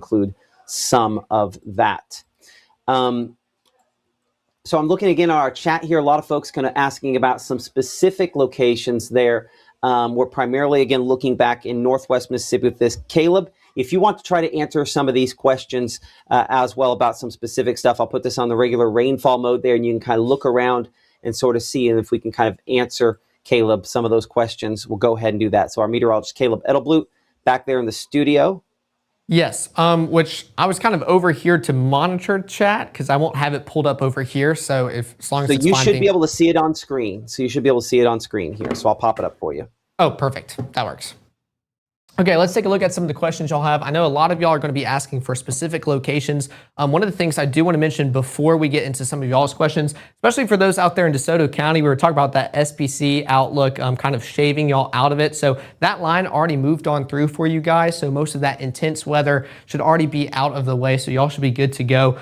include some of that. So I'm looking again at our chat here. A lot of folks kind of asking about some specific locations there. We're primarily, again, looking back in Northwest Mississippi with this. Caleb, if you want to try to answer some of these questions as well about some specific stuff, I'll put this on the regular rainfall mode there, and you can kind of look around and sort of see, and if we can kind of answer, Caleb, some of those questions, we'll go ahead and do that. So our meteorologist, Caleb Edelblut, back there in the studio. Yes, which I was kind of over here to monitor chat because I won't have it pulled up over here. So as long as it's you fine, should be able to see it on screen. So you should be able to see it on screen here. So I'll pop it up for you. Oh, perfect. That works. Okay, let's take a look at some of the questions y'all have. I know a lot of y'all are going to be asking for specific locations. One of the things I do want to mention before we get into some of y'all's questions, especially for those out there in DeSoto County, we were talking about that SPC outlook, kind of shaving y'all out of it. So that line already moved on through for you guys. So most of that intense weather should already be out of the way. So y'all should be good to go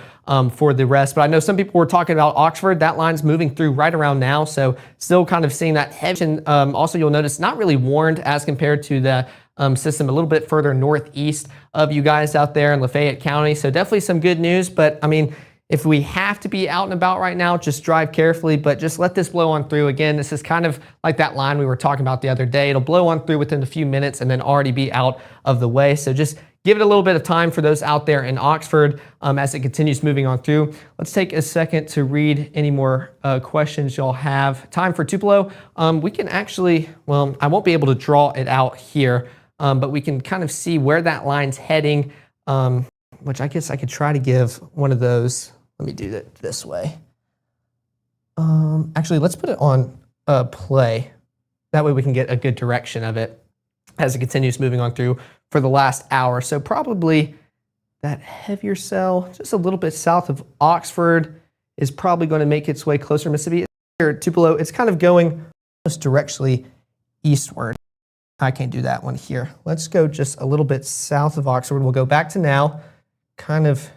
for the rest. But I know some people were talking about Oxford. That line's moving through right around now. So still kind of seeing that heavy. Also, you'll notice not really warned as compared to the system a little bit further northeast of you guys out there in Lafayette County. So definitely some good news. But I mean, if we have to be out and about right now, just drive carefully, but just let this blow on through. Again, this is kind of like that line we were talking about the other day. It'll blow on through within a few minutes and then already be out of the way. So just give it a little bit of time for those out there in Oxford as it continues moving on through. Let's take a second to read any more questions y'all have. Time for Tupelo. We can actually, well, I won't be able to draw it out here, but we can kind of see where that line's heading, which I guess I could try to give one of those. Let me do that this way. Actually, let's put it on play. That way we can get a good direction of it as it continues moving on through for the last hour. So probably that heavier cell, just a little bit south of Oxford, is probably going to make its way closer to Mississippi. Here at Tupelo, it's kind of going almost directly eastward. I can't do that one here. Let's go just a little bit south of Oxford. We'll go back to now, kind of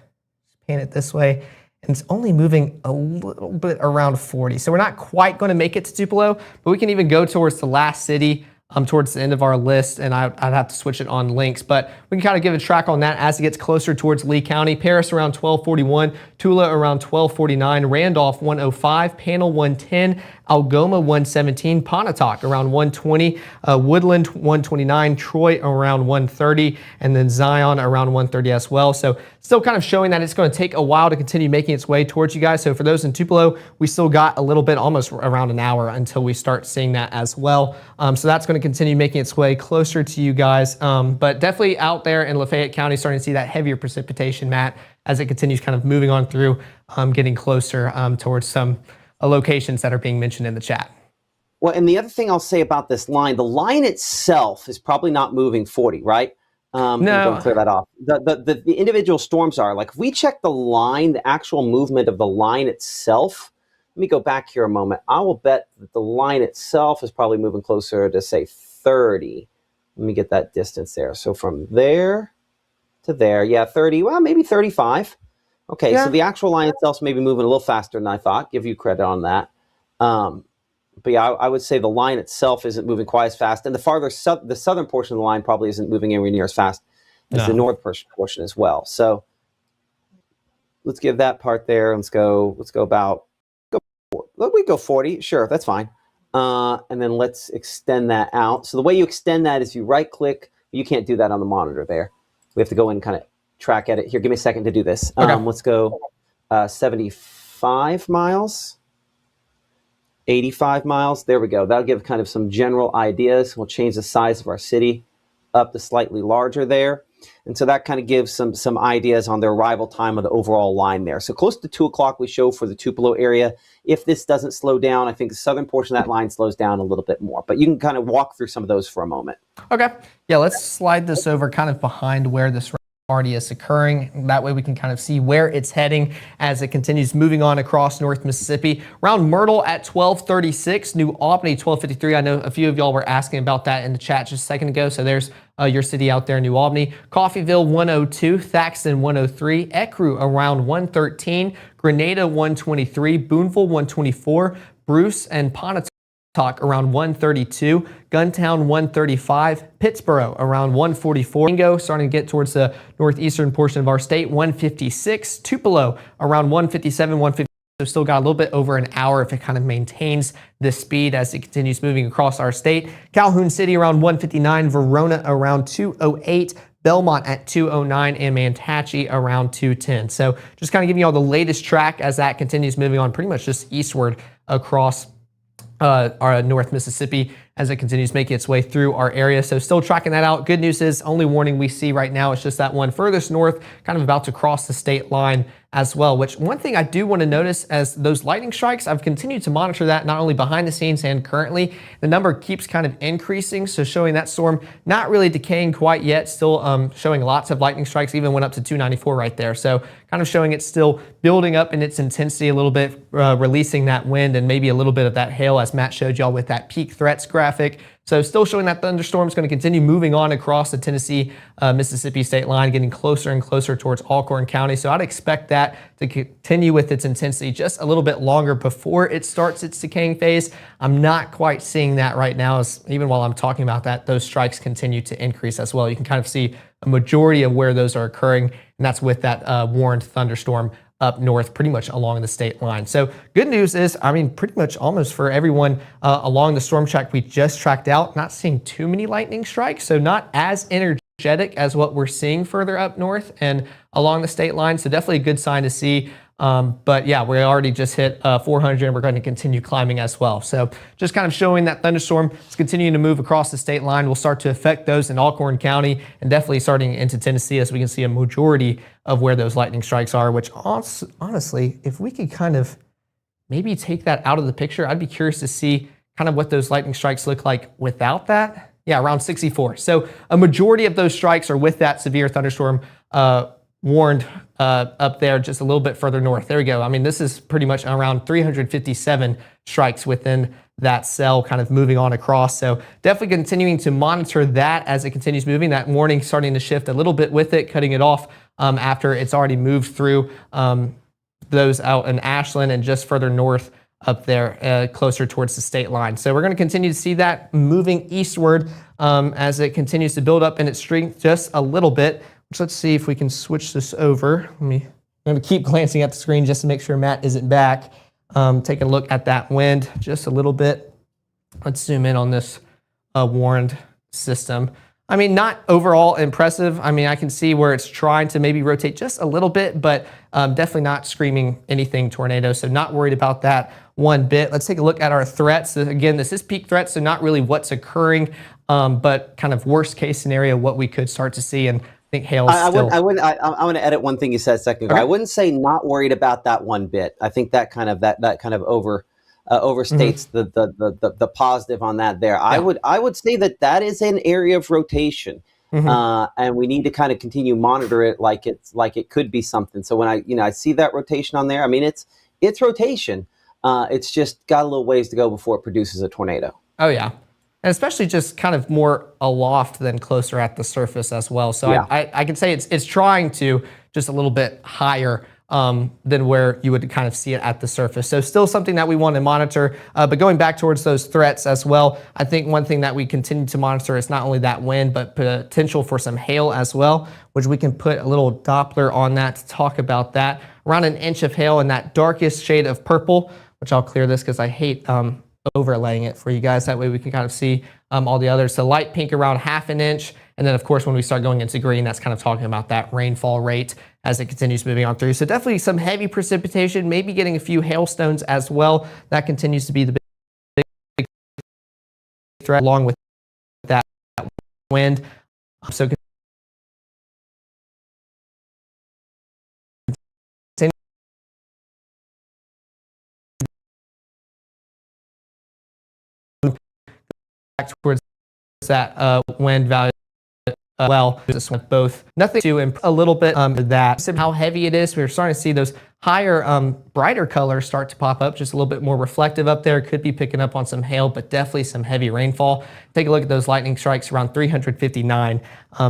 pan it this way, and it's only moving a little bit around 40. So we're not quite going to make it to Tupelo, but we can even go towards the last city towards the end of our list, and I'd have to switch it on links, but we can kind of give a track on that as it gets closer towards Lee County. Paris around 1241, Tula around 1249, Randolph 105, Panel 110, Algoma 117, Pontotoc around 120, Woodland 129, Troy around 130, and then Zion around 130 as well. So still kind of showing that it's going to take a while to continue making its way towards you guys. So for those in Tupelo, we still got a little bit, almost around an hour until we start seeing that as well. So that's going to continue making its way closer to you guys. But definitely out there in Lafayette County, starting to see that heavier precipitation, Matt, as it continues kind of moving on through, getting closer towards some locations that are being mentioned in the chat. Well, and the other thing I'll say about this line, the line itself is probably not moving 40, right? No. Don't clear that off. The individual storms are. Like, if we check the line, the actual movement of the line itself, let me go back here a moment. I will bet that the line itself is probably moving closer to, say, 30. Let me get that distance there. So from there to there, yeah, 30, well, maybe 35. Okay, yeah. So the actual line itself is maybe moving a little faster than I thought. Give you credit on that. But yeah, I would say the line itself isn't moving quite as fast. And the southern portion of the line probably isn't moving anywhere near as fast as the north portion as well. So let's give that part there. Let's go about, let me go 40. Sure, that's fine. And then let's extend that out. So the way you extend that is you right click. You can't do that on the monitor there. We have to go in and kind of track edit. Here, give me a second to do this. Okay. Let's go 75 miles. 85 miles. There we go. That'll give kind of some general ideas. We'll change the size of our city up to slightly larger there. And so that kind of gives some ideas on the arrival time of the overall line there. So close to 2 o'clock we show for the Tupelo area. If this doesn't slow down, I think the southern portion of that line slows down a little bit more. But you can kind of walk through some of those for a moment. Okay. Yeah, let's slide this over kind of behind where this already is occurring. That way we can kind of see where it's heading as it continues moving on across North Mississippi. Around Myrtle at 1236, New Albany 1253. I know a few of y'all were asking about that in the chat just a second ago. So there's your city out there, New Albany. Coffeyville 102, Thaxton 103, Ecru around 113, Grenada 123, Boonville 124, Bruce and Pontotoc Talk around 132, Guntown 135, Pittsboro around 144, Mingo starting to get towards the northeastern portion of our state 156, Tupelo around 157, 150. So still got a little bit over an hour if it kind of maintains this speed as it continues moving across our state. Calhoun City around 159, Verona around 208, Belmont at 209, and Mantachie around 210. So just kind of giving you all the latest track as that continues moving on pretty much just eastward across our North Mississippi as it continues making its way through our area. So still tracking that out. Good news is only warning we see right now is just that one furthest north, kind of about to cross the state line as well, which one thing I do want to notice as those lightning strikes, I've continued to monitor that not only behind the scenes and currently, the number keeps kind of increasing. So showing that storm not really decaying quite yet, still showing lots of lightning strikes, even went up to 294 right there. So kind of showing it's still building up in its intensity a little bit, releasing that wind and maybe a little bit of that hail as Matt showed y'all with that peak threats graphic. So still showing that thunderstorm is going to continue moving on across the Tennessee, Mississippi state line, getting closer and closer towards Alcorn County. So I'd expect that to continue with its intensity just a little bit longer before it starts its decaying phase. I'm not quite seeing that right now, as even while I'm talking about that, those strikes continue to increase as well. You can kind of see a majority of where those are occurring, and that's with that warned thunderstorm up north, pretty much along the state line. So good news is, I mean, pretty much almost for everyone along the storm track we just tracked out, not seeing too many lightning strikes, so not as energetic as what we're seeing further up north and along the state line. So definitely a good sign to see. But yeah, we already just hit 400 and we're going to continue climbing as well. So just kind of showing that thunderstorm is continuing to move across the state line. Will start to affect those in Alcorn County and definitely starting into Tennessee as we can see a majority of where those lightning strikes are, which honestly, if we could kind of maybe take that out of the picture, I'd be curious to see kind of what those lightning strikes look like without that. Yeah, around 64. So a majority of those strikes are with that severe thunderstorm warned up there just a little bit further north. There we go. I mean, this is pretty much around 357 strikes within that cell kind of moving on across. So definitely continuing to monitor that as it continues moving. That warning starting to shift a little bit with it, cutting it off after it's already moved through those out in Ashland and just further north up there closer towards the state line. So we're going to continue to see that moving eastward as it continues to build up in its strength just a little bit. So let's see if we can switch this over. I'm going to keep glancing at the screen just to make sure Matt isn't back. Take a look at that wind just a little bit. Let's zoom in on this warned system. I mean, not overall impressive. I mean, I can see where it's trying to maybe rotate just a little bit, but definitely not screaming anything tornado. So not worried about that one bit. Let's take a look at our threats. Again, this is peak threats, so not really what's occurring, but kind of worst case scenario, what we could start to see. And I think hail I want to edit one thing you said a second ago. Okay. I wouldn't say not worried about that one bit. I think that kind of overstates the positive on that there. Yeah. I would say that is an area of rotation. And we need to kind of continue monitor it like it could be something. So when I see that rotation on there, I mean it's rotation. It's just got a little ways to go before it produces a tornado. Oh yeah. And especially just kind of more aloft than closer at the surface as well. So yeah. I can say it's trying to just a little bit higher than where you would kind of see it at the surface. So still something that we want to monitor. But going back towards those threats as well, I think one thing that we continue to monitor is not only that wind, but potential for some hail as well, which we can put a little Doppler on that to talk about that. Around an inch of hail in that darkest shade of purple, which I'll clear this because I hate overlaying it for you guys. That way we can kind of see all the others. So light pink around half an inch. And then of course, when we start going into green, that's kind of talking about that rainfall rate as it continues moving on through. So definitely some heavy precipitation, maybe getting a few hailstones as well. That continues to be the big threat along with that wind. So back towards that wind value well. This one both nothing to a little bit that how heavy it is. We're starting to see those higher brighter colors start to pop up, just a little bit more reflective up there. Could be picking up on some hail, but definitely some heavy rainfall. Take a look at those lightning strikes around 359.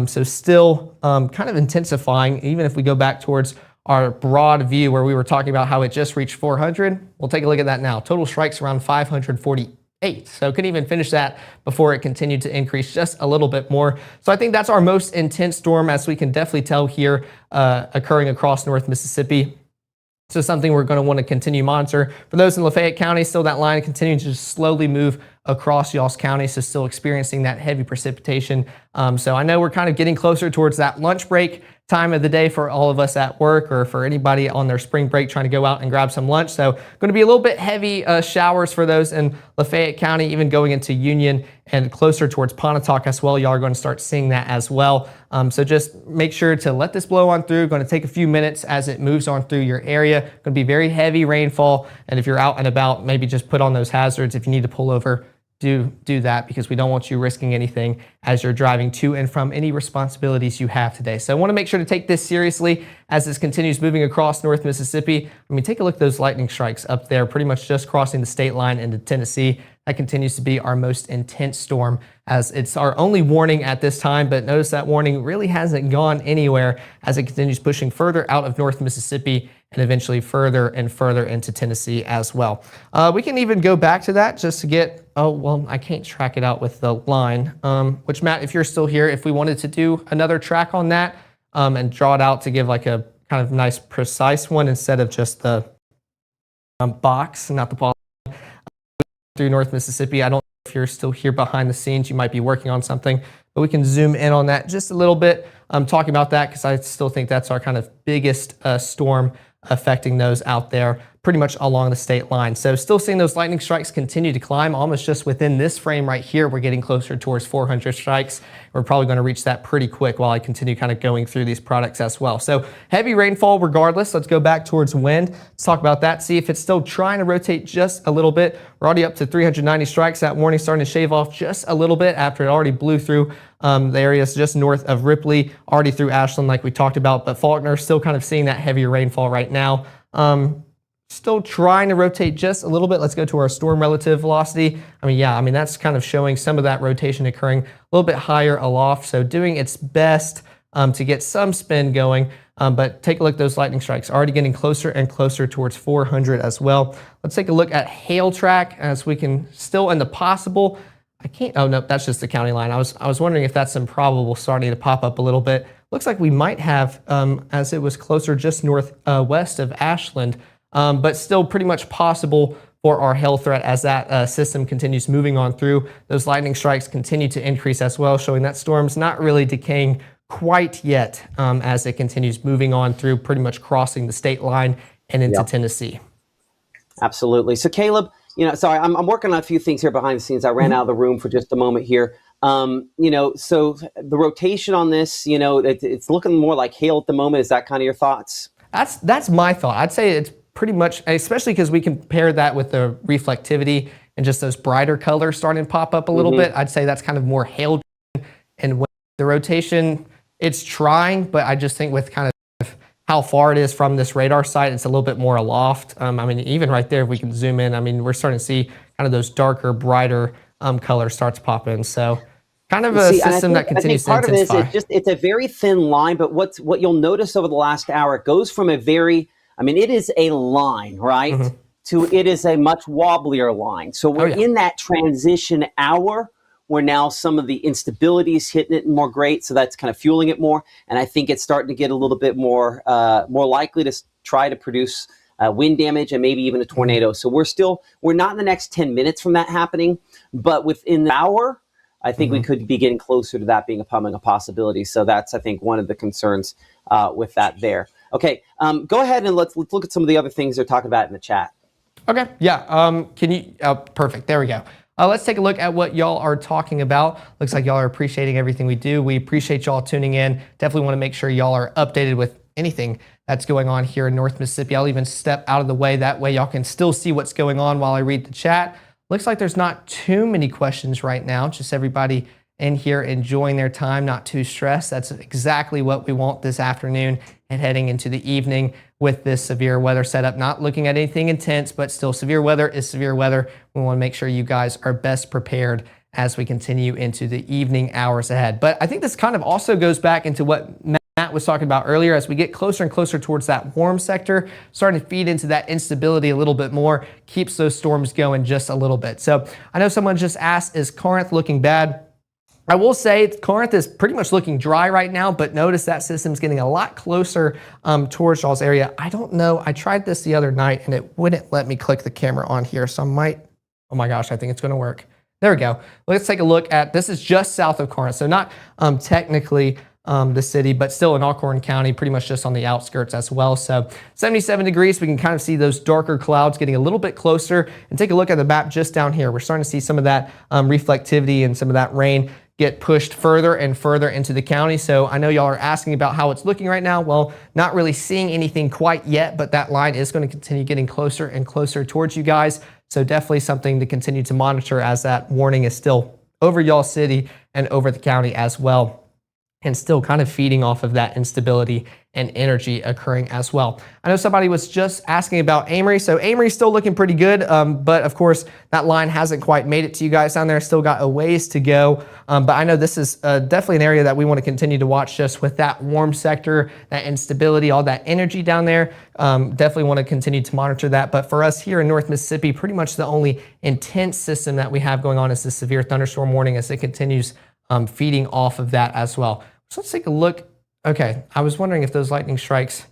So still kind of intensifying. Even if we go back towards our broad view where we were talking about how it just reached 400, we'll take a look at that now. Total strikes around 548. 8. So couldn't even finish that before it continued to increase just a little bit more. So I think that's our most intense storm, as we can definitely tell here, occurring across North Mississippi. So something we're going to want to continue monitor. For those in Lafayette County, still that line continuing to just slowly move across y'all's county, so still experiencing that heavy precipitation. So I know we're kind of getting closer towards that lunch break time of the day for all of us at work, or for anybody on their spring break trying to go out and grab some lunch. So going to be a little bit heavy showers for those in Lafayette County, even going into Union and closer towards Pontotoc as well. Y'all are going to start seeing that as well. So just make sure to let this blow on through. Going to take a few minutes as it moves on through your area. Going to be very heavy rainfall. And if you're out and about, maybe just put on those hazards. If you need to pull over, do that, because we don't want you risking anything as you're driving to and from any responsibilities you have today. So I want to make sure to take this seriously as this continues moving across North Mississippi. I mean, take a look at those lightning strikes up there, pretty much just crossing the state line into Tennessee. That continues to be our most intense storm, as it's our only warning at this time. But notice that warning really hasn't gone anywhere as it continues pushing further out of North Mississippi and eventually further and further into Tennessee as well. We can even go back to that just to get, oh, well, I can't track it out with the line, which, Matt, if you're still here, if we wanted to do another track on that and draw it out to give like a kind of nice precise one instead of just the box, not the ball, through North Mississippi. I don't know if you're still here behind the scenes, you might be working on something, but we can zoom in on that just a little bit. I'm talking about that because I still think that's our kind of biggest storm affecting those out there pretty much along the state line. So still seeing those lightning strikes continue to climb almost just within this frame right here. We're getting closer towards 400 strikes. We're probably going to reach that pretty quick while I continue kind of going through these products as well. So heavy rainfall regardless. Let's go back towards wind. Let's talk about that. See if it's still trying to rotate just a little bit. We're already up to 390 strikes. That warning starting to shave off just a little bit after it already blew through the areas just north of Ripley, already through Ashland like we talked about, but Faulkner still kind of seeing that heavier rainfall right now. Still trying to rotate just a little bit. Let's go to our storm relative velocity. That's kind of showing some of that rotation occurring a little bit higher aloft. So doing its best to get some spin going. But take a look at those lightning strikes, already getting closer and closer towards 400 as well. Let's take a look at hail track as we can still in the possible. Oh no, that's just the county line. I was wondering if that's improbable starting to pop up a little bit. Looks like we might have, as it was closer just northwest of Ashland, but still pretty much possible for our hail threat as that system continues moving on through. Those lightning strikes continue to increase as well, showing that storm's not really decaying quite yet as it continues moving on through, pretty much crossing the state line and into Tennessee. Absolutely. So Caleb, sorry, I'm working on a few things here behind the scenes. I ran out of the room for just a moment here. So the rotation on this, it's looking more like hail at the moment. Is that kind of your thoughts? That's my thought. I'd say it's pretty much, especially because we compare that with the reflectivity and just those brighter colors starting to pop up a little bit. I'd say that's kind of more hail. And when the rotation, it's trying, but I just think with kind of how far it is from this radar site, it's a little bit more aloft. Even right there, if we can zoom in, we're starting to see kind of those darker, brighter colors start to pop in. So kind of a system that continues to intensify. Part of it is it's a very thin line, but what you'll notice over the last hour, it goes from a very, it is a line, right? To it is a much wobblier line. So we're in that transition hour where now some of the instability is hitting it more great. So that's kind of fueling it more. And I think it's starting to get a little bit more likely to try to produce wind damage and maybe even a tornado. So we're not in the next 10 minutes from that happening, but within the hour, I think we could be getting closer to that being a possibility. So that's, I think, one of the concerns with that there. Okay, go ahead and let's look at some of the other things they're talking about in the chat. Okay, yeah. Can you? Perfect. There we go. Let's take a look at what y'all are talking about. Looks like y'all are appreciating everything we do. We appreciate y'all tuning in. Definitely want to make sure y'all are updated with anything that's going on here in North Mississippi. I'll even step out of the way. That way y'all can still see what's going on while I read the chat. Looks like there's not too many questions right now. Just everybody in here enjoying their time, not too stressed. That's exactly what we want this afternoon and heading into the evening with this severe weather setup. Not looking at anything intense, but still severe weather is severe weather. We want to make sure you guys are best prepared as we continue into the evening hours ahead. But I think this kind of also goes back into what Matt Matt was talking about earlier, as we get closer and closer towards that warm sector, starting to feed into that instability a little bit more, keeps those storms going just a little bit. So I know someone just asked, is Corinth looking bad? I will say Corinth is pretty much looking dry right now, but notice that system's getting a lot closer towards y'all's area. I don't know. I tried this the other night and it wouldn't let me click the camera on here. So I might, oh my gosh, I think it's going to work. There we go. Let's take a look at, this is just south of Corinth. So not technically the city, but still in Alcorn County, pretty much just on the outskirts as well. So 77 degrees, we can kind of see those darker clouds getting a little bit closer. And take a look at the map just down here. We're starting to see some of that reflectivity and some of that rain get pushed further and further into the county. So I know y'all are asking about how it's looking right now. Well, not really seeing anything quite yet, but that line is going to continue getting closer and closer towards you guys. So definitely something to continue to monitor, as that warning is still over y'all's city and over the county as well, and still kind of feeding off of that instability and energy occurring as well. I know somebody was just asking about Amory. So Amory's still looking pretty good, but of course that line hasn't quite made it to you guys down there. Still got a ways to go, but I know this is definitely an area that we want to continue to watch, just with that warm sector, that instability, all that energy down there. Definitely want to continue to monitor that. But for us here in North Mississippi, pretty much the only intense system that we have going on is the severe thunderstorm warning, as it continues feeding off of that as well. So let's take a look. Okay, I was wondering if those lightning strikes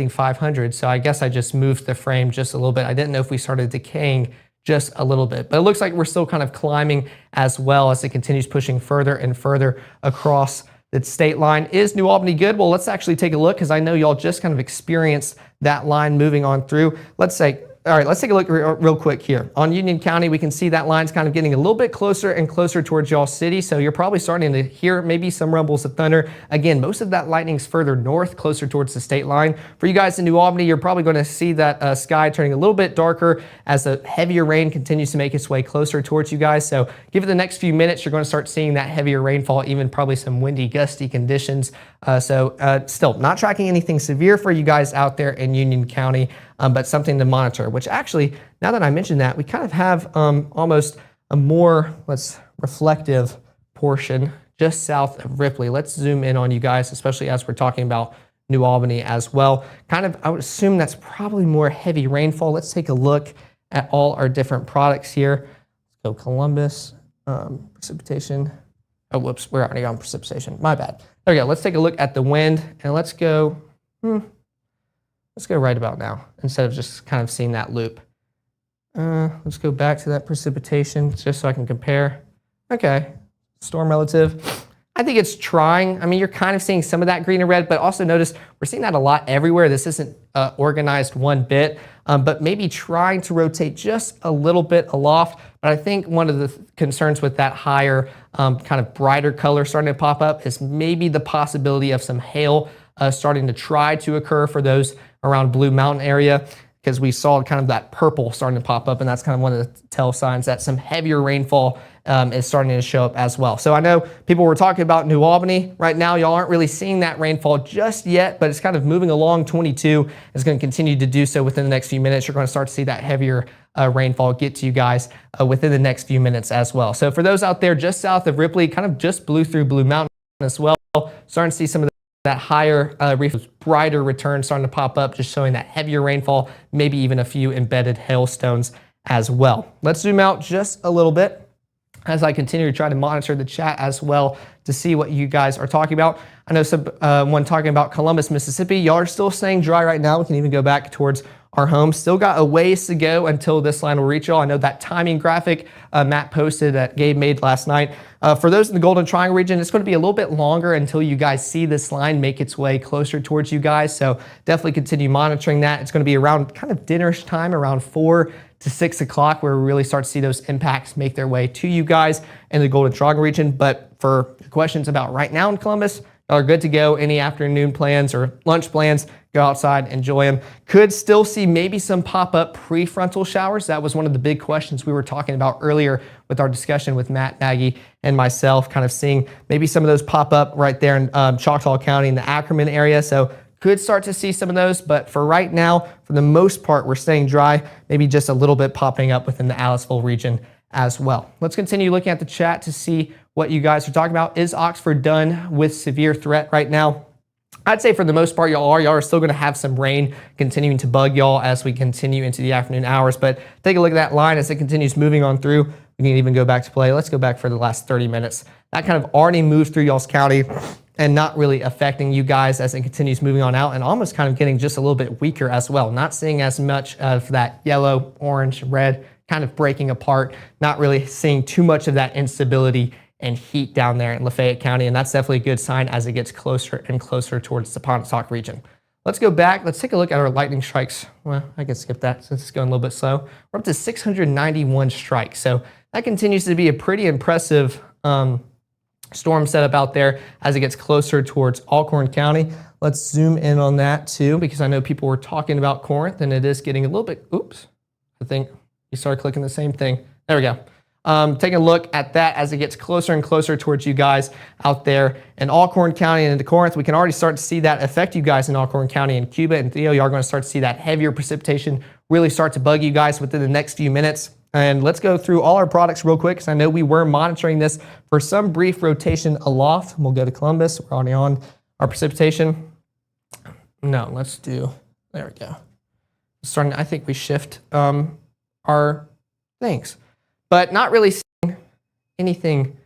500, so I guess I just moved the frame just a little bit. I didn't know if we started decaying just a little bit, but it looks like we're still kind of climbing as well, as it continues pushing further and further across the state line. Is New Albany good? Well, let's actually take a look, because I know y'all just kind of experienced that line moving on through. Let's say, all right, let's take a look real quick here. On Union County, we can see that line's kind of getting a little bit closer and closer towards y'all city. So you're probably starting to hear maybe some rumbles of thunder. Again, most of that lightning's further north, closer towards the state line. For you guys in New Albany, you're probably going to see that sky turning a little bit darker as the heavier rain continues to make its way closer towards you guys. So give it the next few minutes, you're going to start seeing that heavier rainfall, even probably some windy, gusty conditions. Still not tracking anything severe for you guys out there in Union County, but something to monitor, which actually, now that I mentioned that, we kind of have almost a more, reflective portion just south of Ripley. Let's zoom in on you guys, especially as we're talking about New Albany as well. Kind of, I would assume that's probably more heavy rainfall. Let's take a look at all our different products here. Let's go Columbus, precipitation. Oh, whoops, we're already on precipitation. My bad. There we go. Let's take a look at the wind, and let's go right about now, instead of just kind of seeing that loop. Let's go back to that precipitation just so I can compare. Okay, storm relative. I think it's trying. I mean, you're kind of seeing some of that green and red, but also notice we're seeing that a lot everywhere. This isn't organized one bit, but maybe trying to rotate just a little bit aloft. But I think one of the concerns with that higher, kind of brighter color starting to pop up is maybe the possibility of some hail starting to try to occur for those around Blue Mountain area, because we saw kind of that purple starting to pop up, and that's kind of one of the tell signs that some heavier rainfall is starting to show up as well. So I know people were talking about New Albany. Right now, y'all aren't really seeing that rainfall just yet, but it's kind of moving along. 22 is going to continue to do so within the next few minutes. You're going to start to see that heavier rainfall get to you guys within the next few minutes as well. So for those out there just south of Ripley, kind of just blew through Blue Mountain as well, starting to see some of that higher brighter return starting to pop up, just showing that heavier rainfall, maybe even a few embedded hailstones as well. Let's zoom out just a little bit as I continue to try to monitor the chat as well to see what you guys are talking about. I know someone talking about Columbus, Mississippi. Y'all are still staying dry right now. We can even go back towards our home. Still got a ways to go until this line will reach y'all. I know that timing graphic Matt posted that Gabe made last night. For those in the Golden Triangle region, it's going to be a little bit longer until you guys see this line make its way closer towards you guys. So definitely continue monitoring that. It's going to be around kind of dinner-ish time, around 4 to 6 o'clock, where we really start to see those impacts make their way to you guys in the Golden Triangle region. But for questions about right now in Columbus, y'all are good to go. Any afternoon plans or lunch plans, go outside, enjoy them. Could still see maybe some pop-up prefrontal showers. That was one of the big questions we were talking about earlier with our discussion with Matt, Nagy, and myself, kind of seeing maybe some of those pop up right there in Choctaw County in the Ackerman area. So could start to see some of those, but for right now, for the most part, we're staying dry, maybe just a little bit popping up within the Aliceville region as well. Let's continue looking at the chat to see what you guys are talking about. Is Oxford done with severe threat right now? I'd say for the most part, y'all are still going to have some rain continuing to bug y'all as we continue into the afternoon hours. But take a look at that line as it continues moving on through. We can even go back to play. Let's go back for the last 30 minutes. That kind of already moved through y'all's county and not really affecting you guys as it continues moving on out, and almost kind of getting just a little bit weaker as well. Not seeing as much of that yellow, orange, red kind of breaking apart. Not really seeing too much of that instability and heat down there in Lafayette County, and that's definitely a good sign as it gets closer and closer towards the Pontotoc region. Let's go back. Let's take a look at our lightning strikes. Well, I can skip that since it's going a little bit slow. We're up to 691 strikes, so that continues to be a pretty impressive storm setup out there as it gets closer towards Alcorn County. Let's zoom in on that too, because I know people were talking about Corinth, and it is getting a little bit, oops, I think you started clicking the same thing. There we go. Taking a look at that as it gets closer and closer towards you guys out there in Alcorn County and into Corinth. We can already start to see that affect you guys in Alcorn County and Cuba and Theo. You are going to start to see that heavier precipitation really start to bug you guys within the next few minutes. And let's go through all our products real quick, because I know we were monitoring this for some brief rotation aloft. We'll go to Columbus. We're already on our precipitation. No, let's do, there we go. Starting, I think we shift our things, but not really seeing anything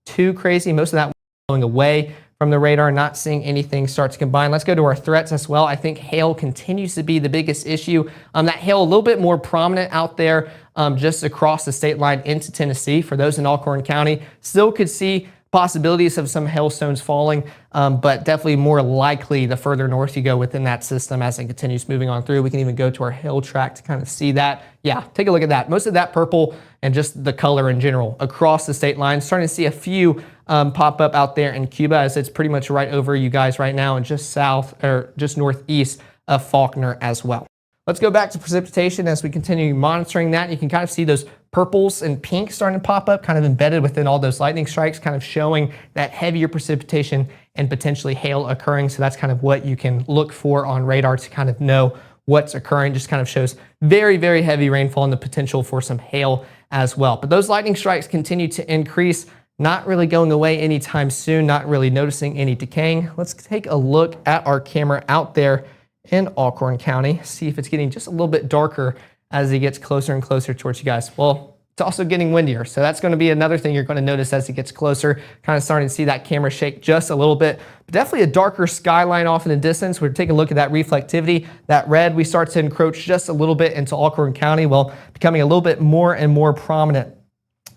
too crazy. Most of that going away from the radar, not seeing anything start to combine. Let's go to our threats as well. I think hail continues to be the biggest issue. That hail a little bit more prominent out there just across the state line into Tennessee. For those in Alcorn County, still could see possibilities of some hailstones falling, but definitely more likely the further north you go within that system as it continues moving on through. We can even go to our hail track to kind of see that. Yeah, take a look at that. Most of that purple and just the color in general across the state line. Starting to see a few pop up out there in Cuba, as it's pretty much right over you guys right now and just south or just northeast of Faulkner as well. Let's go back to precipitation as we continue monitoring that. You can kind of see those purples and pinks starting to pop up, kind of embedded within all those lightning strikes, kind of showing that heavier precipitation and potentially hail occurring. So that's kind of what you can look for on radar to kind of know what's occurring. Just kind of shows very, very heavy rainfall and the potential for some hail as well. But those lightning strikes continue to increase, not really going away anytime soon, not really noticing any decaying. Let's take a look at our camera out there in Alcorn County, see if it's getting just a little bit darker as it gets closer and closer towards you guys. Well, it's also getting windier, so that's going to be another thing you're going to notice as it gets closer, kind of starting to see that camera shake just a little bit. But definitely a darker skyline off in the distance. We're taking a look at that reflectivity. That red, we start to encroach just a little bit into Alcorn County, well, becoming a little bit more and more prominent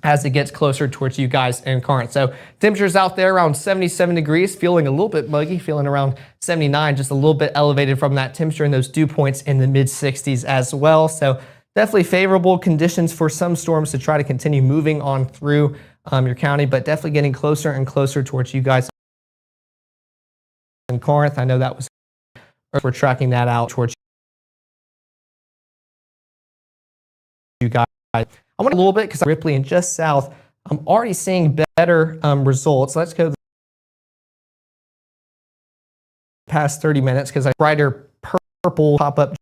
as it gets closer towards you guys in Corinth. So temperatures out there around 77 degrees, feeling a little bit muggy, feeling around 79, just a little bit elevated from that temperature, and those dew points in the mid 60s as well. So definitely favorable conditions for some storms to try to continue moving on through your county, but definitely getting closer and closer towards you guys in Corinth. I know that was, we're tracking that out towards you guys. I want a little bit because Ripley and just south, I'm already seeing better results. Let's go past 30 minutes because I brighter purple pop up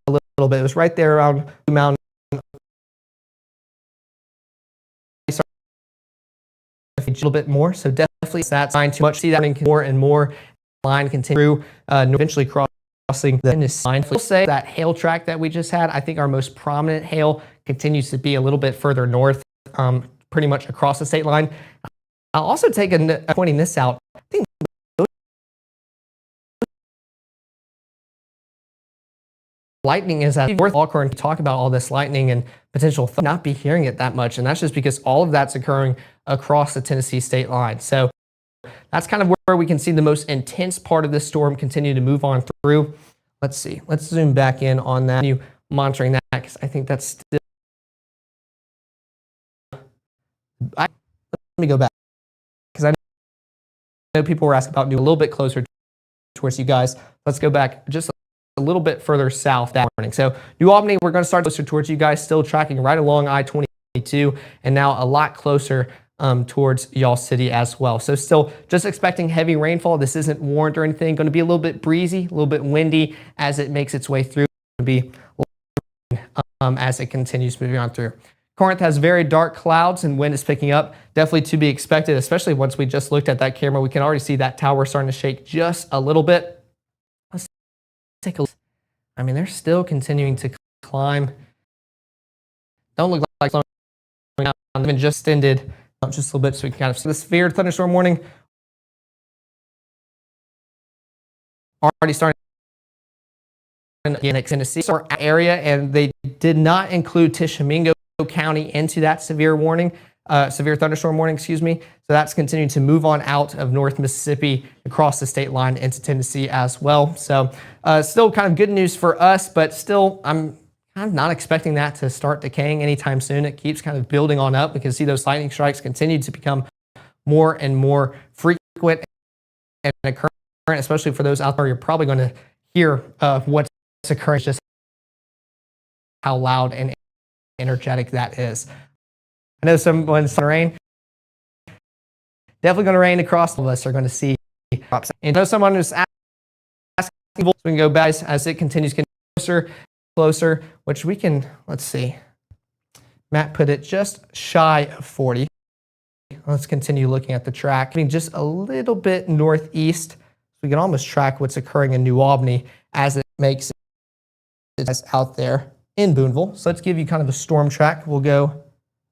a little bit. It was right there around Blue Mountain. A little bit more, so definitely that's fine too much. See that more and more. Line continue eventually crossing the finish line. We'll say that hail track that we just had, I think our most prominent hail continues to be a little bit further north, pretty much across the state line. I'll also take pointing this out. I think lightning is at worth Alcorn to talk about all this lightning and potential not be hearing it that much, and that's just because all of that's occurring across the Tennessee state line. So that's kind of where we can see the most intense part of this storm continue to move on through. Let's see. Let's zoom back in on that. You monitoring that because I think that's still. Let me go back because I know people were asking about New a little bit closer towards you guys. Let's go back just a little bit further south that morning. So New Albany, we're going to start closer towards you guys, still tracking right along I-22, and now a lot closer towards y'all city as well. So still just expecting heavy rainfall. This isn't warned or anything. Going to be a little bit breezy, a little bit windy as it makes its way through. It's going to be as it continues moving on through. Corinth has very dark clouds and wind is picking up. Definitely to be expected, especially once we just looked at that camera. We can already see that tower starting to shake just a little bit. Let's take a look. I mean, they're still continuing to climb. Don't look like slowing down. Even just extended just a little bit so we can kind of see the severe thunderstorm warning. Already starting in Tennessee area, and they did not include Tishomingo County into that severe warning, severe thunderstorm warning, excuse me. So that's continuing to move on out of North Mississippi across the state line into Tennessee as well. So still kind of good news for us, but still I'm kind of not expecting that to start decaying anytime soon. It keeps kind of building on up. We can see those lightning strikes continue to become more and more frequent and occurring, especially for those out there. You're probably going to hear what's occurring, just how loud and energetic that is. I know someone's going to rain. Definitely going to rain across. All of us are going to see drops. And I know someone is asking, so we can go back as it continues closer, which we can, let's see. Matt put it just shy of 40. Let's continue looking at the track. I mean, just a little bit northeast. So we can almost track what's occurring in New Albany as it makes it out there in Boonville. So let's give you kind of a storm track. We'll go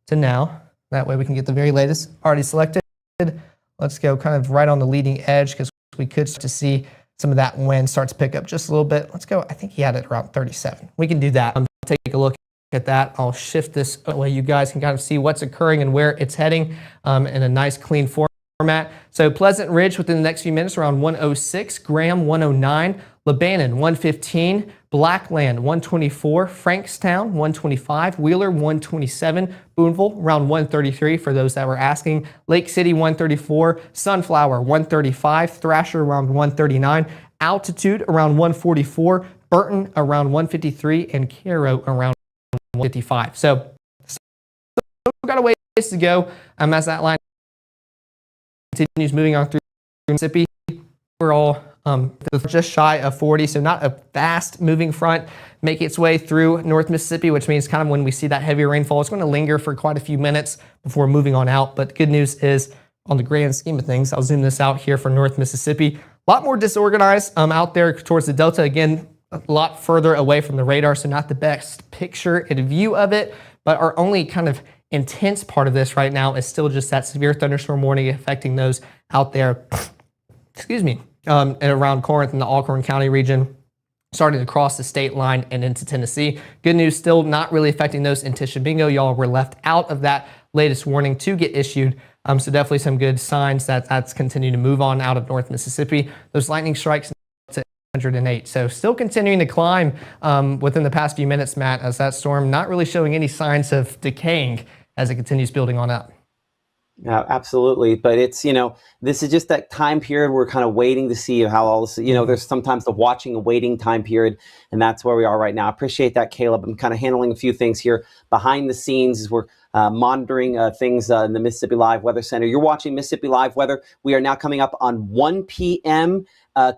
to now. That way we can get the very latest. Already selected. Let's go kind of right on the leading edge because we could start to see some of that wind start to pick up just a little bit. Let's go. I think he had it around 37. We can do that. Take a look at that. I'll shift this way you guys can kind of see what's occurring and where it's heading in a nice clean format. So Pleasant Ridge within the next few minutes around 106, Graham 109, Lebanon 115, Blackland 124, Frankstown 125, Wheeler 127, Boonville around 133 for those that were asking, Lake City 134, Sunflower 135, Thrasher around 139, Altitude around 144, Burton around 153, and Cairo around 155. So still got a ways to go as that line continues moving on through Mississippi. We're all just shy of 40, so not a fast moving front making its way through North Mississippi, which means kind of when we see that heavy rainfall, it's going to linger for quite a few minutes before moving on out. But the good news is, on the grand scheme of things, I'll zoom this out here for North Mississippi. A lot more disorganized out there towards the Delta. Again, a lot further away from the radar, so not the best picture and view of it, but our only kind of intense part of this right now is still just that severe thunderstorm warning affecting those out there, excuse me, and around Corinth and the Alcorn County region, starting to cross the state line and into Tennessee. Good news, still not really affecting those in Tishomingo. Y'all were left out of that latest warning to get issued. So definitely some good signs that that's continuing to move on out of North Mississippi. Those lightning strikes to 108. So still continuing to climb within the past few minutes, Matt, as that storm not really showing any signs of decaying as it continues building on up. Yeah, absolutely. But it's, this is just that time period we're kind of waiting to see how all this, there's sometimes the watching and waiting time period, and that's where we are right now. I appreciate that, Caleb. I'm kind of handling a few things here behind the scenes as we're monitoring things in the Mississippi Live Weather Center. You're watching Mississippi Live Weather. We are now coming up on 1 p.m.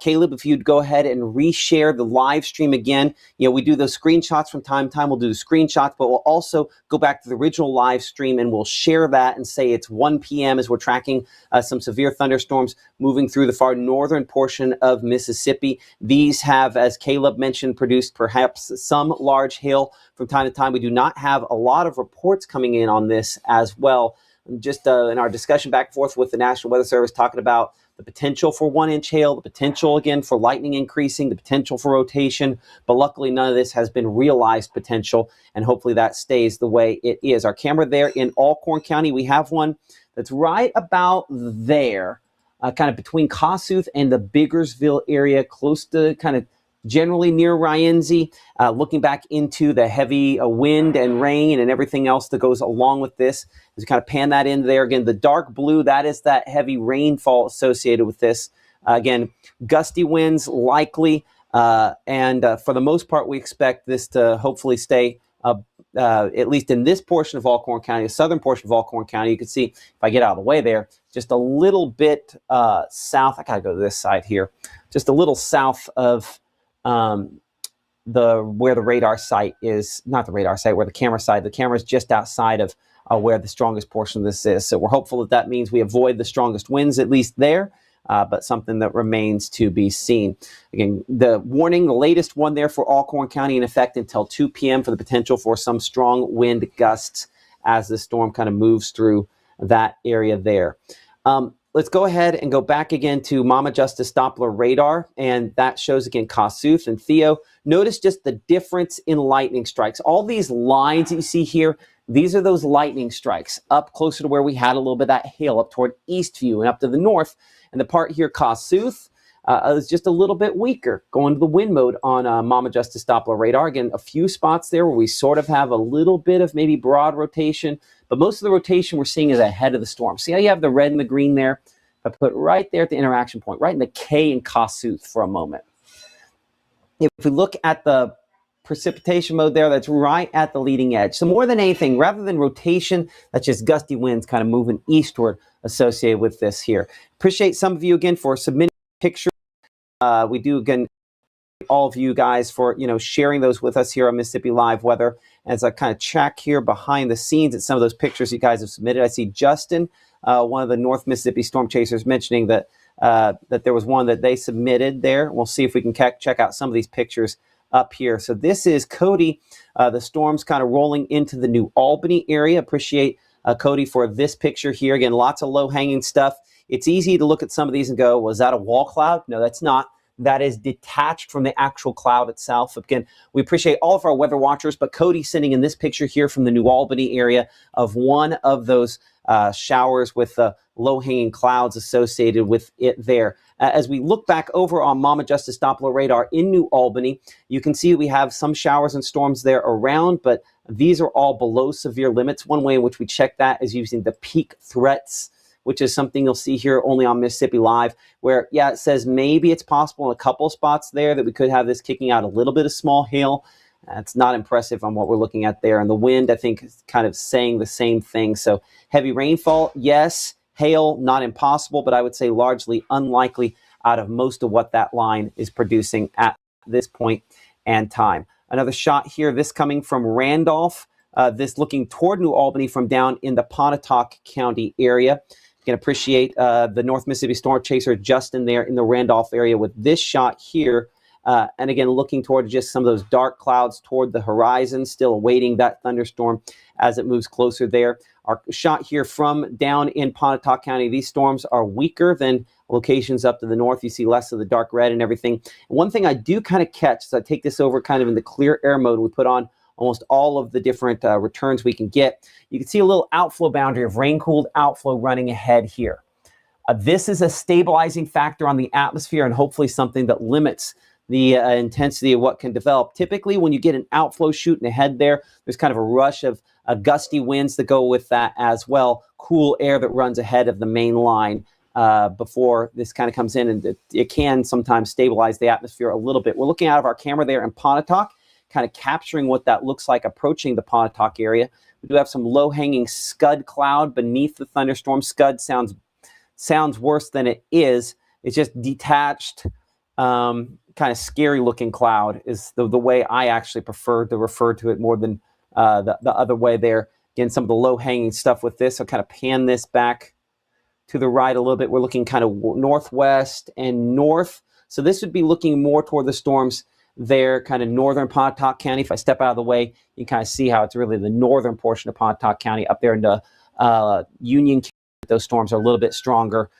Caleb, if you'd go ahead and reshare the live stream again. We do those screenshots from time to time. We'll do the screenshots, but we'll also go back to the original live stream and we'll share that and say it's 1 p.m. as we're tracking some severe thunderstorms moving through the far northern portion of Mississippi. These have, as Caleb mentioned, produced perhaps some large hail from time to time. We do not have a lot of reports coming in on this as well. Just in our discussion back and forth with the National Weather Service, talking about the potential for 1-inch hail, the potential, again, for lightning increasing, the potential for rotation. But luckily, none of this has been realized potential, and hopefully that stays the way it is. Our camera there in Alcorn County, we have one that's right about there, kind of between Kossuth and the Biggersville area, close to kind of generally near Rienzi, looking back into the heavy wind and rain and everything else that goes along with this. As we kind of pan that in there, again, the dark blue, that is that heavy rainfall associated with this. Again, gusty winds likely, and for the most part, we expect this to hopefully stay at least in this portion of Alcorn County, the southern portion of Alcorn County. You can see, if I get out of the way there, just a little bit south. I got to go to this side here. Just a little south of where the radar site is, not the radar site, where the camera site. The camera is just outside of where the strongest portion of this is. So we're hopeful that that means we avoid the strongest winds, at least there, but something that remains to be seen. Again, the warning, the latest one there for Alcorn County in effect until 2 p.m. for the potential for some strong wind gusts as the storm kind of moves through that area there. Let's go ahead and go back again to Mama Justice Doppler radar, and that shows again Kossuth and Theo. Notice just the difference in lightning strikes. All these lines that you see here, these are those lightning strikes up closer to where we had a little bit of that hail up toward Eastview and up to the north. And the part here, Kossuth, is just a little bit weaker, going to the wind mode on Mama Justice Doppler radar. Again, a few spots there where we sort of have a little bit of maybe broad rotation, but most of the rotation we're seeing is ahead of the storm. See how you have the red and the green there? I put right there at the interaction point, right in the K in Kossuth for a moment. If we look at the precipitation mode there, that's right at the leading edge. So more than anything, rather than rotation, that's just gusty winds kind of moving eastward associated with this here. Appreciate some of you again for submitting pictures. We do again all of you guys for sharing those with us here on Mississippi Live Weather. As I kind of check here behind the scenes at some of those pictures you guys have submitted, I see Justin, one of the North Mississippi storm chasers, mentioning that that there was one that they submitted there. We'll see if we can check out some of these pictures up here. So this is Cody. The storm's kind of rolling into the New Albany area. Appreciate Cody for this picture here. Again, lots of low-hanging stuff. It's easy to look at some of these and go, was that a wall cloud? No, that's not. That is detached from the actual cloud itself. Again, we appreciate all of our weather watchers, but Cody sending in this picture here from the New Albany area of one of those showers with low-hanging clouds associated with it there. As we look back over on Mama Justice Doppler radar in New Albany, you can see we have some showers and storms there around, but these are all below severe limits. One way in which we check that is using the peak threats, which is something you'll see here only on Mississippi Live, where, yeah, it says maybe it's possible in a couple spots there that we could have this kicking out a little bit of small hail. It's not impressive on what we're looking at there. And the wind, I think, is kind of saying the same thing. So heavy rainfall, yes. Hail, not impossible, but I would say largely unlikely out of most of what that line is producing at this point and time. Another shot here, this coming from Randolph, this looking toward New Albany from down in the Pontotoc County area. You can appreciate the North Mississippi storm chaser Justin there in the Randolph area with this shot here. And again, looking toward just some of those dark clouds toward the horizon, still awaiting that thunderstorm as it moves closer there. Our shot here from down in Pontotoc County, these storms are weaker than locations up to the north. You see less of the dark red and everything. And one thing I do kind of catch, so I take this over kind of in the clear air mode, we put on almost all of the different returns we can get. You can see a little outflow boundary of rain-cooled outflow running ahead here. This is a stabilizing factor on the atmosphere and hopefully something that limits the intensity of what can develop. Typically, when you get an outflow shooting ahead there, there's kind of a rush of gusty winds that go with that as well. Cool air that runs ahead of the main line before this kind of comes in, and it can sometimes stabilize the atmosphere a little bit. We're looking out of our camera there in Pontotoc, kind of capturing what that looks like approaching the Pontotoc area. We do have some low-hanging scud cloud beneath the thunderstorm. Scud sounds worse than it is. It's just detached, kind of scary-looking cloud is the way I actually prefer to refer to it more than the other way there. Again, some of the low-hanging stuff with this. I'll kind of pan this back to the right a little bit. We're looking kind of northwest and north. So this would be looking more toward the storms there, kind of northern Pontotoc County. If I step out of the way, you can kind of see how it's really the northern portion of Pontotoc County up there into Union County. Those storms are a little bit stronger.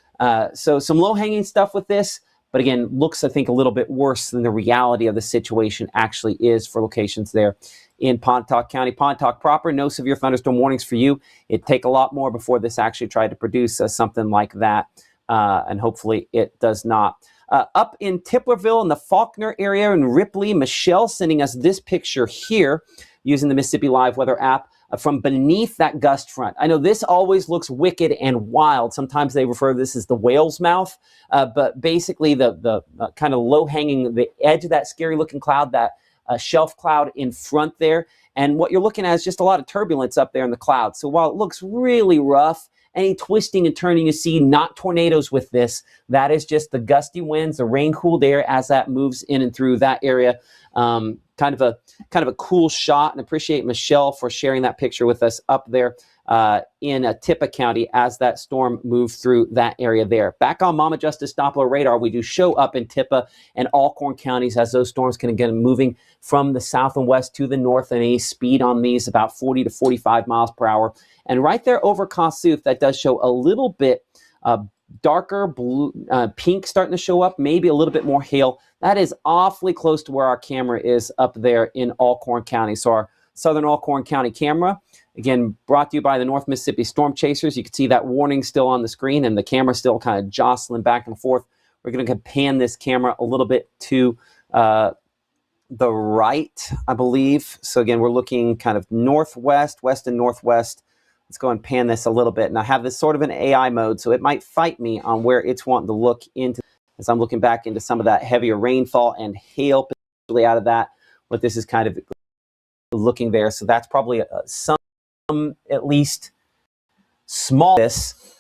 So some low-hanging stuff with this. But again, looks, I think, a little bit worse than the reality of the situation actually is for locations there in Pontotoc County. Pontotoc proper, no severe thunderstorm warnings for you. It'd take a lot more before this actually tried to produce something like that, and hopefully it does not. Up in Tiplerville in the Faulkner area in Ripley, Michelle sending us this picture here using the Mississippi Live Weather app from beneath that gust front. I know this always looks wicked and wild. Sometimes they refer to this as the whale's mouth, but basically the kind of low-hanging, the edge of that scary-looking cloud, that shelf cloud in front there. And what you're looking at is just a lot of turbulence up there in the cloud. So while it looks really rough, any twisting and turning you see, not tornadoes with this. That is just the gusty winds, the rain-cooled air as that moves in and through that area. kind of a cool shot, and appreciate Michelle for sharing that picture with us up there in Tippah County as that storm moved through that area there. Back on Mama Justice Doppler radar, we do show up in Tippah and Alcorn counties as those storms can again moving from the south and west to the north and east. Speed on these about 40 to 45 miles per hour. And right there over Kossuth, that does show a little bit darker blue, pink starting to show up, maybe a little bit more hail. That is awfully close to where our camera is up there in Alcorn County. So our Southern Alcorn County camera, again, brought to you by the North Mississippi Storm Chasers. You can see that warning still on the screen and the camera still kind of jostling back and forth. We're going to pan this camera a little bit to the right, I believe. So again, we're looking kind of northwest, west and northwest. Let's go and pan this a little bit. And I have this sort of an AI mode, so it might fight me on where it's wanting to look into as I'm looking back into some of that heavier rainfall and hail potentially out of that. What this is kind of looking there. So that's probably some, at least small,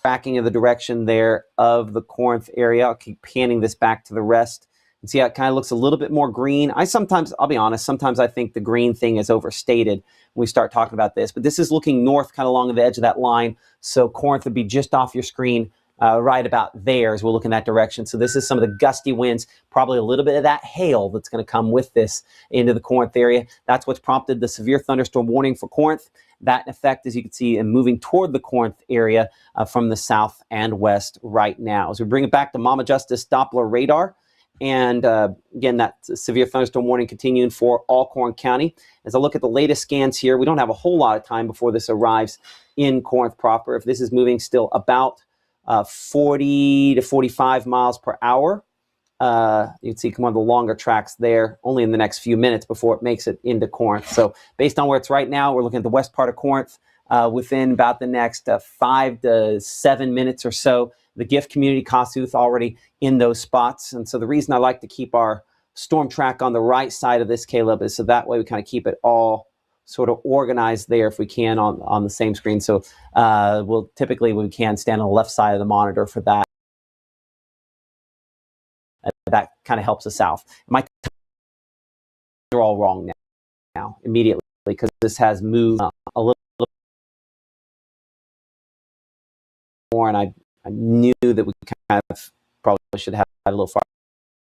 tracking in the direction there of the Corinth area. I'll keep panning this back to the rest. And see how it kind of looks a little bit more green. I'll be honest, sometimes I think the green thing is overstated when we start talking about this, but this is looking north kind of along the edge of that line. So Corinth would be just off your screen right about there as we'll look in that direction. So this is some of the gusty winds, probably a little bit of that hail that's going to come with this into the Corinth area. That's what's prompted the severe thunderstorm warning for Corinth. That in effect, as you can see, and moving toward the Corinth area from the south and west right now. As we bring it back to Mama Justice Doppler radar, and again, that severe thunderstorm warning continuing for Alcorn County. As I look at the latest scans here, we don't have a whole lot of time before this arrives in Corinth proper. If this is moving still about 40 to 45 miles per hour, you can see one of the longer tracks there, only in the next few minutes before it makes it into Corinth. So based on where it's right now, we're looking at the west part of Corinth within about the next 5 to 7 minutes or so. The gift community, Kossuth, already in those spots. And so the reason I like to keep our storm track on the right side of this, Caleb, is so that way we kind of keep it all sort of organized there if we can on the same screen. So we'll typically, when we can, stand on the left side of the monitor for that. That kind of helps us out. My are all wrong now immediately because this has moved a little more, and I knew that we kind of probably should have a little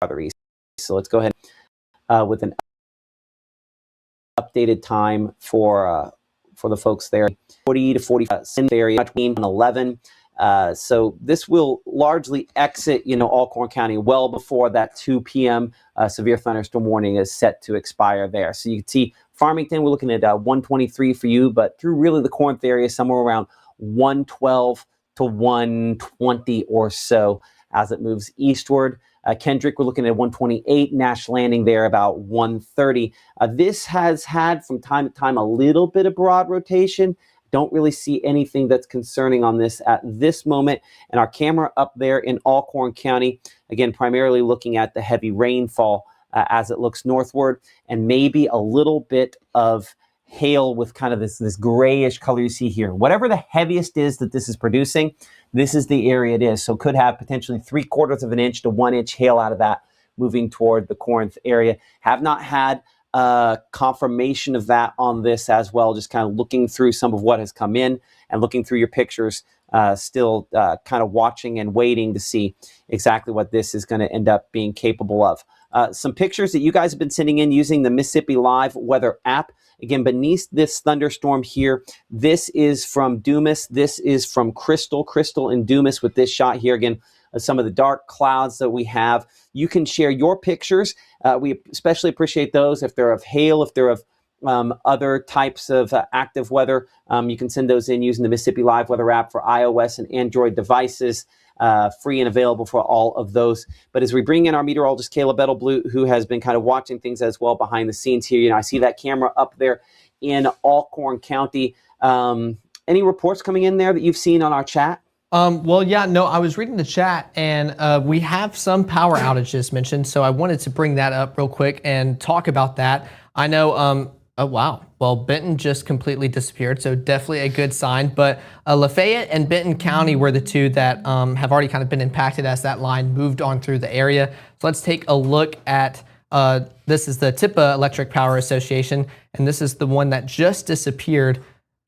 farther east. So let's go ahead with an updated time for the folks there. 40 to 45 area between 11. So this will largely exit, Alcorn County well before that 2 p.m. Severe thunderstorm warning is set to expire there. So you can see Farmington, we're looking at 123 for you, but through really the Corinth area, somewhere around 112 to 120 or so as it moves eastward. Kendrick, we're looking at 128, Nash Landing there about 130. This has had from time to time a little bit of broad rotation. Don't really see anything that's concerning on this at this moment. And our camera up there in Alcorn County, again, primarily looking at the heavy rainfall as it looks northward, and maybe a little bit of hail with kind of this grayish color you see here. Whatever the heaviest is that this is producing, this is the area it is. So could have potentially 3/4 of an inch to 1 inch hail out of that moving toward the Corinth area. Have not had confirmation of that on this as well, just kind of looking through some of what has come in and looking through your pictures, still kind of watching and waiting to see exactly what this is going to end up being capable of. Some pictures that you guys have been sending in using the Mississippi Live Weather app. Again, beneath this thunderstorm here, this is from Dumas. This is from Crystal and Dumas with this shot here. Again, some of the dark clouds that we have. You can share your pictures. We especially appreciate those if they're of hail, if they're of other types of active weather. You can send those in using the Mississippi Live Weather app for iOS and Android devices. Free and available for all of those. But as we bring in our meteorologist, Caleb Edelblut, who has been kind of watching things as well behind the scenes here. I see that camera up there in Alcorn County. Any reports coming in there that you've seen on our chat? Well, yeah, no, I was reading the chat and we have some power outages mentioned. So I wanted to bring that up real quick and talk about that. I know, oh, wow. Well, Benton just completely disappeared, so definitely a good sign. But Lafayette and Benton County were the two that have already kind of been impacted as that line moved on through the area. So let's take a look at This is the TIPA Electric Power Association, and this is the one that just disappeared,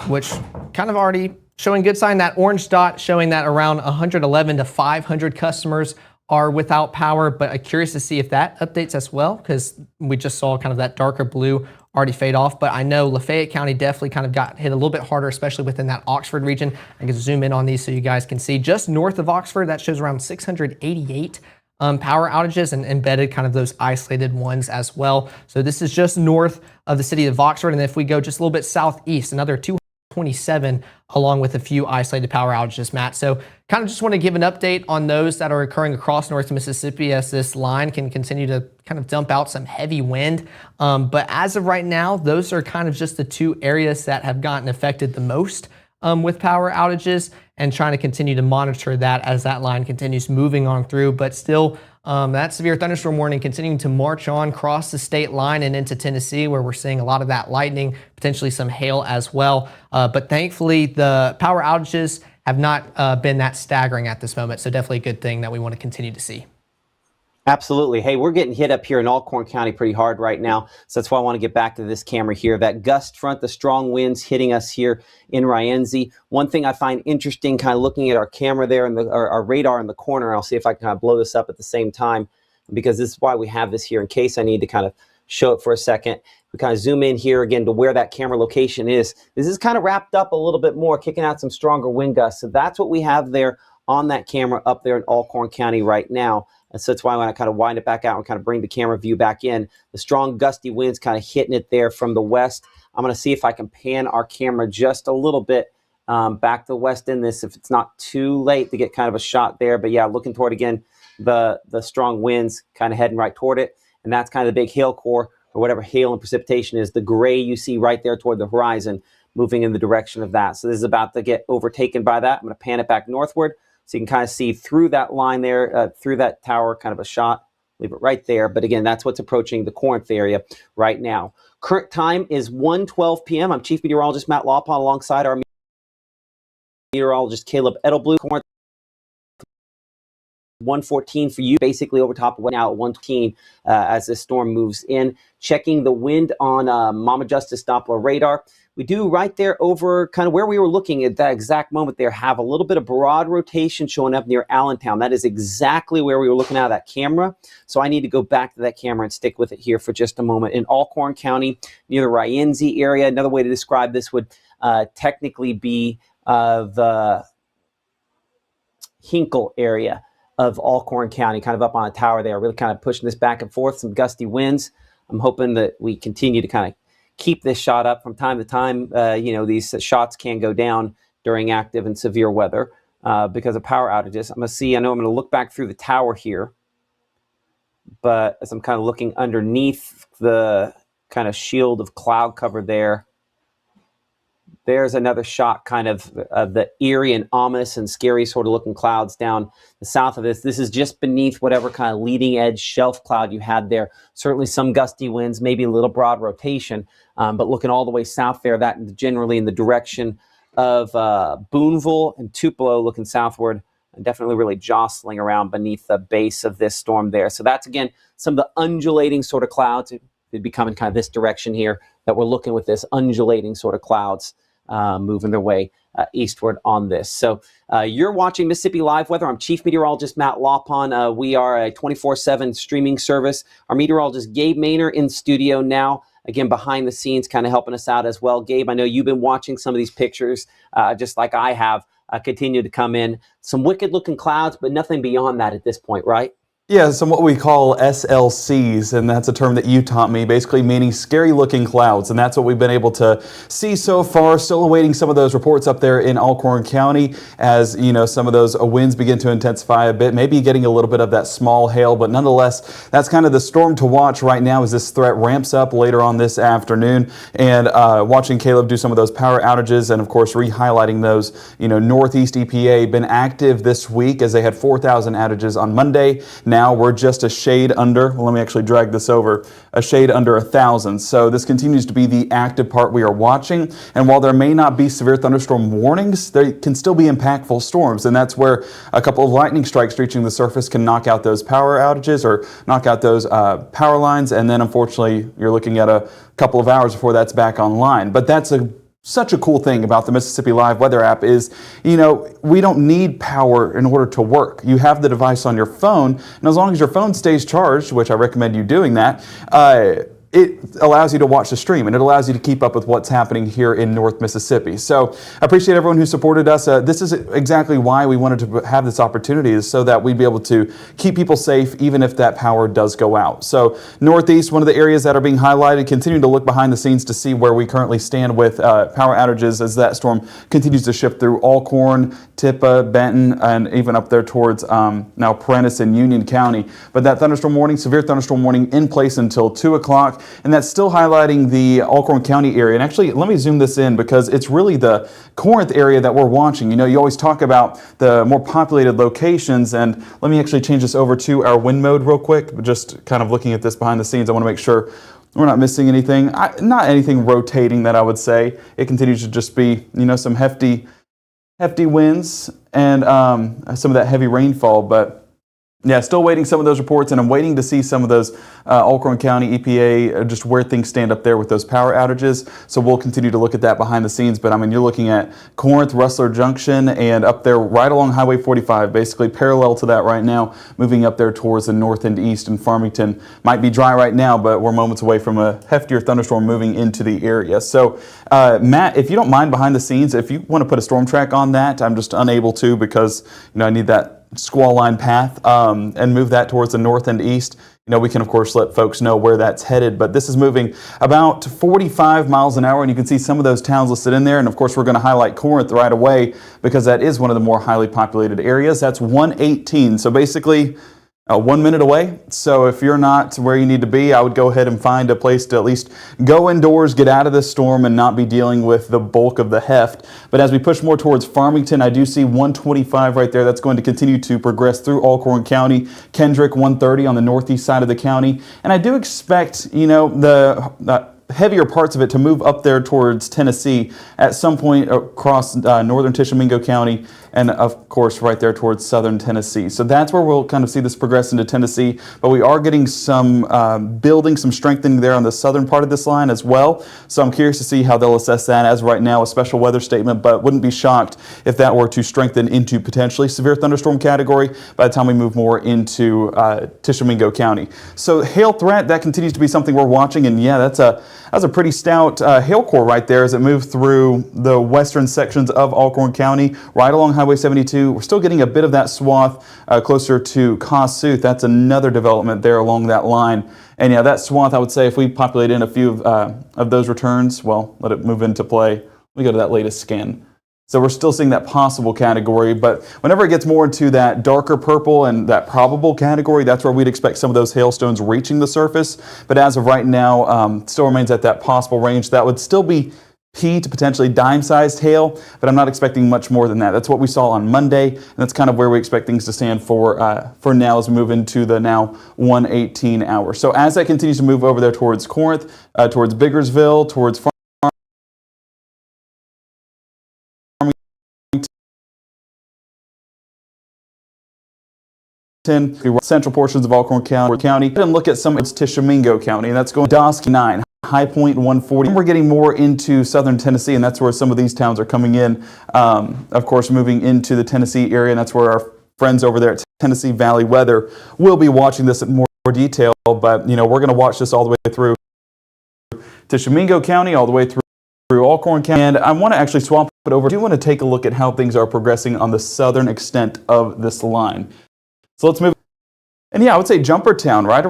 which kind of already showing good sign. That orange dot showing that around 111 to 500 customers are without power, but I'm curious to see if that updates as well, because we just saw kind of that darker blue already fade off. But I know Lafayette County definitely kind of got hit a little bit harder, especially within that Oxford region. I can zoom in on these so you guys can see. Just north of Oxford, that shows around 688 power outages, and embedded kind of those isolated ones as well. So this is just north of the city of Oxford. And if we go just a little bit southeast, another 227, along with a few isolated power outages, Matt. So kind of just want to give an update on those that are occurring across North Mississippi, as this line can continue to kind of dump out some heavy wind. But as of right now, those are kind of just the two areas that have gotten affected the most with power outages, and trying to continue to monitor that as that line continues moving on through. But still, that severe thunderstorm warning continuing to march on across the state line and into Tennessee, where we're seeing a lot of that lightning, potentially some hail as well. But thankfully, the power outages have not been that staggering at this moment. So definitely a good thing that we want to continue to see. Absolutely. Hey, we're getting hit up here in Alcorn County pretty hard right now. So that's why I want to get back to this camera here. That gust front, the strong winds hitting us here in Rienzi. One thing I find interesting, kind of looking at our camera there and our radar in the corner, I'll see if I can kind of blow this up at the same time, because this is why we have this here, in case I need to kind of show it for a second. We kind of zoom in here again to where that camera location is. This is kind of wrapped up a little bit more, kicking out some stronger wind gusts. So that's what we have there on that camera up there in Alcorn County right now. And so that's why when I kind of wind it back out and kind of bring the camera view back in, the strong gusty winds kind of hitting it there from the west. I'm going to see if I can pan our camera just a little bit back to the west in this, if it's not too late to get kind of a shot there. But yeah, looking toward, again, the strong winds kind of heading right toward it. And that's kind of the big hail core, or whatever hail and precipitation is, the gray you see right there toward the horizon, moving in the direction of that. So this is about to get overtaken by that. I'm going to pan it back northward, so you can kind of see through that line there, through that tower, kind of a shot. Leave it right there. But again, that's what's approaching the Corinth area right now. Current time is 1:12 p.m. I'm Chief Meteorologist Matt Lawpon, alongside our meteorologist Caleb Edelblue. Corinth 1:14 for you, basically over top of what now at 1:15 as this storm moves in. Checking the wind on Mama Justice Doppler radar. We do right there over kind of where we were looking at that exact moment there, have a little bit of broad rotation showing up near Allentown. That is exactly where we were looking at that camera. So I need to go back to that camera and stick with it here for just a moment. In Alcorn County, near the Rienzi area, another way to describe this would technically be the Hinkle area of Alcorn County, kind of up on a tower there, really kind of pushing this back and forth, some gusty winds. I'm hoping that we continue to kind of keep this shot up from time to time. These shots can go down during active and severe weather because of power outages. I'm going to see, I know I'm going to look back through the tower here, but as I'm kind of looking underneath the kind of shield of cloud cover there, there's another shot kind of the eerie and ominous and scary sort of looking clouds down the south of this. This is just beneath whatever kind of leading edge shelf cloud you had there. Certainly some gusty winds, maybe a little broad rotation, but looking all the way south there, that generally in the direction of Boonville and Tupelo, looking southward, and definitely really jostling around beneath the base of this storm there. So that's, again, some of the undulating sort of clouds. It'd be coming kind of this direction here that we're looking with this undulating sort of clouds. Moving their way eastward on this. So you're watching Mississippi Live Weather. I'm Chief Meteorologist Matt Lawpon. We are a 24/7 streaming service. Our meteorologist Gabe Maynor in studio now, again, behind the scenes, kind of helping us out as well. Gabe, I know you've been watching some of these pictures, just like I have, continue to come in. Some wicked looking clouds, but nothing beyond that at this point, right? Yeah, some what we call SLCs, and that's a term that you taught me, basically meaning scary looking clouds, and that's what we've been able to see so far. Still awaiting some of those reports up there in Alcorn County as, some of those winds begin to intensify a bit, maybe getting a little bit of that small hail, but nonetheless, that's kind of the storm to watch right now as this threat ramps up later on this afternoon, and watching Caleb do some of those power outages, and of course re-highlighting those. Northeast EPA been active this week as they had 4,000 outages on Monday. now, we're just a shade under, well, let me actually drag this over, a shade under 1,000. So this continues to be the active part we are watching. And while there may not be severe thunderstorm warnings, there can still be impactful storms. And that's where a couple of lightning strikes reaching the surface can knock out those power outages or knock out those power lines. And then unfortunately, you're looking at a couple of hours before that's back online. But that's such a cool thing about the Mississippi Live weather app is, we don't need power in order to work. You have the device on your phone, and as long as your phone stays charged, which I recommend you doing that, it allows you to watch the stream, and it allows you to keep up with what's happening here in North Mississippi. So I appreciate everyone who supported us. This is exactly why we wanted to have this opportunity, is so that we'd be able to keep people safe even if that power does go out. So Northeast, one of the areas that are being highlighted, continuing to look behind the scenes to see where we currently stand with power outages as that storm continues to shift through Alcorn, Tippah, Benton, and even up there towards now Prentice and Union County. But that thunderstorm warning, severe thunderstorm warning in place until 2 o'clock. And that's still highlighting the Alcorn County area. And actually, let me zoom this in because it's really the Corinth area that we're watching. You always talk about the more populated locations. And let me actually change this over to our wind mode real quick. Just kind of looking at this behind the scenes, I want to make sure we're not missing anything. Not anything rotating that I would say. It continues to just be, some hefty winds and some of that heavy rainfall. But yeah, still waiting some of those reports, and I'm waiting to see some of those Alcorn County EPA, just where things stand up there with those power outages. So we'll continue to look at that behind the scenes. But I mean, you're looking at Corinth, Rustler Junction, and up there right along Highway 45, basically parallel to that right now, moving up there towards the north and east. And Farmington might be dry right now, but we're moments away from a heftier thunderstorm moving into the area. So Matt, if you don't mind behind the scenes, if you want to put a storm track on that, I'm just unable to because I need that squall line path and move that towards the north and east. We can of course let folks know where that's headed, but this is moving about 45 miles an hour, and you can see some of those towns listed in there. And of course we're going to highlight Corinth right away because that is one of the more highly populated areas. That's 118, so basically 1 minute away. So if you're not where you need to be, I would go ahead and find a place to at least go indoors, get out of this storm, and not be dealing with the bulk of the heft. But as we push more towards Farmington, I do see 125 right there. That's going to continue to progress through Alcorn County. Kendrick 130 on the northeast side of the county. And I do expect, the heavier parts of it to move up there towards Tennessee at some point across northern Tishomingo County, and of course right there towards southern Tennessee. So that's where we'll kind of see this progress into Tennessee, but we are getting some building, some strengthening there on the southern part of this line as well. So I'm curious to see how they'll assess that. As right now, a special weather statement, but wouldn't be shocked if that were to strengthen into potentially severe thunderstorm category by the time we move more into Tishomingo County. So hail threat, that continues to be something we're watching, and yeah, that's a pretty stout hail core right there as it moves through the western sections of Alcorn County, right along Highway 72. We're still getting a bit of that swath closer to Kossuth. That's another development there along that line. And yeah, that swath, I would say, if we populate in a few of those returns, well, let it move into play. We go to that latest scan. So we're still seeing that possible category, but whenever it gets more into that darker purple and that probable category, that's where we'd expect some of those hailstones reaching the surface. But as of right now, still remains at that possible range. That would still be P to potentially dime-sized hail, but I'm not expecting much more than that. That's what we saw on Monday, and that's kind of where we expect things to stand for now as we move into the now 118 hour. So as that continues to move over there towards Corinth, towards Biggersville, towards central portions of Alcorn County, and look at some of Tishomingo County, and that's going Dosky 9, High Point 140. We're getting more into southern Tennessee, and that's where some of these towns are coming in. Of course, moving into the Tennessee area, and that's where our friends over there at Tennessee Valley Weather will be watching this in more detail. But we're going to watch this all the way through Tishomingo County, all the way through Alcorn County, and I want to actually swap it over. I do want to take a look at how things are progressing on the southern extent of this line. So let's move. And yeah, I would say Jumpertown, right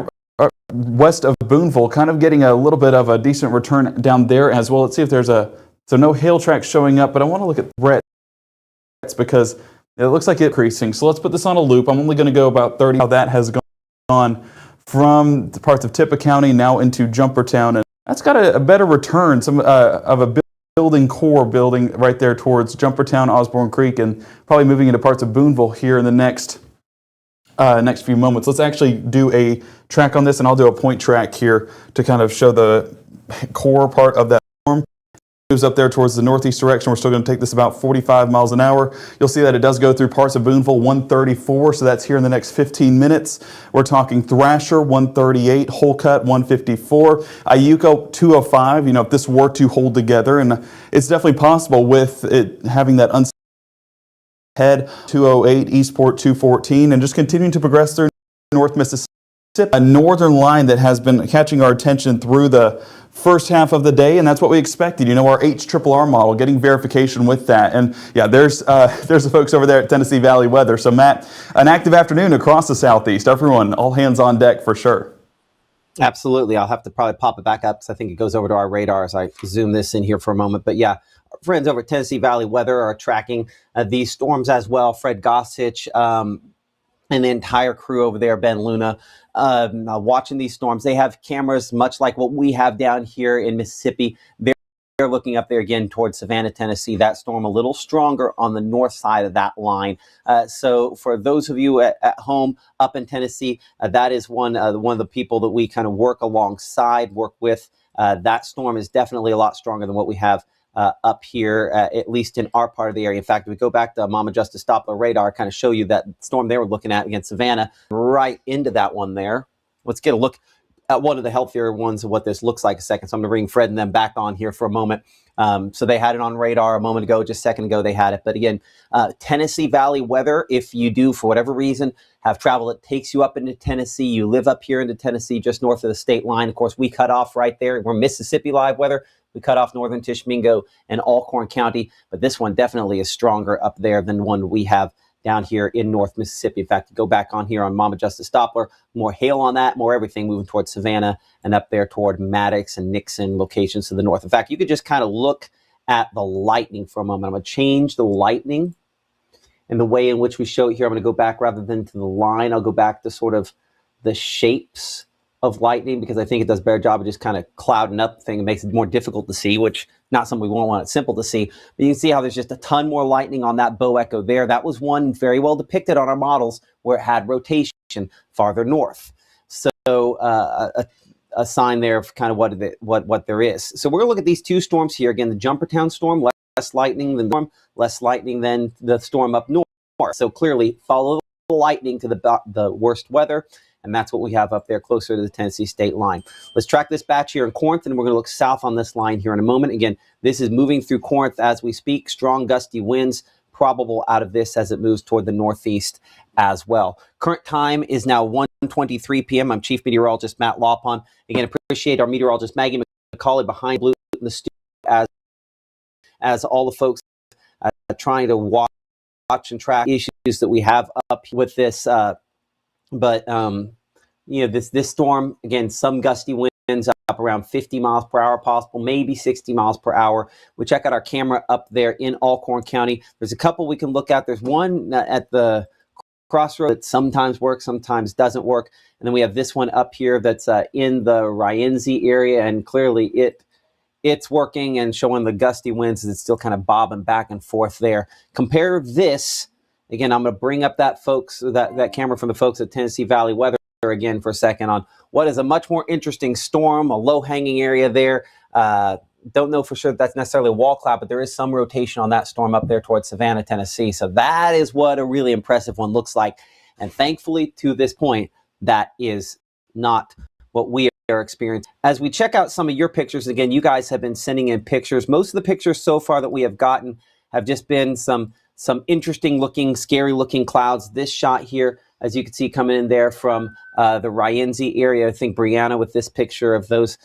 west of Boonville, kind of getting a little bit of a decent return down there as well. Let's see if there's so no hail tracks showing up, but I want to look at threats because it looks like it's increasing. So let's put this on a loop. I'm only going to go about 30. How that has gone from the parts of Tippah County now into Jumpertown, and that's got a better return. Some of a building core building right there towards Jumpertown, Osborne Creek, and probably moving into parts of Boonville here in the next next few moments. Let's actually do a track on this, and I'll do a point track here to kind of show the core part of that storm. Moves up there towards the northeast direction. We're still going to take this about 45 miles an hour. You'll see that it does go through parts of Boonville 134, so that's here in the next 15 minutes. We're talking Thrasher 138, Holcut 154, Iuka 205. You know, if this were to hold together, and it's definitely possible with it having that head 208, Eastport 214, and just continuing to progress through North Mississippi. A northern line that has been catching our attention through the first half of the day, and that's what we expected. You know, our HRRR model, getting verification with that. And yeah, there's the folks over there at Tennessee Valley Weather. So Matt, an active afternoon across the southeast. Everyone, all hands on deck for sure. Absolutely. I'll have to probably pop it back up because I think it goes over to our radar as I zoom this in here for a moment. But yeah, our friends over at Tennessee Valley Weather are tracking these storms as well. Fred Gossich and the entire crew over there, Ben Luna, watching these storms. They have cameras much like what we have down here in Mississippi. They're looking up there again towards Savannah, Tennessee. That storm a little stronger on the north side of that line. So for those of you at home up in Tennessee, that is one of the people that we kind of work alongside, work with. That storm is definitely a lot stronger than what we have up here, at least in our part of the area. In fact, if we go back to Mama Justice Doppler radar, kind of show you that storm they were looking at against Savannah, right into that one there. Let's get a look at one of the healthier ones of what this looks like a second. So I'm going to bring Fred and them back on here for a moment. So they had it on radar a moment ago, just a second ago they had it. But again, Tennessee Valley Weather, if you do, for whatever reason, have travel that takes you up into Tennessee, you live up here into Tennessee, just north of the state line. Of course, we cut off right there. We're Mississippi Live Weather. We cut off northern Tishomingo and Alcorn County. But this one definitely is stronger up there than the one we have down here in North Mississippi. In fact, you go back on here on Mama Justice Doppler, more hail on that, more everything moving towards Savannah and up there toward Maddox and Nixon locations to the north. In fact, you could just kind of look at the lightning for a moment. I'm going to change the lightning and the way in which we show it here. I'm going to go back rather than to the line. I'll go back to sort of the shapes of lightning because I think it does a better job of just kind of clouding up the thing. It makes it more difficult to see, which not something we won't want it simple to see. But you can see how there's just a ton more lightning on that bow echo there. That was one very well depicted on our models where it had rotation farther north. So a sign there of kind of what there is. So we're going to look at these two storms here. Again, the Jumpertown storm, less lightning than the storm, less lightning than the storm up north. So clearly follow the lightning to the worst weather. And that's what we have up there closer to the Tennessee state line. Let's track this batch here in Corinth, and we're going to look south on this line here in a moment. Again, this is moving through Corinth as we speak. Strong gusty winds probable out of this as it moves toward the northeast as well. Current time is now 1:23 p.m. I'm Chief Meteorologist Matt Lawpon. Again, appreciate our meteorologist Maggie McCauley behind blue in the studio as all the folks trying to watch and track issues that we have up with this. You know, this storm, again, some gusty winds up around 50 miles per hour possible, maybe 60 miles per hour. We check out our camera up there in Alcorn County. There's a couple we can look at. There's one at the crossroad that sometimes works, sometimes doesn't work. And then we have this one up here that's in the Rienzi area, and clearly it's working and showing the gusty winds. It's still kind of bobbing back and forth there. Compare this. Again, I'm going to bring up that camera from the folks at Tennessee Valley Weather again for a second on what is a much more interesting storm, a low-hanging area there. Don't know for sure that's necessarily a wall cloud, but there is some rotation on that storm up there towards Savannah, Tennessee. So that is what a really impressive one looks like. And thankfully, to this point, that is not what we are experiencing. As we check out some of your pictures, again, you guys have been sending in pictures. Most of the pictures so far that we have gotten have just been some interesting looking, scary looking clouds. This shot here, as you can see coming in there from the Rienzi area, I think Brianna with this picture of those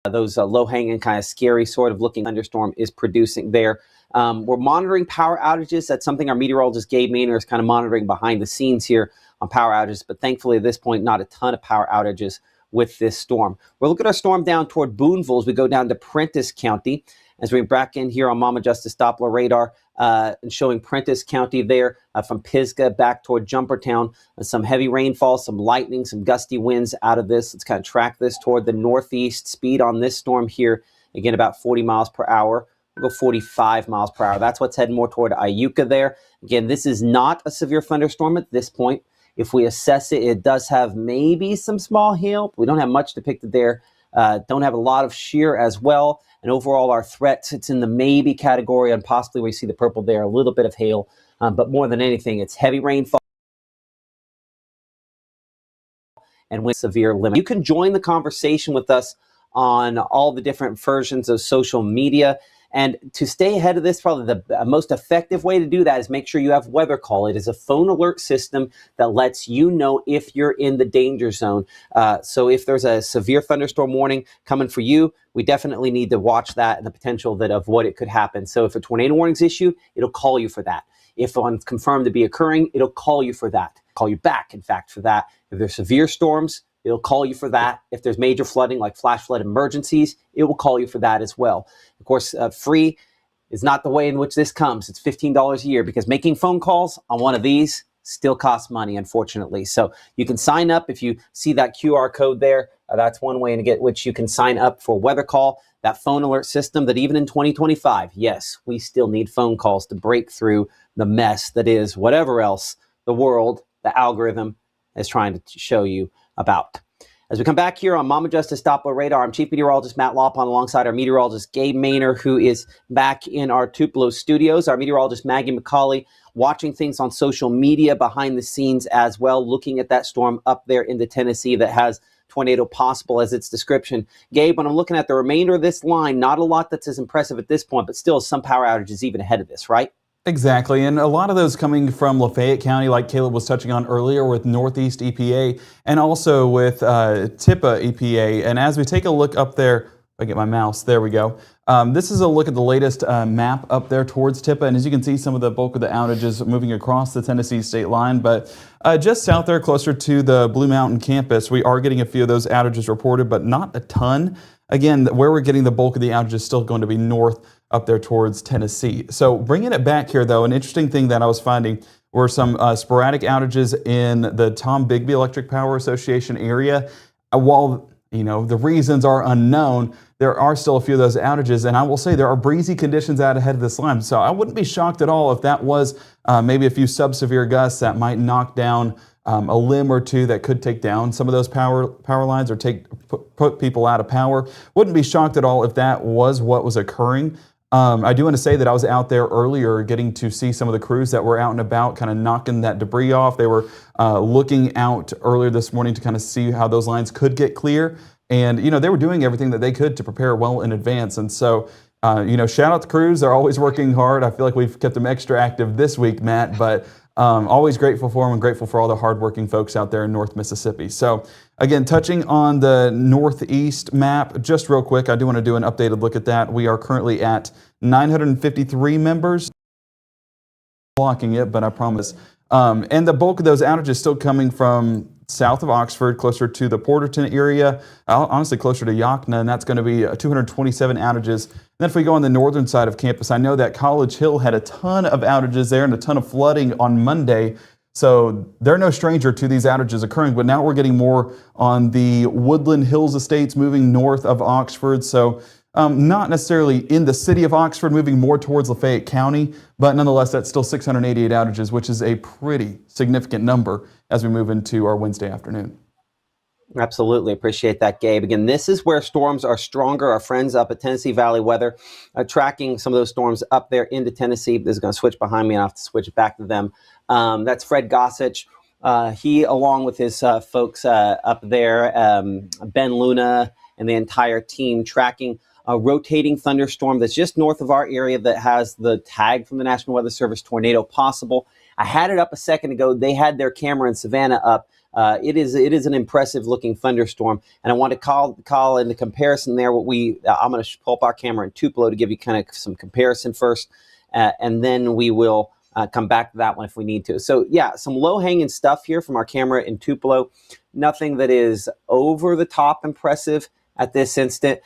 low-hanging kind of scary sort of looking thunderstorm is producing there. We're monitoring power outages. That's something our meteorologist Gabe Maynor is kind of monitoring behind the scenes here on power outages, but thankfully at this point, not a ton of power outages with this storm. We'll look at our storm down toward Boonville as we go down to Prentiss County. As we back in here on Mama Justice Doppler radar and showing Prentiss County there from Pisgah back toward Jumpertown. Some heavy rainfall, some lightning, some gusty winds out of this. Let's kind of track this toward the northeast. Speed on this storm here, again, about 40 miles per hour. We'll go 45 miles per hour. That's what's heading more toward Iuka there. Again, this is not a severe thunderstorm at this point. If we assess it, it does have maybe some small hail. We don't have much depicted there. Don't have a lot of shear as well. And overall, our threat sits in the maybe category, and possibly where you see the purple there, a little bit of hail. But more than anything, it's heavy rainfall and with severe limit. You can join the conversation with us on all the different versions of social media. And to stay ahead of this, probably the most effective way to do that is make sure you have Weather Call. It is a phone alert system that lets you know if you're in the danger zone. So if there's a severe thunderstorm warning coming for you, we definitely need to watch that and the potential of what it could happen. So if a tornado warning is issued, it'll call you for that. If one's confirmed to be occurring, it'll call you for that. Call you back, in fact, for that. If there's severe storms, it'll call you for that. If there's major flooding, like flash flood emergencies, it will call you for that as well. Of course, free is not the way in which this comes. It's $15 a year, because making phone calls on one of these still costs money, unfortunately. So you can sign up if you see that QR code there. That's one way to get which you can sign up for Weather Call, that phone alert system that even in 2025, yes, we still need phone calls to break through the mess that is whatever else the world, the algorithm is trying to show you about. As we come back here on Mama Justice Doppler Radar, I'm Chief Meteorologist Matt Lawpon alongside our meteorologist Gabe Maynor, who is back in our Tupelo studios. Our meteorologist Maggie McCauley watching things on social media behind the scenes as well, looking at that storm up there into Tennessee that has tornado possible as its description. Gabe, when I'm looking at the remainder of this line, not a lot that's as impressive at this point, but still some power outages even ahead of this, right? Exactly, and a lot of those coming from Lafayette County, like Caleb was touching on earlier with Northeast EPA, and also with Tipa EPA. And as we take a look up there, if I get my mouse, there we go. This is a look at the latest map up there towards Tipa, and as you can see, some of the bulk of the outages moving across the Tennessee state line, but just south there, closer to the Blue Mountain campus, we are getting a few of those outages reported, but not a ton. Again, where we're getting the bulk of the outages is still going to be north up there towards Tennessee. So bringing it back here, though, an interesting thing that I was finding were some sporadic outages in the Tom Bigby Electric Power Association area. While the reasons are unknown, there are still a few of those outages, and I will say there are breezy conditions out ahead of this line. So I wouldn't be shocked at all if that was maybe a few sub-severe gusts that might knock down a limb or two that could take down some of those power lines or put people out of power. Wouldn't be shocked at all if that was what was occurring. I do want to say that I was out there earlier getting to see some of the crews that were out and about kind of knocking that debris off. They were looking out earlier this morning to kind of see how those lines could get clear. And, they were doing everything that they could to prepare well in advance. And so, shout out to crews. They're always working hard. I feel like we've kept them extra active this week, Matt, but always grateful for them and grateful for all the hardworking folks out there in North Mississippi. So again, touching on the Northeast map, just real quick, I do want to do an updated look at that. We are currently at 953 members. Blocking it, but I promise. And the bulk of those outages still coming from south of Oxford, closer to the Porterton area, honestly closer to Yakna, and that's going to be 227 outages. And then if we go on the northern side of campus, I know that College Hill had a ton of outages there and a ton of flooding on Monday. So they're no stranger to these outages occurring, but now we're getting more on the Woodland Hills estates moving north of Oxford. So not necessarily in the city of Oxford, moving more towards Lafayette County, but nonetheless, that's still 688 outages, which is a pretty significant number as we move into our Wednesday afternoon. Absolutely. Appreciate that, Gabe. Again, this is where storms are stronger. Our friends up at Tennessee Valley Weather are tracking some of those storms up there into Tennessee. This is going to switch behind me, and I have to switch back to them. That's Fred Gossage. He, along with his folks up there, Ben Luna and the entire team, tracking a rotating thunderstorm that's just north of our area that has the tag from the National Weather Service, tornado possible. I had it up a second ago. They had their camera in Savannah up. It is an impressive looking thunderstorm, and I want to call in the comparison there. I'm going to pull up our camera in Tupelo to give you kind of some comparison first, and then we will come back to that one if we need to. So yeah, some low hanging stuff here from our camera in Tupelo. Nothing that is over the top impressive at this instant,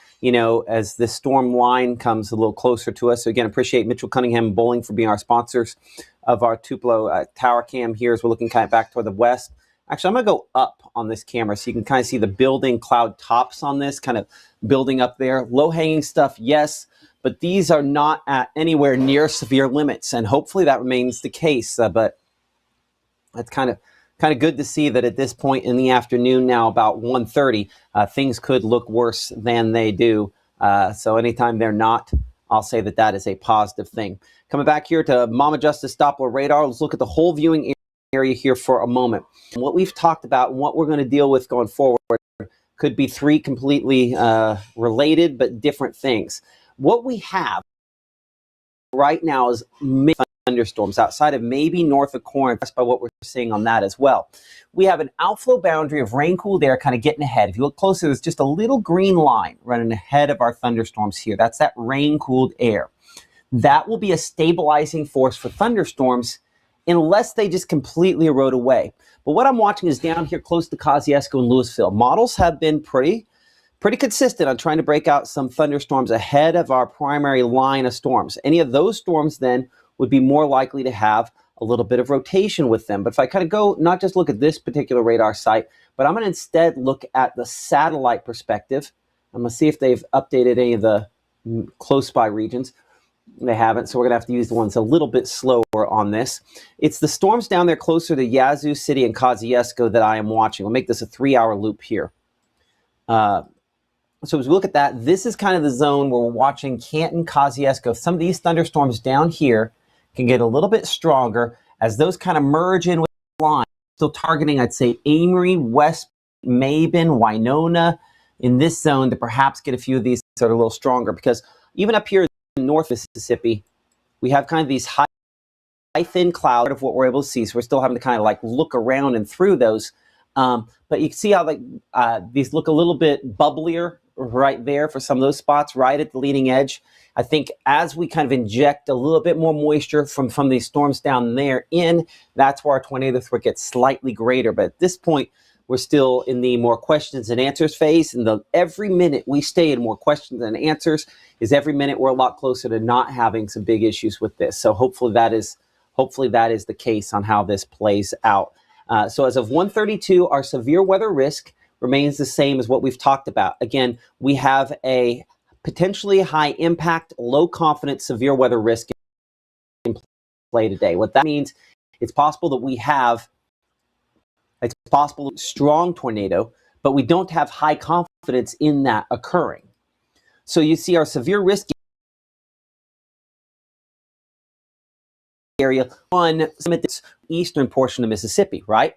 as the storm line comes a little closer to us. So again, appreciate Mitchell Cunningham and Bowling for being our sponsors of our Tupelo tower cam here as we're looking kind of back toward the west. Actually, I'm going to go up on this camera so you can kind of see the building cloud tops on this, kind of building up there. Low-hanging stuff, yes, but these are not at anywhere near severe limits, and hopefully that remains the case. But that's kind of kind of good to see that at this point in the afternoon, now about 1:30, things could look worse than they do. So anytime they're not, I'll say that that is a positive thing. Coming back here to Mama Justice Doppler radar, let's look at the whole viewing area here for a moment. What we've talked about and what we're going to deal with going forward could be three completely related but different things. What we have right now is thunderstorms outside of maybe north of Corinth, by what we're seeing on that as well. We have an outflow boundary of rain-cooled air kind of getting ahead. If you look closer, there's just a little green line running ahead of our thunderstorms here. That's that rain-cooled air. That will be a stabilizing force for thunderstorms unless they just completely erode away. But what I'm watching is down here close to Kosciuszko and Louisville. Models have been pretty consistent on trying to break out some thunderstorms ahead of our primary line of storms. Any of those storms then would be more likely to have a little bit of rotation with them. But if I kind of go, not just look at this particular radar site, but I'm going to instead look at the satellite perspective. I'm going to see if they've updated any of the close by regions. They haven't, so we're going to have to use the ones a little bit slower on this. It's the storms down there closer to Yazoo City and Kosciuszko that I am watching. We'll make this a 3-hour loop here. So as we look at that, this is kind of the zone where we're watching Canton, Kosciuszko. Some of these thunderstorms down here can get a little bit stronger as those kind of merge in with the line. Still targeting, I'd say, Amory, West Maben, Winona in this zone to perhaps get a few of these that are a little stronger, because even up here in North Mississippi, we have kind of these high thin cloud of what we're able to see. So we're still having to kind of like look around and through those. But you can see how like these look a little bit bubblier right there for some of those spots right at the leading edge. I think as we kind of inject a little bit more moisture from these storms down there in, that's where our tornado threat gets slightly greater. But at this point, we're still in the more questions and answers phase. And every minute we stay in more questions and answers is every minute we're a lot closer to not having some big issues with this. So hopefully that is the case on how this plays out. So as of 1:32, our severe weather risk remains the same as what we've talked about. Again, we have a potentially high impact, low confidence, severe weather risk in play today. What that means, it's possible that we have strong tornado, but we don't have high confidence in that occurring. So you see our severe risk area on the eastern portion of Mississippi, right?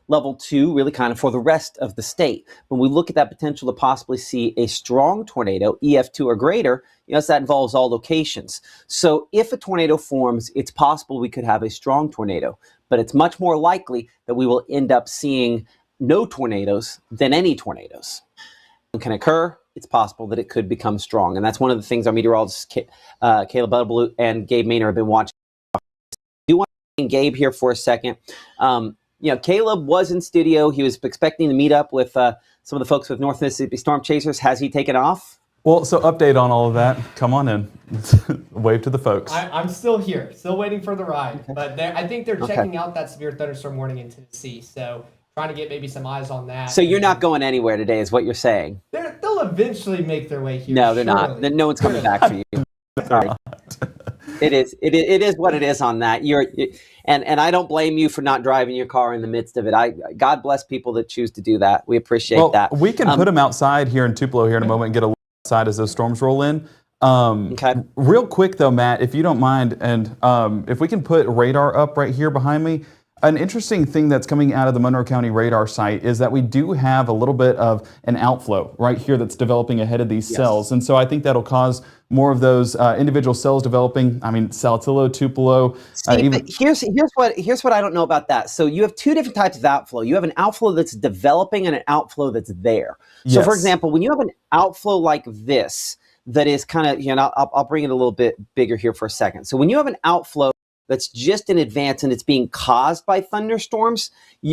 Level 2 really kind of for the rest of the state. When we look at that potential to possibly see a strong tornado, EF2 or greater, yes, that involves all locations. So if a tornado forms, it's possible we could have a strong tornado, but it's much more likely that we will end up seeing no tornadoes than any tornadoes. It can occur. It's possible that it could become strong. And that's one of the things our meteorologists, Caleb Butterblue and Gabe Maynard, have been watching. I do want to Gabe here for a second. Caleb was in studio. He was expecting to meet up with some of the folks with North Mississippi Storm Chasers. Has he taken off? Well, so update on all of that. Come on in. Wave to the folks. I'm still here, still waiting for the ride. Okay. But I think they're checking out that severe thunderstorm warning in Tennessee. So trying to get maybe some eyes on that. So you're not going anywhere today is what you're saying? They'll eventually make their way here. No, they're not. No one's coming back for you. Sorry. It is what it is on that. And I don't blame you for not driving your car in the midst of it. God bless people that choose to do that. We appreciate that. We can put them outside here in Tupelo here in a moment and get a look outside as those storms roll in. Okay. Real quick though, Matt, if you don't mind, and if we can put radar up right here behind me. An interesting thing that's coming out of the Monroe County radar site is that we do have a little bit of an outflow right here that's developing ahead of these cells. And so I think that'll cause more of those individual cells developing. I mean, Saltillo, Tupelo. Here's what I don't know about that. So you have two different types of outflow. You have an outflow that's developing and an outflow that's there. So for example, when you have an outflow like this, that is kind of, I'll bring it a little bit bigger here for a second. So when you have an outflow that's just in advance and it's being caused by thunderstorms,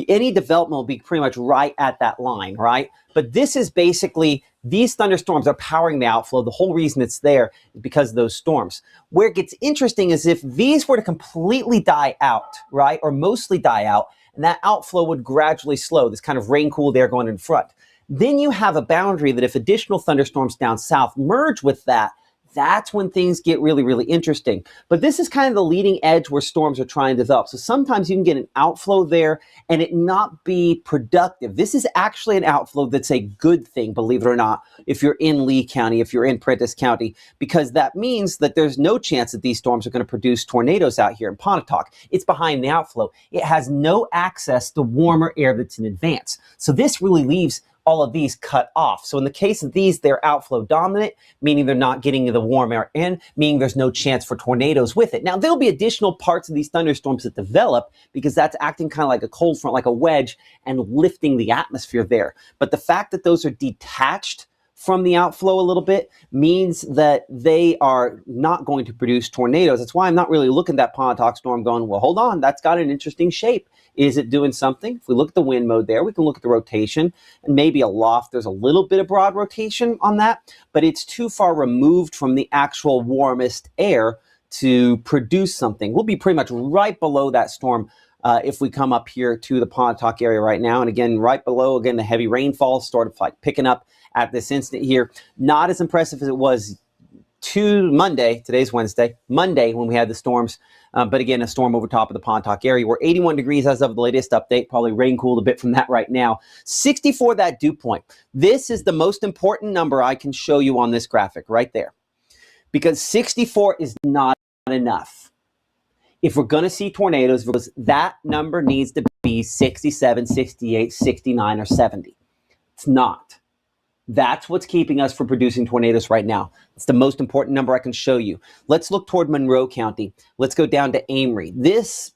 any development will be pretty much right at that line, right? But this is basically, these thunderstorms are powering the outflow. The whole reason it's there is because of those storms. Where it gets interesting is if these were to completely die out, right, or mostly die out, and that outflow would gradually slow, this kind of rain-cooled air going in front. Then you have a boundary that if additional thunderstorms down south merge with that, that's when things get really, really interesting. But this is kind of the leading edge where storms are trying to develop. So sometimes you can get an outflow there and it not be productive. This is actually an outflow that's a good thing, believe it or not, if you're in Lee County, if you're in Prentiss County, because that means that there's no chance that these storms are going to produce tornadoes out here in Pontotoc. It's behind the outflow. It has no access to warmer air that's in advance. So this really leaves all of these cut off. So in the case of these, they're outflow dominant, meaning they're not getting the warm air in, meaning there's no chance for tornadoes with it. Now, there'll be additional parts of these thunderstorms that develop because that's acting kind of like a cold front, like a wedge, and lifting the atmosphere there. But the fact that those are detached from the outflow a little bit means that they are not going to produce tornadoes. That's why I'm not really looking at that Pontotoc storm going, well, hold on, that's got an interesting shape. Is it doing something? If we look at the wind mode there, we can look at the rotation and maybe aloft. There's a little bit of broad rotation on that, but it's too far removed from the actual warmest air to produce something. We'll be pretty much right below that storm if we come up here to the Pontotoc area right now. And again, right below, again, the heavy rainfall started like picking up at this instant here. Not as impressive as it was Monday, today's Wednesday, Monday when we had the storms, but again, a storm over top of the Pontotoc area. We're 81 degrees as of the latest update, probably rain cooled a bit from that right now. 64, that dew point. This is the most important number I can show you on this graphic right there, because 64 is not enough. If we're going to see tornadoes, because that number needs to be 67, 68, 69, or 70. It's not. That's what's keeping us from producing tornadoes right now. It's the most important number I can show you. Let's look toward Monroe County. Let's go down to Amory. This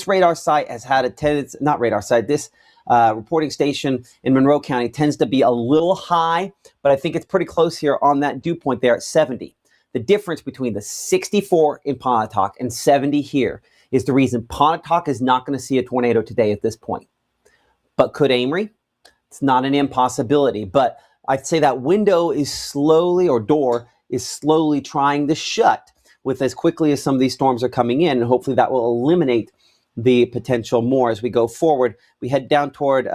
radar site has had a tendency, not radar site, this reporting station in Monroe County tends to be a little high, but I think it's pretty close here on that dew point there at 70. The difference between the 64 in Pontotoc and 70 here is the reason Pontotoc is not going to see a tornado today at this point. But could Amory? It's not an impossibility, but I'd say that window is slowly, or door is slowly trying to shut with as quickly as some of these storms are coming in, and hopefully that will eliminate the potential more as we go forward. We head down toward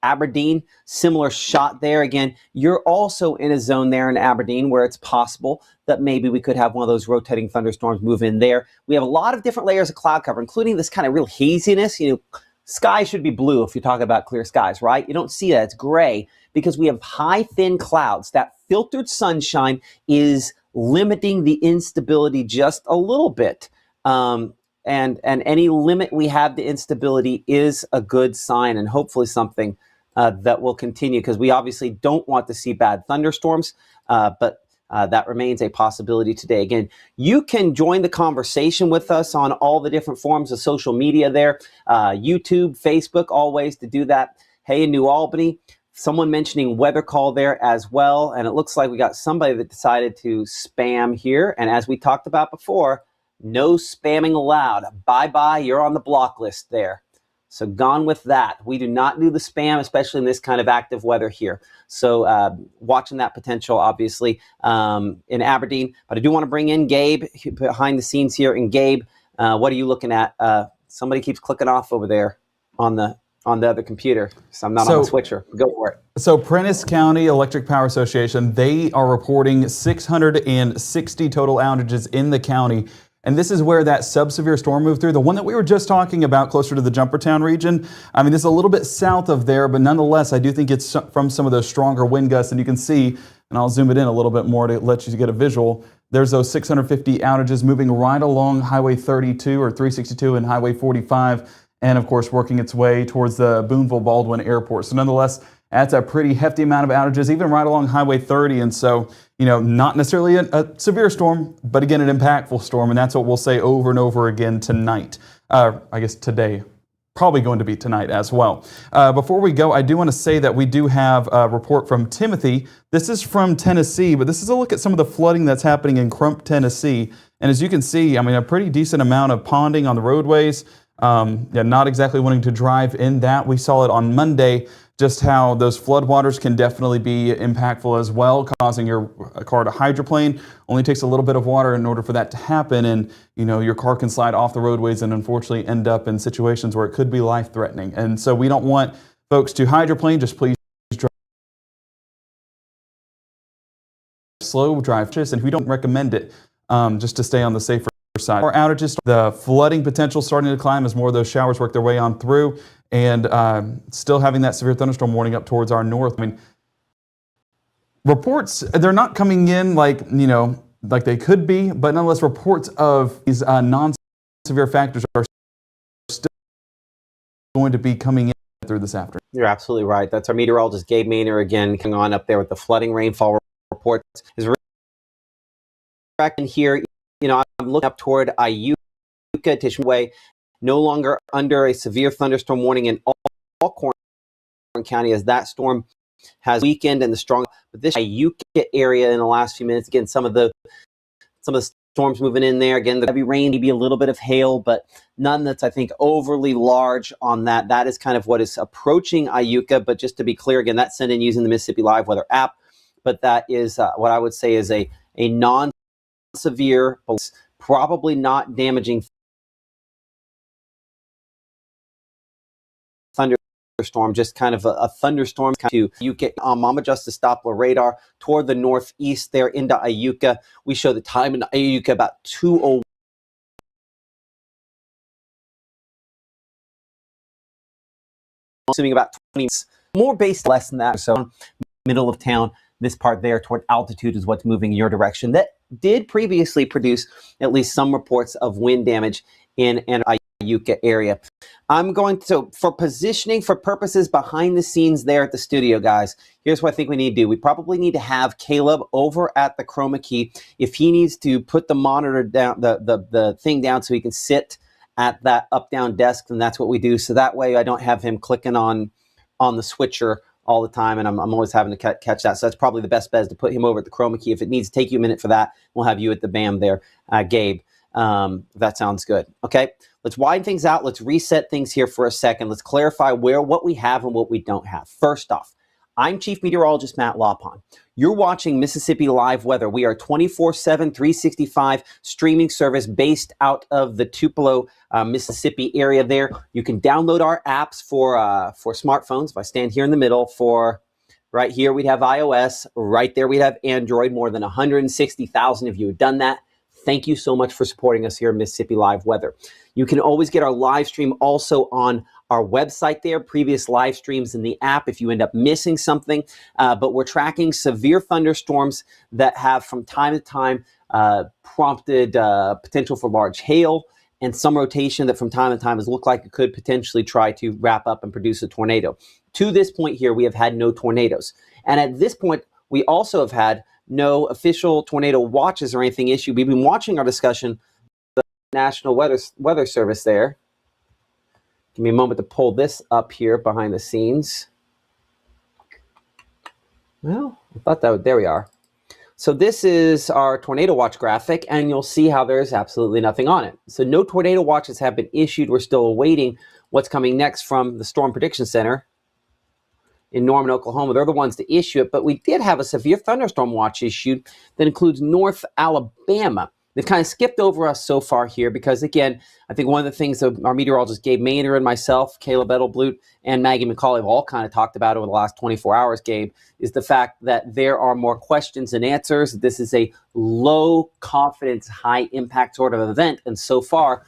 Aberdeen, similar shot there. Again, you're also in a zone there in Aberdeen where it's possible that maybe we could have one of those rotating thunderstorms move in there. We have a lot of different layers of cloud cover, including this kind of real haziness. You know, sky should be blue if you're talking about clear skies, right? You don't see that. It's gray because we have high, thin clouds. That filtered sunshine is limiting the instability just a little bit. And any limit we have to instability is a good sign, and hopefully something that will continue, because we obviously don't want to see bad thunderstorms, but that remains a possibility today. Again, you can join the conversation with us on all the different forms of social media there, YouTube, Facebook, all ways to do that. Hey, in New Albany, someone mentioning weather call there as well, and it looks like we got somebody that decided to spam here, and as we talked about before, no spamming allowed. Bye-bye, you're on the block list there. So gone with that. We do not do the spam, especially in this kind of active weather here. So watching that potential, obviously, in Aberdeen. But I do want to bring in Gabe behind the scenes here. And Gabe, what are you looking at? Somebody keeps clicking off over there on the other computer. So I'm not on the switcher. Go for it. So Prentiss County Electric Power Association, they are reporting 660 total outages in the county. And this is where that sub-severe storm moved through. The one that we were just talking about closer to the Jumpertown region. I mean, this is a little bit south of there, but nonetheless, I do think it's from some of those stronger wind gusts. And you can see, and I'll zoom it in a little bit more to let you get a visual. There's those 650 outages moving right along Highway 32 or 362 and Highway 45. And of course, working its way towards the Boonville-Baldwin Airport. So nonetheless, that's a pretty hefty amount of outages, even right along Highway 30. And so, you know, not necessarily a severe storm, but again, an impactful storm. And that's what we'll say over and over again tonight. I guess today, probably going to be tonight as well. Before we go, I do want to say that we do have a report from Timothy. This is from Tennessee, but this is a look at some of the flooding that's happening in Crump, Tennessee. And as you can see, I mean, a pretty decent amount of ponding on the roadways. Not exactly wanting to drive in that. We saw it on Monday, just how those floodwaters can definitely be impactful as well, causing your car to hydroplane. Only takes a little bit of water in order for that to happen, and you know your car can slide off the roadways and unfortunately end up in situations where it could be life-threatening. And so we don't want folks to hydroplane. Just please drive slow drive, and we don't recommend it just to stay on the safer side. More outages, the flooding potential starting to climb as more of those showers work their way on through, and still having that severe thunderstorm warning up towards our north. I mean, reports, they're not coming in like, like they could be, but nonetheless, reports of these non-severe factors are still going to be coming in through this afternoon. You're absolutely right. That's our meteorologist, Gabe Maynor, again, coming on up there with the flooding rainfall reports. Is back in here, I'm looking up toward Iuka, Tishway, no longer under a severe thunderstorm warning in all Corn County as that storm has weakened and the strong. But this Iuka area in the last few minutes, again, some of the storms moving in there. Again, the heavy rain, maybe a little bit of hail, but none that's, I think, overly large on that. That is kind of what is approaching Iuka. But just to be clear, again, that's sent in using the Mississippi Live Weather app. But that is what I would say is a non-severe, probably not damaging thunderstorm, just kind of a thunderstorm to Iuka. Mama Justice Doppler radar toward the northeast there into Iuka. We show the time in Iuka about 2:01. Assuming about 20 minutes, more based less than that. So middle of town, this part there toward altitude is what's moving in your direction. That did previously produce at least some reports of wind damage in an Iuka area. I'm going to, for positioning, for purposes behind the scenes there at the studio, guys, here's what I think we need to do. We probably need to have Caleb over at the chroma key. If he needs to put the monitor down, the thing down so he can sit at that up-down desk, then that's what we do. So that way I don't have him clicking on the switcher all the time, and I'm always having to catch that. So that's probably the best bet is to put him over at the chroma key. If it needs to take you a minute for that, we'll have you at the BAM there, Gabe. That sounds good. Okay, let's widen things out. Let's reset things here for a second. Let's clarify what we have and what we don't have. First off, I'm Chief Meteorologist Matt Lawpon. You're watching Mississippi Live Weather. We are 24/7, 365 streaming service based out of the Tupelo, Mississippi area there. You can download our apps for smartphones. If I stand here in the middle, for right here, we'd have iOS. Right there, we'd have Android. More than 160,000 of you have done that. Thank you so much for supporting us here in Mississippi Live Weather. You can always get our live stream also on our website there, previous live streams in the app if you end up missing something. But we're tracking severe thunderstorms that have from time to time prompted potential for large hail and some rotation that from time to time has looked like it could potentially try to wrap up and produce a tornado. To this point here, we have had no tornadoes. And at this point, we also have had no official tornado watches or anything issued. We've been watching our discussion, the National Weather Service there. Give me a moment to pull this up here behind the scenes. Well, I thought that there we are. So this is our tornado watch graphic, and you'll see how there's absolutely nothing on it. So no tornado watches have been issued. We're still awaiting what's coming next from the Storm Prediction Center in Norman, Oklahoma. They're the ones to issue it, but we did have a severe thunderstorm watch issued that includes North Alabama. They've kind of skipped over us so far here because, again, I think one of the things that our meteorologist Gabe Maynor and myself, Caleb Edelblut, and Maggie McCauley have all kind of talked about over the last 24 hours, Gabe, is the fact that there are more questions than answers. This is a low confidence, high impact sort of event. And so far,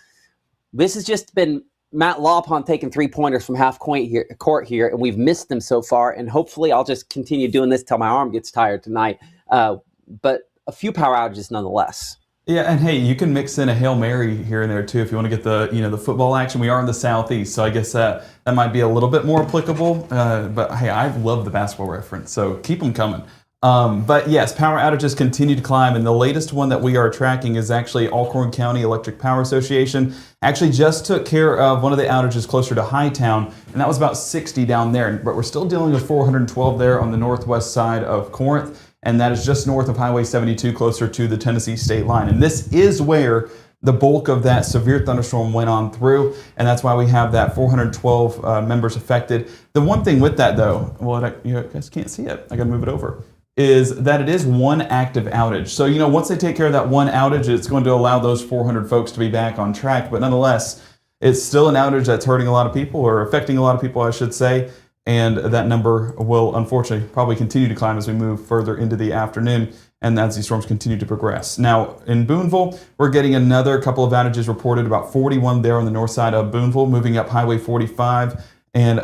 this has just been Matt Lawpon taking 3-pointers from half court here, and we've missed them so far. And hopefully I'll just continue doing this till my arm gets tired tonight. But a few power outages nonetheless. Yeah, and hey, you can mix in a Hail Mary here and there too if you want to get the the football action. We are in the Southeast, so I guess that might be a little bit more applicable. But hey, I love the basketball reference, so keep them coming. But yes, power outages continue to climb, and the latest one that we are tracking is actually Alcorn County Electric Power Association. Actually just took care of one of the outages closer to Hightown, and that was about 60 down there. But we're still dealing with 412 there on the northwest side of Corinth. And that is just north of Highway 72, closer to the Tennessee state line. And this is where the bulk of that severe thunderstorm went on through, and that's why we have that 412 members affected. The one thing with that, though, well, you guys can't see it. I got to move it over. Is that it is one active outage. So, once they take care of that one outage, it's going to allow those 400 folks to be back on track. But nonetheless, it's still an outage that's hurting a lot of people, or affecting a lot of people, I should say. And that number will, unfortunately, probably continue to climb as we move further into the afternoon. and as these storms continue to progress. Now, in Boonville, we're getting another couple of outages reported, about 41 there on the north side of Boonville, moving up Highway 45 and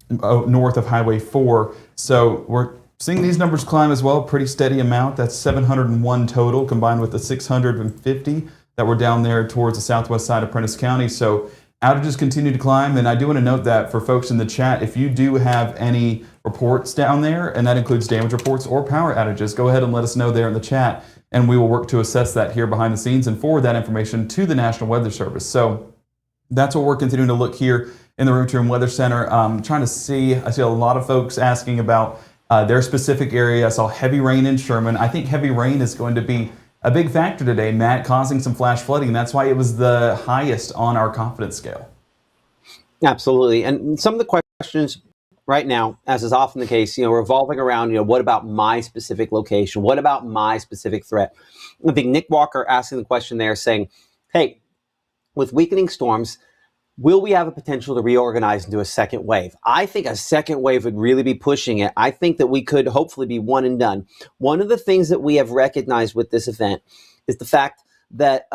north of Highway 4. So we're seeing these numbers climb as well, pretty steady amount. That's 701 total, combined with the 650 that were down there towards the southwest side of Prentiss County. So outages continue to climb, and I do want to note that for folks in the chat, if you do have any reports down there, and that includes damage reports or power outages, go ahead and let us know there in the chat, and we will work to assess that here behind the scenes and forward that information to the National Weather Service. So that's what we're continuing to look here in the Room to Room Weather Center. Trying to see, I see a lot of folks asking about their specific area. I saw heavy rain in Sherman. I think heavy rain is going to be a big factor today, Matt, causing some flash flooding. That's why it was the highest on our confidence scale. Absolutely. And some of the questions right now, as is often the case, revolving around, what about my specific location? What about my specific threat? I think Nick Walker asking the question there saying, hey, with weakening storms, will we have a potential to reorganize into a second wave? I think a second wave would really be pushing it. I think that we could hopefully be one and done. One of the things that we have recognized with this event is the fact that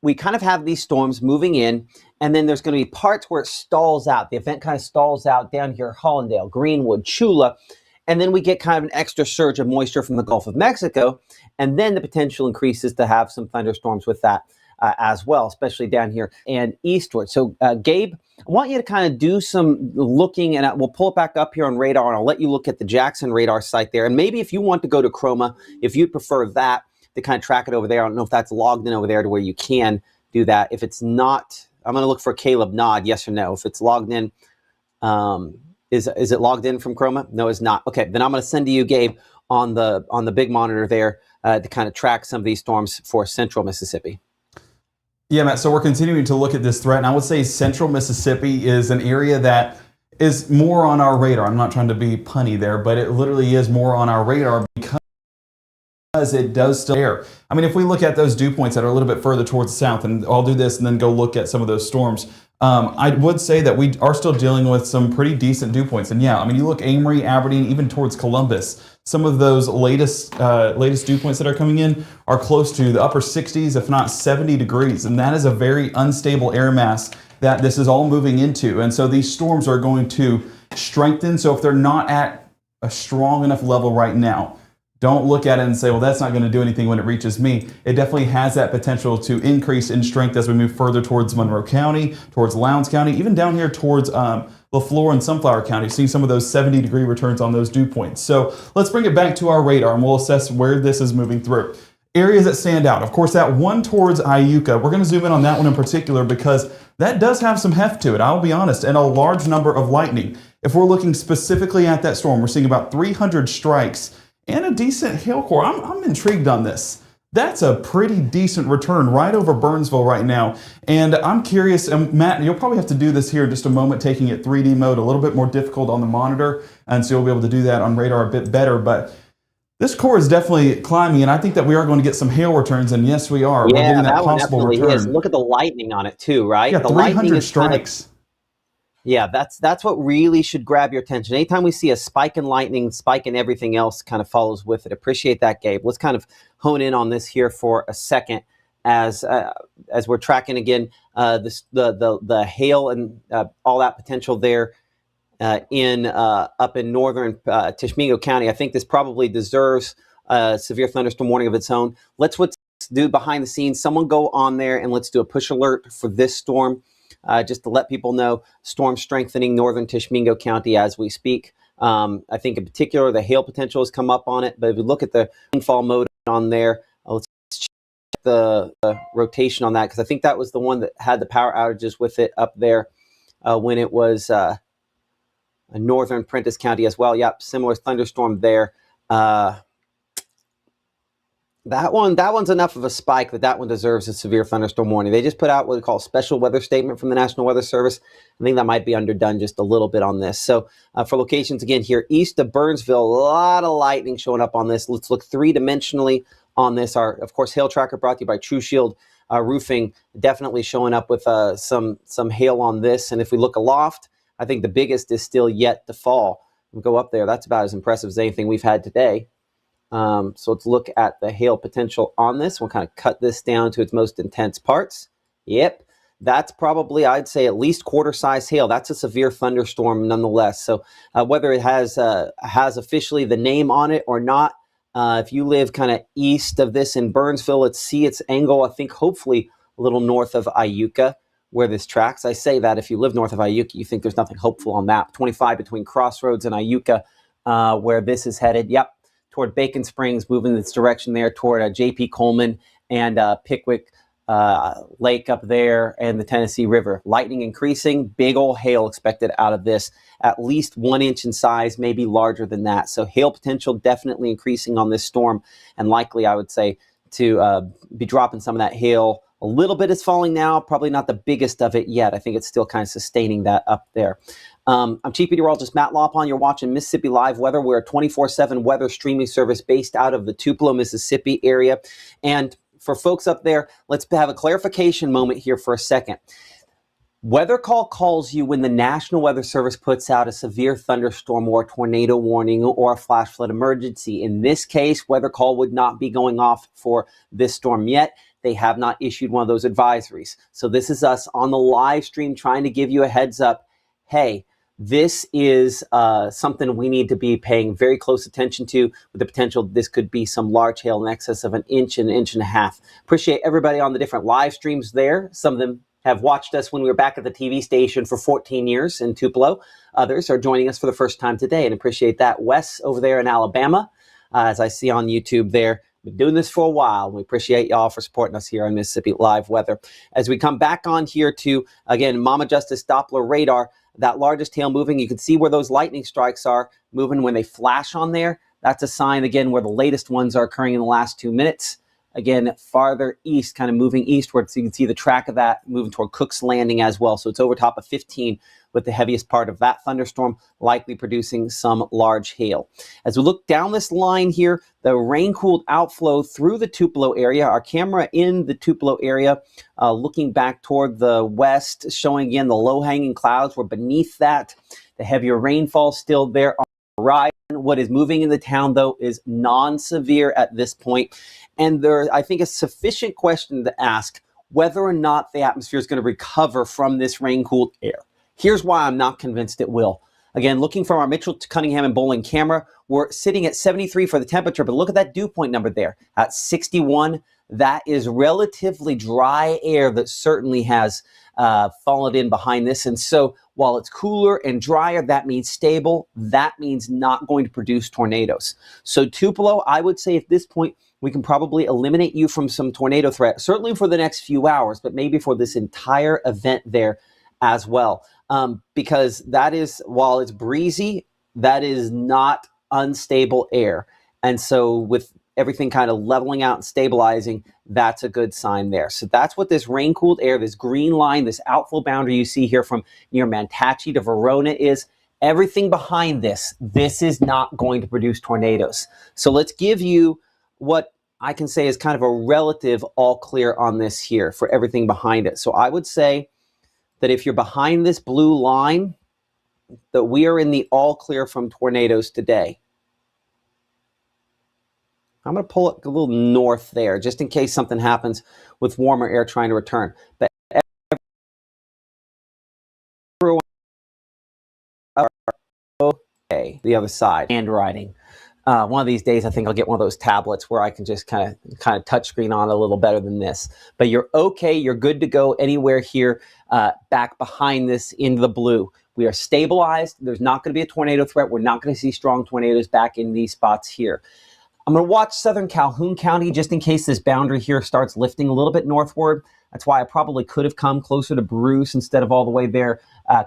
we kind of have these storms moving in, and then there's going to be parts where it stalls out. The event kind of stalls out down here, Hollandale, Greenwood, Chula, and then we get kind of an extra surge of moisture from the Gulf of Mexico, and then the potential increases to have some thunderstorms with that as well, especially down here and eastward. So, Gabe, I want you to kind of do some looking, and we'll pull it back up here on radar, and I'll let you look at the Jackson radar site there. And maybe if you want to go to Chroma, if you'd prefer that, to kind of track it over there. I don't know if that's logged in over there to where you can do that. If it's not, I'm going to look for Caleb nod, yes or no. If it's logged in, is it logged in from Chroma? No, it's not. Okay, then I'm going to send to you, Gabe, on the big monitor there to kind of track some of these storms for central Mississippi. Yeah, Matt, so we're continuing to look at this threat, and I would say central Mississippi is an area that is more on our radar. I'm not trying to be punny there, but it literally is more on our radar because it does still air. I mean, if we look at those dew points that are a little bit further towards the south, and I'll do this and then go look at some of those storms, I would say that we are still dealing with some pretty decent dew points. And yeah, I mean, you look Amory, Aberdeen, even towards Columbus, some of those latest dew points that are coming in are close to the upper 60s, if not 70 degrees. And that is a very unstable air mass that this is all moving into. And so these storms are going to strengthen. So if they're not at a strong enough level right now, don't look at it and say, well, that's not going to do anything when it reaches me. It definitely has that potential to increase in strength as we move further towards Monroe County, towards Lowndes County, even down here towards LaFleur and Sunflower County, seeing some of those 70-degree returns on those dew points. So let's bring it back to our radar, and we'll assess where this is moving through. Areas that stand out. Of course, that one towards Iuka, we're going to zoom in on that one in particular because that does have some heft to it, I'll be honest, and a large number of lightning. If we're looking specifically at that storm, we're seeing about 300 strikes and a decent hail core. I'm intrigued on this. That's a pretty decent return right over Burnsville right now. And I'm curious, Matt, you'll probably have to do this here in just a moment, taking it 3D mode, a little bit more difficult on the monitor. And so you'll be able to do that on radar a bit better. But this core is definitely climbing, and I think that we are going to get some hail returns. And yes, we are. Yeah, we're getting that one possible definitely return. is. Look at the lightning on it too, right? Yeah, the 300 strikes. Yeah, that's what really should grab your attention. Anytime we see a spike in lightning, spike in everything else kind of follows with it. Appreciate that, Gabe. Let's kind of hone in on this here for a second as we're tracking again the hail and all that potential there up in northern Tishomingo County. I think this probably deserves a severe thunderstorm warning of its own. Let's do behind the scenes. Someone go on there and let's do a push alert for this storm. Just to let people know, storm strengthening northern Tishomingo County as we speak. I think in particular, the hail potential has come up on it. But if we look at the rainfall mode on there, let's check the rotation on that, because I think that was the one that had the power outages with it up there when it was northern Prentiss County as well. Yep, similar thunderstorm there. That one's enough of a spike that one deserves a severe thunderstorm warning. They just put out what we call a special weather statement from the National Weather Service. I think that might be underdone just a little bit on this. So for locations, again, here east of Burnsville, a lot of lightning showing up on this. Let's look three-dimensionally on this. Our, of course, hail tracker brought to you by True Shield Roofing, definitely showing up with some hail on this. And if we look aloft, I think the biggest is still yet to fall. We'll go up there. That's about as impressive as anything we've had today. So let's look at the hail potential on this. We'll kind of cut this down to its most intense parts. Yep, that's probably, I'd say, at least quarter-size hail. That's a severe thunderstorm nonetheless. So whether it has officially the name on it or not, if you live kind of east of this in Burnsville, let's see its angle, I think hopefully a little north of Iuka, where this tracks. I say that if you live north of Iuka, you think there's nothing hopeful on that. 25 between Crossroads and Iuka, where this is headed. Yep, toward Bacon Springs, moving in this direction there toward J.P. Coleman and Pickwick Lake up there and the Tennessee River. Lightning increasing, big old hail expected out of this, at least 1 inch in size, maybe larger than that. So hail potential definitely increasing on this storm, and likely, I would say, to be dropping some of that hail. A little bit is falling now, probably not the biggest of it yet. I think it's still kind of sustaining that up there. I'm Chief Meteorologist Matt Lawpon. You're watching Mississippi Live Weather. We're a 24/7 weather streaming service based out of the Tupelo, Mississippi area. And for folks up there, let's have a clarification moment here for a second. Weather Call calls you when the National Weather Service puts out a severe thunderstorm or tornado warning or a flash flood emergency. In this case, Weather Call would not be going off for this storm yet. They have not issued one of those advisories. So this is us on the live stream trying to give you a heads up. Hey, this is something we need to be paying very close attention to, with the potential this could be some large hail in excess of an inch and a half. Appreciate everybody on the different live streams there. Some of them have watched us when we were back at the TV station for 14 years in Tupelo. Others are joining us for the first time today, and appreciate that. Wes over there in Alabama, as I see on YouTube there. Been doing this for a while. We appreciate y'all for supporting us here on Mississippi Live Weather. As we come back on here to, again, Mama Justice Doppler radar, that largest hail moving, you can see where those lightning strikes are moving when they flash on there. That's a sign, again, where the latest ones are occurring in the last 2 minutes. Again, farther east, kind of moving eastward. So you can see the track of that moving toward Cook's Landing as well. So it's over top of 15 with the heaviest part of that thunderstorm likely producing some large hail. As we look down this line here, the rain-cooled outflow through the Tupelo area, our camera in the Tupelo area, looking back toward the west, showing again the low-hanging clouds. We're beneath that. The heavier rainfall still there on the horizon. What is moving in the town, though, is non-severe at this point. And there, I think, a sufficient question to ask whether or not the atmosphere is going to recover from this rain-cooled air. Here's why I'm not convinced it will. Again, looking from our Mitchell, Cunningham, and Bowling camera, we're sitting at 73 for the temperature, but look at that dew point number there at 61. That is relatively dry air that certainly has fallen in behind this. And so while it's cooler and drier, that means stable. That means not going to produce tornadoes. So Tupelo, I would say at this point, we can probably eliminate you from some tornado threat, certainly for the next few hours, but maybe for this entire event there as well. Because that is, while it's breezy, that is not unstable air. And so with everything kind of leveling out and stabilizing, that's a good sign there. So that's what this rain-cooled air, this green line, this outflow boundary you see here from near Mantachie to Verona is. Everything behind this is not going to produce tornadoes. So let's give you what I can say is kind of a relative all clear on this here for everything behind it. So I would say that if you're behind this blue line, that we are in the all clear from tornadoes today. I'm going to pull it a little north there, just in case something happens with warmer air trying to return. But everyone, okay, the other side, handwriting. One of these days, I think I'll get one of those tablets where I can just kind of touchscreen on a little better than this. But you're okay. You're good to go anywhere here back behind this in the blue. We are stabilized. There's not going to be a tornado threat. We're not going to see strong tornadoes back in these spots here. I'm going to watch southern Calhoun County just in case this boundary here starts lifting a little bit northward. That's why I probably could have come closer to Bruce instead of all the way there,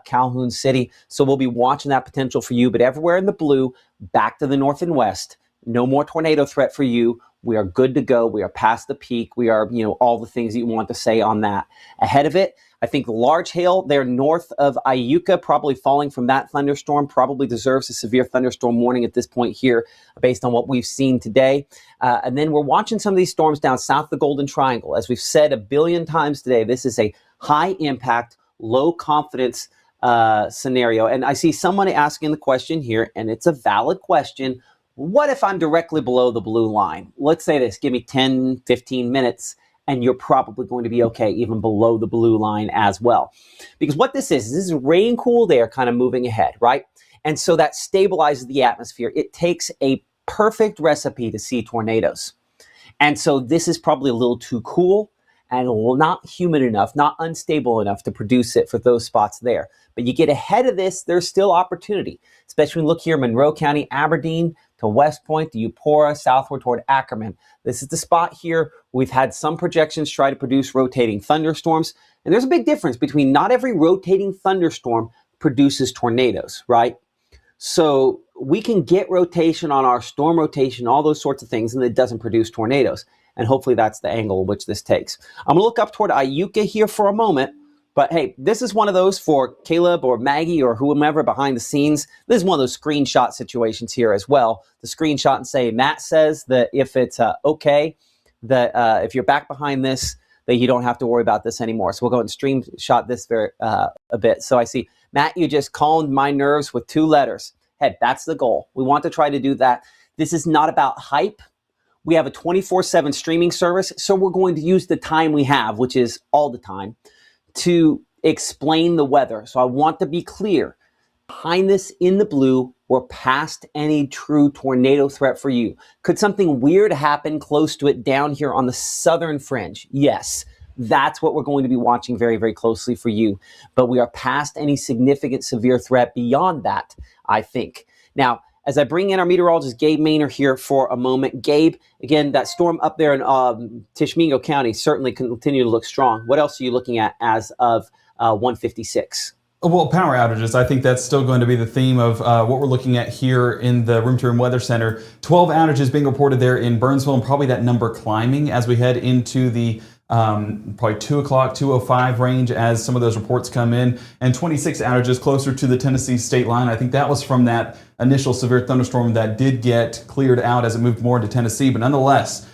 Calhoun City. So we'll be watching that potential for you. But everywhere in the blue, back to the north and west, no more tornado threat for you. We are good to go. We are past the peak. We are, all the things that you want to say on that. Ahead of it, I think the large hail there north of Iuka, probably falling from that thunderstorm, probably deserves a severe thunderstorm warning at this point here based on what we've seen today. And then we're watching some of these storms down south of the Golden Triangle. As we've said a billion times today, this is a high impact, low confidence scenario. And I see someone asking the question here, and it's a valid question. What if I'm directly below the blue line? Let's say this, give me 10, 15 minutes, and you're probably going to be okay, even below the blue line as well. Because what this is rain cooled air kind of moving ahead, right? And so that stabilizes the atmosphere. It takes a perfect recipe to see tornadoes. And so this is probably a little too cool and not humid enough, not unstable enough to produce it for those spots there. But you get ahead of this, there's still opportunity, especially when you look here, Monroe County, Aberdeen to West Point to Eupora, southward toward Ackerman. This is the spot here. We've had some projections try to produce rotating thunderstorms. And there's a big difference between not every rotating thunderstorm produces tornadoes, right? So we can get rotation on our storm rotation, all those sorts of things, and it doesn't produce tornadoes. And hopefully that's the angle which this takes. I'm going to look up toward Iuka here for a moment. But hey, this is one of those for Caleb or Maggie or whomever behind the scenes. This is one of those screenshot situations here as well. The screenshot and say, Matt says that if it's okay, that if you're back behind this, that you don't have to worry about this anymore. So we'll go and screenshot this a bit. So I see, Matt, you just calmed my nerves with 2 letters. Hey, that's the goal. We want to try to do that. This is not about hype. We have a 24/7 streaming service, so we're going to use the time we have, which is all the time, to explain the weather. So I want to be clear. Behind this in the blue, we're past any true tornado threat for you. Could something weird happen close to it down here on the southern fringe? Yes, that's what we're going to be watching very, very closely for you. But we are past any significant severe threat beyond that, I think. Now, as I bring in our meteorologist, Gabe Maynor, here for a moment. Gabe, again, that storm up there in Tishomingo County certainly continue to look strong. What else are you looking at as of 1:56? Well, power outages, I think that's still going to be the theme of what we're looking at here in the Room to Room Weather Center. 12 outages being reported there in Burnsville, and probably that number climbing as we head into the probably 2 o'clock, 2:05 range as some of those reports come in, and 26 outages closer to the Tennessee state line. I think that was from that initial severe thunderstorm that did get cleared out as it moved more into Tennessee, but nonetheless,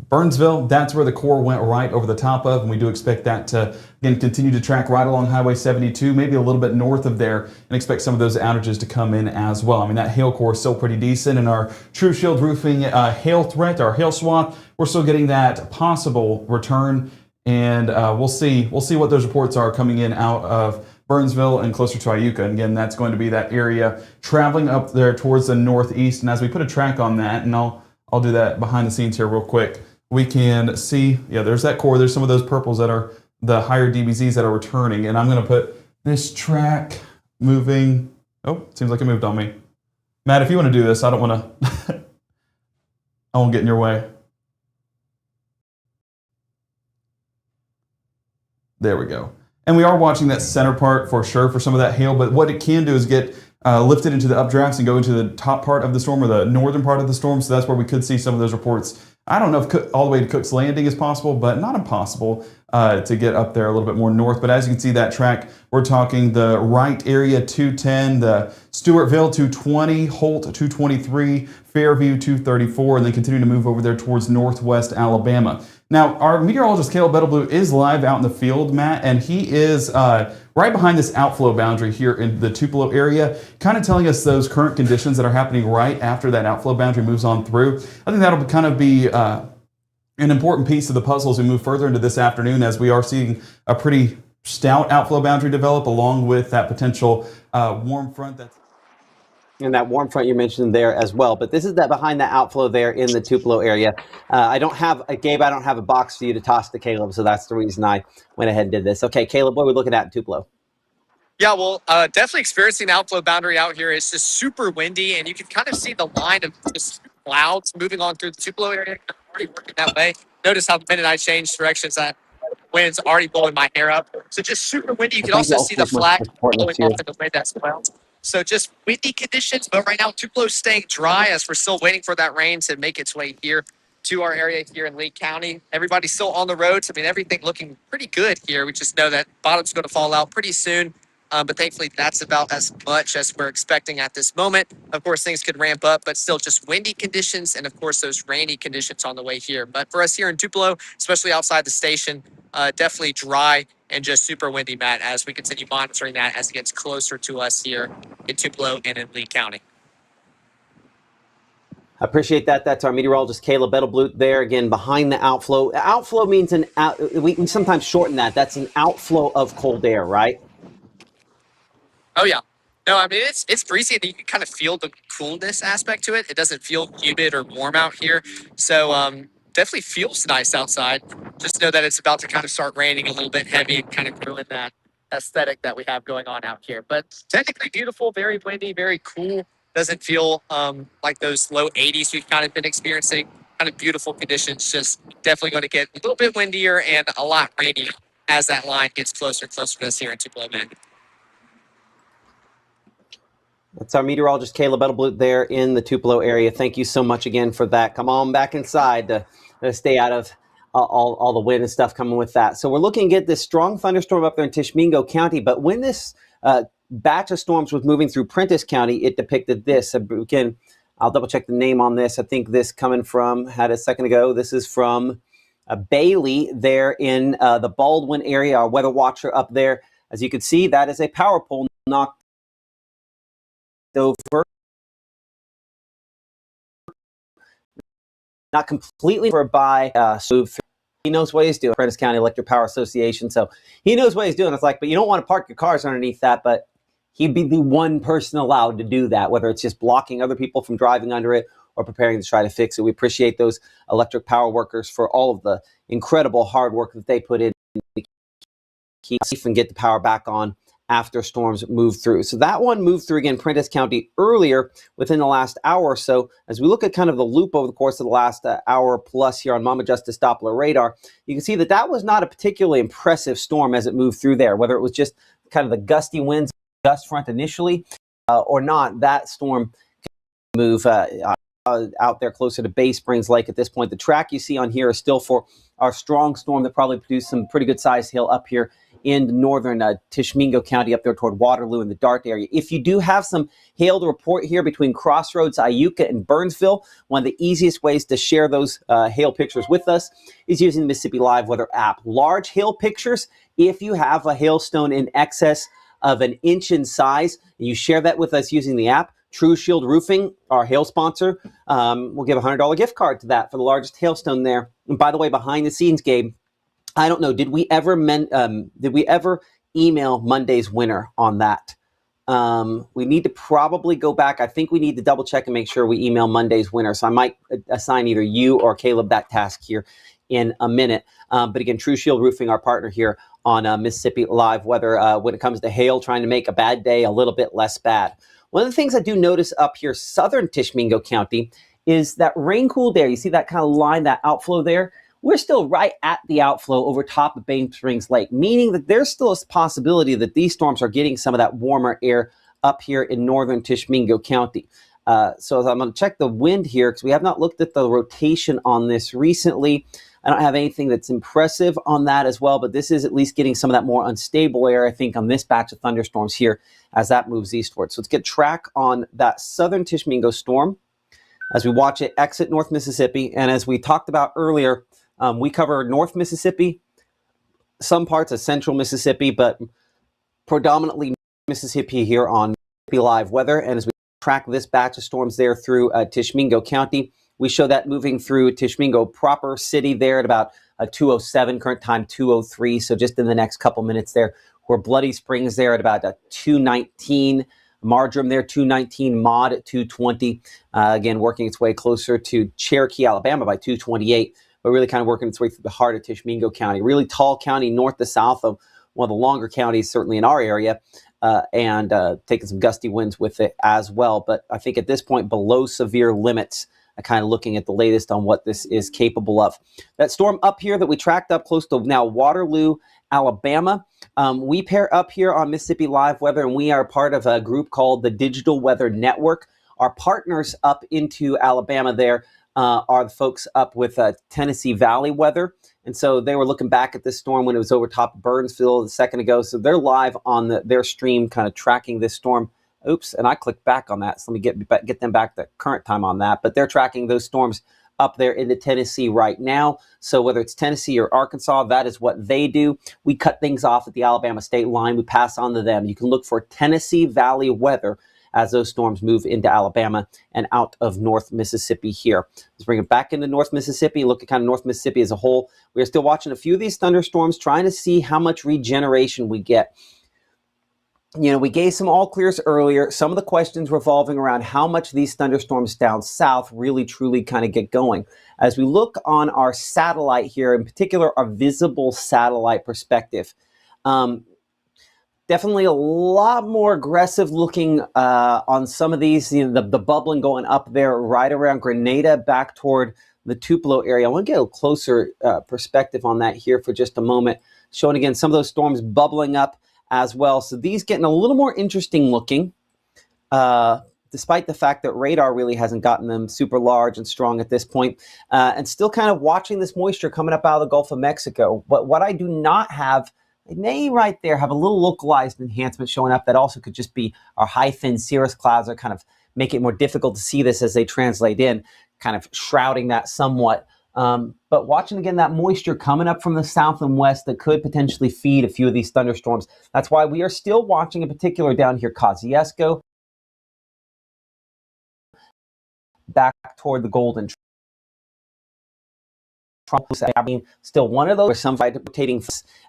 Burnsville, that's where the core went right over the top of, and we do expect that to, again, continue to track right along Highway 72, maybe a little bit north of there, and expect some of those outages to come in as well. I mean, that hail core is still pretty decent, and our True Shield Roofing hail threat, our hail swath, we're still getting that possible return, and we'll see what those reports are coming in out of Burnsville and closer to Iuka. And again, that's going to be that area traveling up there towards the northeast, and as we put a track on that, and I'll do that behind the scenes here real quick. We can see, yeah, there's that core. There's some of those purples that are the higher DBZs that are returning. And I'm going to put this track moving. Oh, it seems like it moved on me. Matt, if you want to do this, I don't want to, I won't get in your way. There we go. And we are watching that center part for sure for some of that hail, but what it can do is get lifted into the updrafts and go into the top part of the storm or the northern part of the storm. So that's where we could see some of those reports. I don't know if all the way to Cook's Landing is possible, but not impossible to get up there a little bit more north. But as you can see that track, we're talking the Wright area 210, the Stewartville 220, Holt 223, Fairview 234, and then continue to move over there towards northwest Alabama. Now, our meteorologist, Caleb Bettelblue, is live out in the field, Matt, and he is right behind this outflow boundary here in the Tupelo area, kind of telling us those current conditions that are happening right after that outflow boundary moves on through. I think that'll kind of be an important piece of the puzzle as we move further into this afternoon, as we are seeing a pretty stout outflow boundary develop along with that potential warm front that's and that warm front you mentioned there as well. But this is that behind the outflow there in the Tupelo area. I don't have a box for you to toss to Caleb, so that's the reason I went ahead and did this. Okay, Caleb, what are we looking at in Tupelo? Yeah, well, definitely experiencing the outflow boundary out here. It's just super windy, and you can kind of see the line of just clouds moving on through the Tupelo area, already working that way. Notice how the minute I change directions, that wind's already blowing my hair up. So just super windy. You can also see the flag blowing off in the wind as well. So just windy conditions, but right now Tupelo's staying dry as we're still waiting for that rain to make its way here to our area here in Lee County. Everybody's still on the roads. I mean, everything looking pretty good here. We just know that bottom's going to fall out pretty soon. But thankfully, that's about as much as we're expecting at this moment. Of course, things could ramp up, but still just windy conditions and, of course, those rainy conditions on the way here. But for us here in Tupelo, especially outside the station, definitely dry and just super windy, Matt, as we continue monitoring that as it gets closer to us here in Tupelo and in Lee County. I appreciate that. That's our meteorologist, Caleb Bettelblut there, again, behind the outflow. Outflow means we sometimes shorten that. That's an outflow of cold air, right? Oh yeah. No, I mean it's breezy and you can kind of feel the coolness aspect to it. It doesn't feel humid or warm out here. So definitely feels nice outside. Just know that it's about to kind of start raining a little bit heavy and kind of ruin that aesthetic that we have going on out here. But technically beautiful, very windy, very cool. Doesn't feel like those low 80s we've kind of been experiencing. Kind of beautiful conditions. Just definitely going to get a little bit windier and a lot rainier as that line gets closer and closer to us here in Tupelo, man. That's our meteorologist, Caleb Bettelblut there in the Tupelo area. Thank you so much again for that. Come on back inside to stay out of all the wind and stuff coming with that. So we're looking at this strong thunderstorm up there in Tishomingo County. But when this batch of storms was moving through Prentiss County, it depicted this. Again, I'll double check the name on this. I think this coming from, had a second ago, this is from Bailey there in the Baldwin area, our weather watcher up there. As you can see, that is a power pole knocked over, not completely by move through. He knows what he's doing. Prentiss County Electric Power Association, so he knows what he's doing. It's like, but you don't want to park your cars underneath that, but he'd be the one person allowed to do that, whether it's just blocking other people from driving under it or preparing to try to fix it. We appreciate those electric power workers for all of the incredible hard work that they put in to keep safe and get the power back on after storms move through. So that one moved through, again, Prentiss County earlier within the last hour or so. As we look at kind of the loop over the course of the last hour plus here on Mama Justice Doppler radar, you can see that that was not a particularly impressive storm as it moved through there, whether it was just kind of the gusty winds, gust front initially, or not. That storm can move out there closer to Bay Springs Lake at this point. The track you see on here is still for our strong storm that probably produced some pretty good sized hail up here in northern Tishomingo County, up there toward Waterloo and the Dart area. If you do have some hail to report here between Crossroads, Iuka, and Burnsville, one of the easiest ways to share those hail pictures with us is using the Mississippi Live Weather app. Large hail pictures, if you have a hailstone in excess of an inch in size, and you share that with us using the app, True Shield Roofing, our hail sponsor, will give a $100 gift card to that for the largest hailstone there. And by the way, behind the scenes, Gabe, I don't know, did we ever email Monday's winner on that? We need to probably go back. I think we need to double check and make sure we email Monday's winner. So I might assign either you or Caleb that task here in a minute. But again, True Shield Roofing, our partner here on Mississippi Live Weather, when it comes to hail, trying to make a bad day a little bit less bad. One of the things I do notice up here, southern Tishomingo County, is that rain cooled air. You see that kind of line, that outflow there? We're still right at the outflow over top of Bay Springs Lake, meaning that there's still a possibility that these storms are getting some of that warmer air up here in northern Tishomingo County. So I'm going to check the wind here because we have not looked at the rotation on this recently. I don't have anything that's impressive on that as well, but this is at least getting some of that more unstable air, I think, on this batch of thunderstorms here as that moves eastward. So let's get track on that southern Tishomingo storm as we watch it exit North Mississippi. And as we talked about earlier, we cover North Mississippi, some parts of Central Mississippi, but predominantly Mississippi here on Mississippi Live Weather. And as we track this batch of storms there through Tishomingo County, we show that moving through Tishomingo proper city there at about 2:07, current time 2:03. So just in the next couple minutes there, we're Bloody Springs there at about 2:19. Marjoram there, 2:19, Maud at 2:20. Again, working its way closer to Cherokee, Alabama by 2:28. But really kind of working its way through the heart of Tishomingo County. Really tall county north to south of one of the longer counties, certainly in our area, and taking some gusty winds with it as well. But I think at this point, below severe limits, kind of looking at the latest on what this is capable of. That storm up here that we tracked up close to now Waterloo, Alabama. We pair up here on Mississippi Live Weather, and we are part of a group called the Digital Weather Network. Our partners up into Alabama there are the folks up with Tennessee Valley Weather. And so they were looking back at this storm when it was over top of Burnsville a second ago. So they're live on their stream kind of tracking this storm. Oops, and I clicked back on that. So let me get them back to current time on that. But they're tracking those storms up there into Tennessee right now. So whether it's Tennessee or Arkansas, that is what they do. We cut things off at the Alabama state line. We pass on to them. You can look for Tennessee Valley Weather as those storms move into Alabama and out of North Mississippi here. Let's bring it back into North Mississippi and look at kind of North Mississippi as a whole. We are still watching a few of these thunderstorms, trying to see how much regeneration we get. You know, we gave some all clears earlier. Some of the questions revolving around how much these thunderstorms down south really truly kind of get going. As we look on our satellite here, in particular our visible satellite perspective, definitely a lot more aggressive looking on some of these. You know, the bubbling going up there right around Grenada back toward the Tupelo area. I want to get a closer perspective on that here for just a moment, showing again some of those storms bubbling up as well. So these getting a little more interesting looking, despite the fact that radar really hasn't gotten them super large and strong at this point, and still kind of watching this moisture coming up out of the Gulf of Mexico. But what I do not have, it may right there have a little localized enhancement showing up that also could just be our high thin cirrus clouds that kind of make it more difficult to see this as they translate in, kind of shrouding that somewhat. But watching again that moisture coming up from the south and west that could potentially feed a few of these thunderstorms. That's why we are still watching in particular down here Kosciuszko back toward the Golden Triangle. Still one of those, some rotating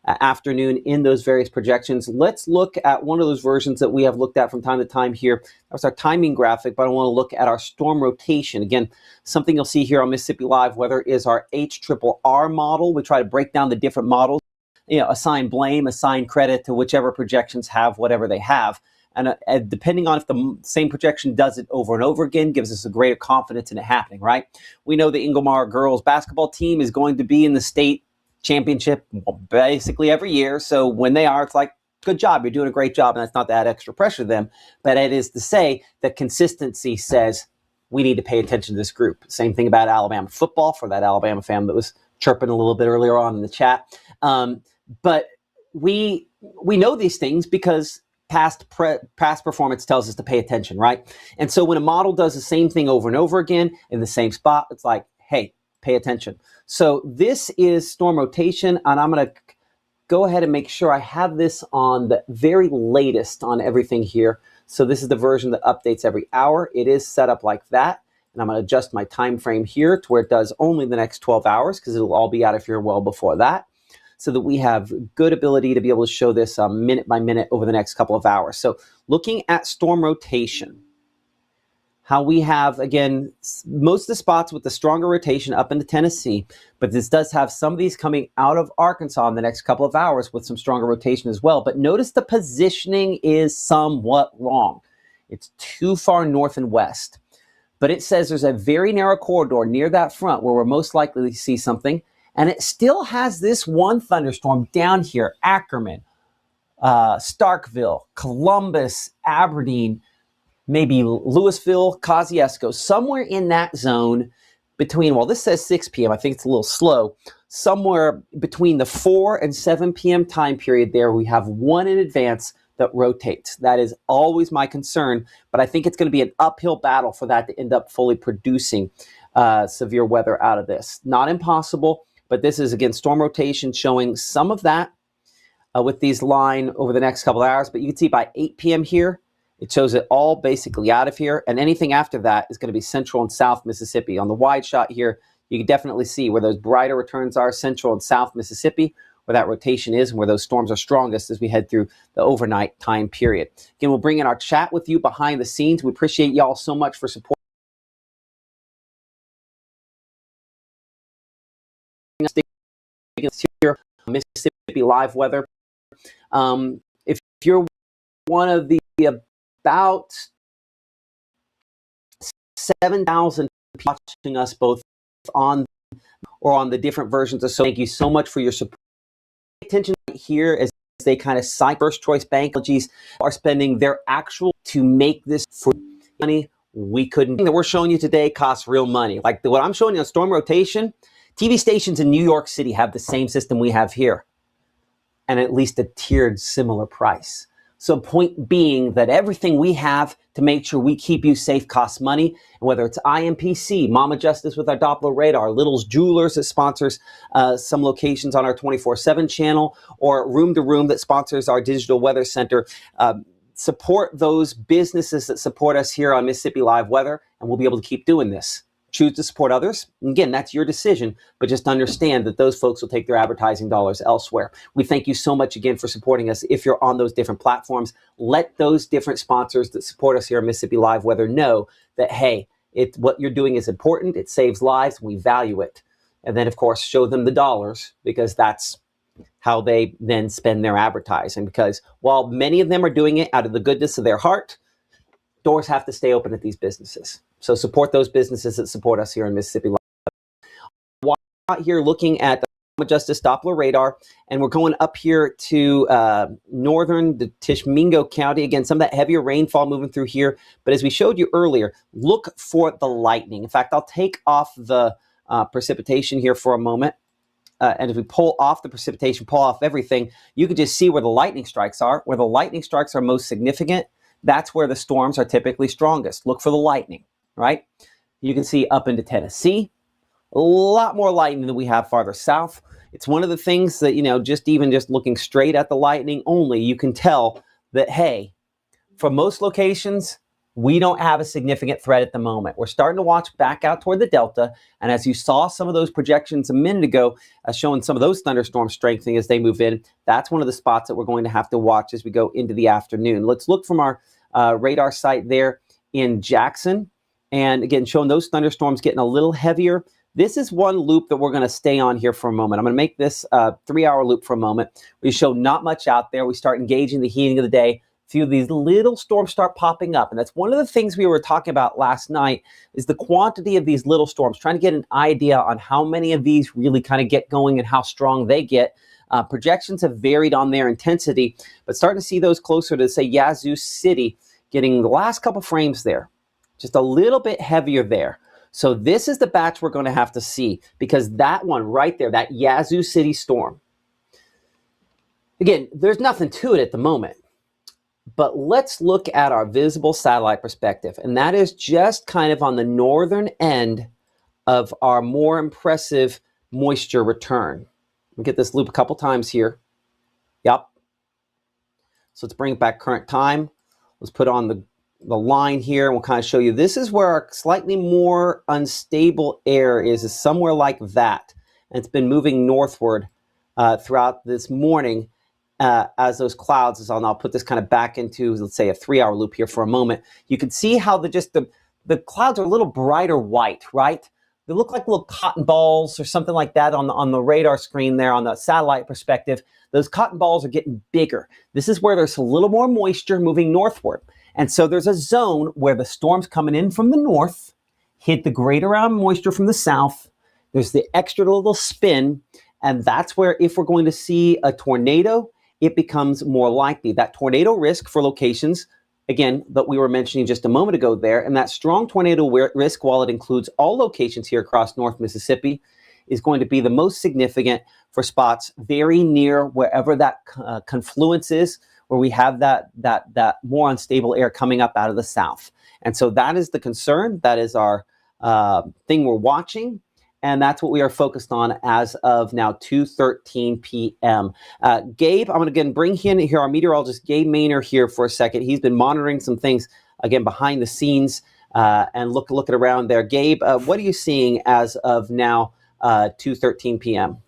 afternoon in those various projections. Let's look at one of those versions that we have looked at from time to time here. That's our timing graphic, but I want to look at our storm rotation. Again, something you'll see here on Mississippi Live Weather is our HRRR model. We try to break down the different models, you know, assign blame, assign credit to whichever projections have whatever they have. And depending on if the same projection does it over and over again, gives us a greater confidence in it happening, right? We know the Ingomar girls basketball team is going to be in the state championship basically every year. So when they are, it's like, good job, you're doing a great job. And that's not to add extra pressure to them, but it is to say that consistency says we need to pay attention to this group. Same thing about Alabama football for that Alabama fan that was chirping a little bit earlier on in the chat. But we know these things because past performance tells us to pay attention, right? And so when a model does the same thing over and over again in the same spot, it's like, hey, pay attention. So this is storm rotation, and I'm going to go ahead and make sure I have this on the very latest on everything here. So this is the version that updates every hour. It is set up like that, and I'm going to adjust my time frame here to where it does only the next 12 hours because it'll all be out of here well before that, so that we have good ability to be able to show this minute by minute over the next couple of hours. So looking at storm rotation, how we have, again, most of the spots with the stronger rotation up into Tennessee, but this does have some of these coming out of Arkansas in the next couple of hours with some stronger rotation as well. But notice the positioning is somewhat wrong. It's too far north and west. But it says there's a very narrow corridor near that front where we're most likely to see something. And it still has this one thunderstorm down here, Ackerman, Starkville, Columbus, Aberdeen, maybe Louisville, Kosciuszko, somewhere in that zone between, well, this says 6 p.m. I think it's a little slow. Somewhere between the 4 and 7 p.m. time period there, we have one in advance that rotates. That is always my concern, but I think it's going to be an uphill battle for that to end up fully producing severe weather out of this. Not impossible. But this is, again, storm rotation showing some of that with these line over the next couple of hours. But you can see by 8 p.m. here, it shows it all basically out of here. And anything after that is going to be central and south Mississippi. On the wide shot here, you can definitely see where those brighter returns are, central and south Mississippi, where that rotation is and where those storms are strongest as we head through the overnight time period. Again, we'll bring in our chat with you behind the scenes. We appreciate y'all so much for supporting here, Mississippi Live Weather. If you're one of the about 7,000 people watching us both on or on the different versions of, so thank you so much for your support. Pay attention here as they kind of cite first choice bank are spending their actual to make this for money we couldn't. That we're showing you today costs real money. Like what I'm showing you on storm rotation, TV stations in New York City have the same system we have here, and at least a tiered similar price. So point being that everything we have to make sure we keep you safe costs money, and whether it's IMPC, Mama Justice with our Doppler radar, Little's Jewelers that sponsors some locations on our 24/7 channel, or Room to Room that sponsors our digital weather center. support those businesses that support us here on Mississippi Live Weather, and we'll be able to keep doing this. Choose to support others. Again, that's your decision, but just understand that those folks will take their advertising dollars elsewhere. We thank you so much again for supporting us. If you're on those different platforms, let those different sponsors that support us here on Mississippi Live Weather know that, hey, what you're doing is important. It saves lives. We value it. And then, of course, show them the dollars, because that's how they then spend their advertising. Because while many of them are doing it out of the goodness of their heart, doors have to stay open at these businesses. So support those businesses that support us here in Mississippi. We're out here looking at the Justice Doppler radar, and we're going up here to northern Tishomingo County. Again, some of that heavier rainfall moving through here. But as we showed you earlier, look for the lightning. In fact, I'll take off the precipitation here for a moment. And if we pull off the precipitation, pull off everything, you can just see where the lightning strikes are. Where the lightning strikes are most significant, that's where the storms are typically strongest. Look for the lightning, right? You can see up into Tennessee, a lot more lightning than we have farther south. It's one of the things that, just looking straight at the lightning only, you can tell that, hey, for most locations, we don't have a significant threat at the moment. We're starting to watch back out toward the Delta. And as you saw some of those projections a minute ago, showing some of those thunderstorms strengthening as they move in, that's one of the spots that we're going to have to watch as we go into the afternoon. Let's look from our radar site there in Jackson. And again, showing those thunderstorms getting a little heavier. This is one loop that we're going to stay on here for a moment. I'm going to make this a 3-hour loop for a moment. We show not much out there. We start engaging the heating of the day. Few of these little storms start popping up. And that's one of the things we were talking about last night, is the quantity of these little storms, trying to get an idea on how many of these really kind of get going and how strong they get. Projections have varied on their intensity, but starting to see those closer to, say, Yazoo City, getting the last couple frames there, just a little bit heavier there. So this is the batch we're going to have to see, because that one right there, that Yazoo City storm, again, there's nothing to it at the moment. But let's look at our visible satellite perspective, and that is just kind of on the northern end of our more impressive moisture return. We'll get this loop a couple times here. Yep. So let's bring it back current time. Let's put on the line here, and we'll kind of show you. This is where our slightly more unstable air is somewhere like that. And it's been moving northward throughout this morning. As those clouds is on, I'll put this kind of back into, let's say, a 3-hour loop here for a moment. You can see how the clouds are a little brighter white, right? They look like little cotton balls or something like that on the radar screen there on the satellite perspective. Those cotton balls are getting bigger. This is where there's a little more moisture moving northward. And so there's a zone where the storm's coming in from the north, hit the greater amount of moisture from the south. There's the extra little spin. And that's where, if we're going to see a tornado, it becomes more likely. That tornado risk for locations, again, that we were mentioning just a moment ago there, and that strong tornado risk, while it includes all locations here across North Mississippi, is going to be the most significant for spots very near wherever that confluence is, where we have that more unstable air coming up out of the south. And so that is the concern. That is our thing we're watching. And that's what we are focused on as of now, 2:13 p.m. Gabe, I'm going to again bring in here our meteorologist, Gabe Maynor, here for a second. He's been monitoring some things, again, behind the scenes and looking around there. Gabe, what are you seeing as of now, 2:13 p.m.?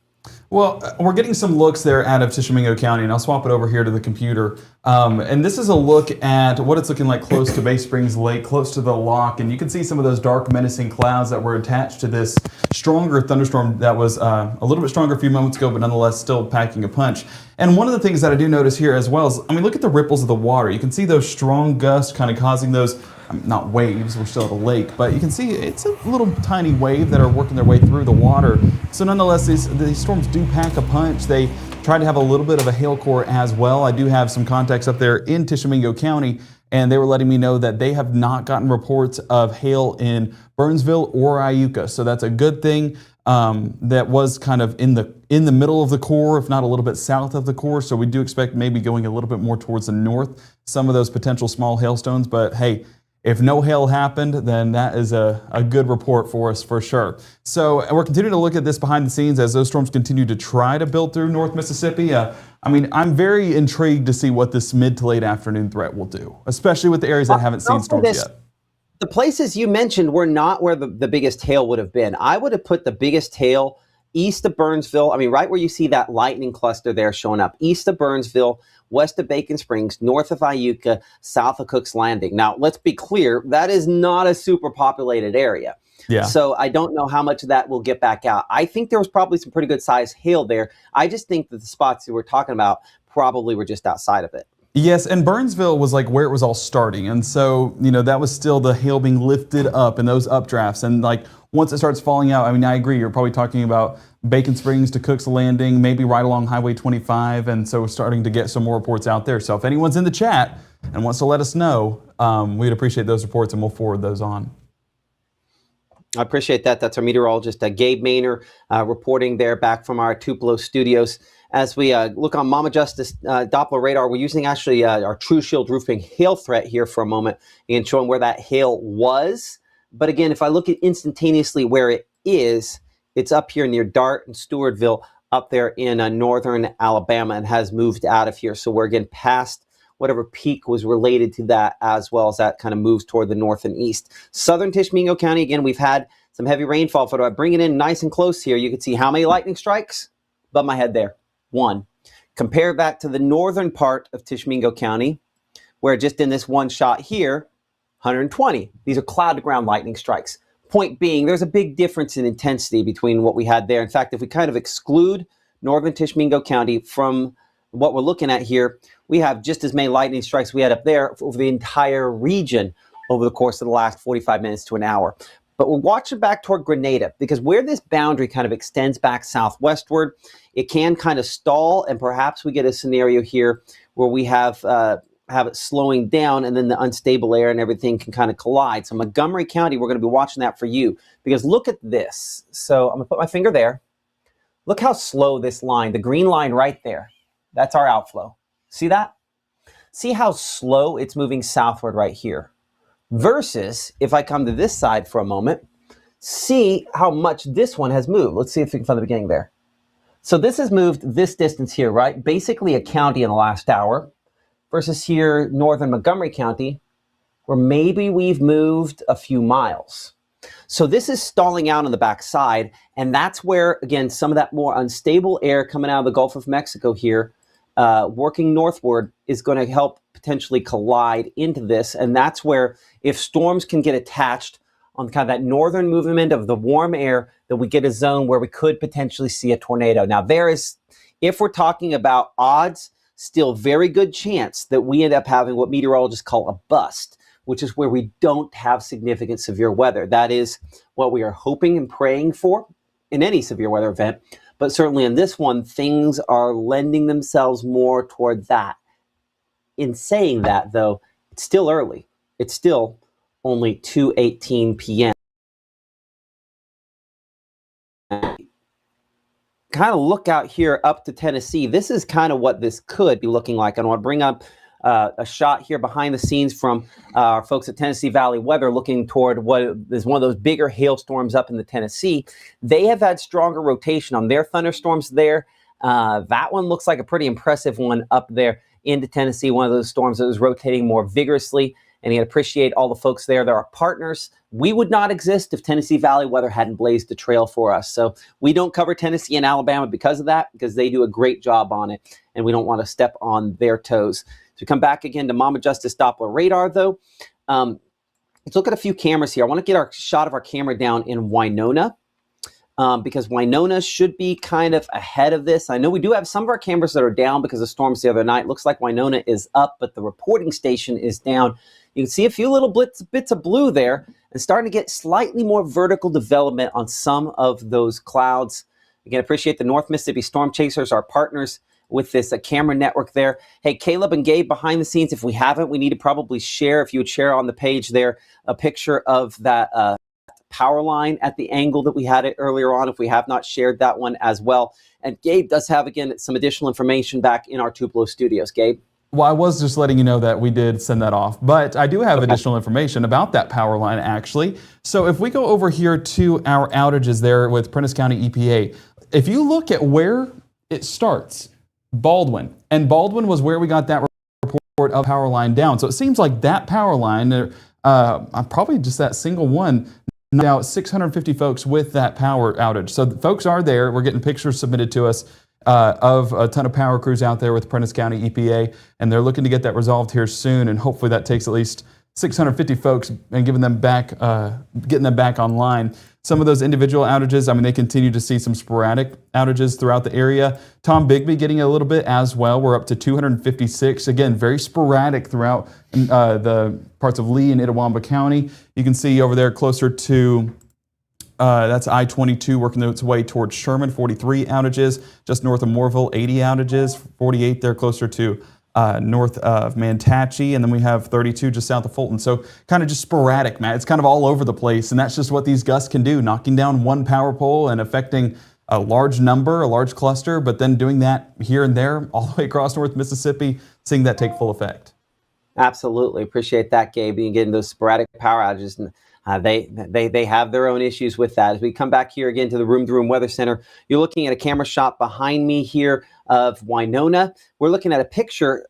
Well, we're getting some looks there out of Tishomingo County, and I'll swap it over here to the computer. And this is a look at what it's looking like close to Bay Springs Lake, close to the lock. And you can see some of those dark, menacing clouds that were attached to this stronger thunderstorm that was a little bit stronger a few moments ago, but nonetheless still packing a punch. And one of the things that I do notice here as well is, look at the ripples of the water. You can see those strong gusts kind of causing those, not waves, we're still at a lake, but you can see it's a little tiny wave that are working their way through the water. So nonetheless, these storms do pack a punch. They try to have a little bit of a hail core as well. I do have some contacts up there in Tishomingo County, and they were letting me know that they have not gotten reports of hail in Burnsville or Iuka. So that's a good thing. That was kind of in the middle of the core, if not a little bit south of the core. So we do expect maybe going a little bit more towards the north, some of those potential small hailstones. But hey, If no hail happened, then that is a good report for us for sure. So we're continuing to look at this behind the scenes as those storms continue to try to build through North Mississippi. I'm very intrigued to see what this mid to late afternoon threat will do, especially with the areas that haven't seen storms yet. The places you mentioned were not where the biggest hail would have been. I would have put the biggest hail east of Burnsville. I mean, right where you see that lightning cluster there showing up, east of Burnsville, west of Bacon Springs, north of Iuka, south of Cook's Landing. Now, let's be clear, that is not a super populated area. Yeah. So I don't know how much of that will get back out. I think there was probably some pretty good sized hail there. I just think that the spots that we're talking about probably were just outside of it. Yes, and Burnsville was like where it was all starting. And so, that was still the hail being lifted up in those updrafts. And like once it starts falling out, I mean, I agree. You're probably talking about Bacon Springs to Cook's Landing, maybe right along Highway 25. And so we're starting to get some more reports out there. So if anyone's in the chat and wants to let us know, we'd appreciate those reports and we'll forward those on. I appreciate that. That's our meteorologist, Gabe Maynor, reporting there back from our Tupelo studios. As we look on Mama Justice Doppler radar, we're using actually our True Shield roofing hail threat here for a moment and showing where that hail was. But again, if I look at instantaneously where it is, it's up here near Dart and Stewartville up there in northern Alabama and has moved out of here. So we're again past whatever peak was related to that, as well as that kind of moves toward the north and east. Southern Tishomingo County, again, we've had some heavy rainfall. If I bring it in nice and close here, you can see how many lightning strikes above my head there. 1. Compare that to the northern part of Tishomingo County, where just in this one shot here, 120. These are cloud to ground lightning strikes. Point being, there's a big difference in intensity between what we had there. In fact, if we kind of exclude northern Tishomingo County from what we're looking at here, we have just as many lightning strikes we had up there over the entire region over the course of the last 45 minutes to an hour. But we're watching back toward Grenada, because where this boundary kind of extends back southwestward, it can kind of stall, and perhaps we get a scenario here where we have it slowing down, and then the unstable air and everything can kind of collide. So Montgomery County, we're going to be watching that for you, because look at this. So I'm going to put my finger there. Look how slow this line, the green line right there, that's our outflow. See that? See how slow it's moving southward right here. Versus, if I come to this side for a moment, see how much this one has moved. Let's see if we can find the beginning there. So this has moved this distance here, right? Basically a county in the last hour. Versus here, northern Montgomery County, where maybe we've moved a few miles. So this is stalling out on the backside, and that's where, again, some of that more unstable air coming out of the Gulf of Mexico here, working northward, is going to help potentially collide into this. And that's where, if storms can get attached on kind of that northern movement of the warm air, that we get a zone where we could potentially see a tornado. Now, there is, if we're talking about odds, still very good chance that we end up having what meteorologists call a bust, which is where we don't have significant severe weather. That is what we are hoping and praying for in any severe weather event. But certainly in this one, things are lending themselves more toward that. In saying that, though, it's still early. It's still only 2:18 p.m. Kind of look out here up to Tennessee. This is kind of what this could be looking like. I want to bring up a shot here behind the scenes from our folks at Tennessee Valley Weather, looking toward what is one of those bigger hailstorms up in the Tennessee. They have had stronger rotation on their thunderstorms there. That one looks like a pretty impressive one up there into Tennessee, one of those storms that was rotating more vigorously. And I appreciate all the folks there. They're our partners. We would not exist if Tennessee Valley Weather hadn't blazed a trail for us. So we don't cover Tennessee and Alabama because of that, because they do a great job on it, and we don't want to step on their toes. So come back again to Mama Justice Doppler radar, though. Let's look at a few cameras here. I want to get our shot of our camera down in Winona, because Winona should be kind of ahead of this. I know we do have some of our cameras that are down because of storms the other night. Looks like Winona is up, but the reporting station is down. You can see a few little bits of blue there, and starting to get slightly more vertical development on some of those clouds. Again, appreciate the North Mississippi Storm Chasers, our partners with this camera network there. Hey, Caleb and Gabe behind the scenes, if we haven't, we need to probably share, if you would share on the page there, a picture of that power line at the angle that we had it earlier on, if we have not shared that one as well. And Gabe does have, again, some additional information back in our Tupelo studios. Gabe? Well, I was just letting you know that we did send that off, but I do have additional information about that power line actually. So if we go over here to our outages there with Prentice County EPA, if you look at where it starts, Baldwin, and Baldwin was where we got that report of power line down. So it seems like that power line, probably just that single one, now 650 folks with that power outage. So the folks are there. We're getting pictures submitted to us of a ton of power crews out there with Prentice County EPA, and they're looking to get that resolved here soon, and hopefully that takes at least 650 folks and getting them back online. Some of those individual outages, I mean, they continue to see some sporadic outages throughout the area. Tom Bigby getting a little bit as well. We're up to 256. Again, very sporadic throughout the parts of Lee and Itawamba County. You can see over there closer to that's I-22 working its way towards Sherman, 43 outages. Just north of Moorville, 80 outages, 48 there closer to north of Mantachie, and then we have 32 just south of Fulton. So kind of just sporadic, Matt. It's kind of all over the place, and that's just what these gusts can do, knocking down one power pole and affecting a large number, a large cluster, but then doing that here and there all the way across North Mississippi, seeing that take full effect. Absolutely. Appreciate that, Gabe. You getting those sporadic power outages. And they have their own issues with that. As we come back here again to the room Weather Center, you're looking at a camera shot behind me here of Winona. We're looking at a picture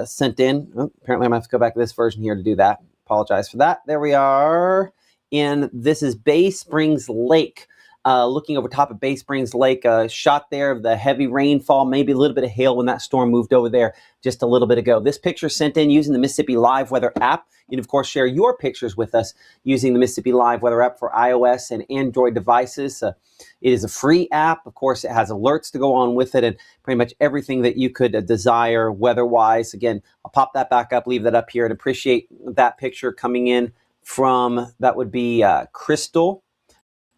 sent in. Oh, apparently I'm going to have to go back to this version here to do that. Apologize for that. There we are. And this is Bay Springs Lake. Looking over top of Bay Springs Lake, a shot there of the heavy rainfall, maybe a little bit of hail when that storm moved over there just a little bit ago. This picture sent in using the Mississippi Live Weather app. You can, of course, share your pictures with us using the Mississippi Live Weather app for iOS and Android devices. It is a free app. Of course, it has alerts to go on with it and pretty much everything that you could desire weather-wise. Again, I'll pop that back up, leave that up here, and appreciate that picture coming in from, that would be Crystal.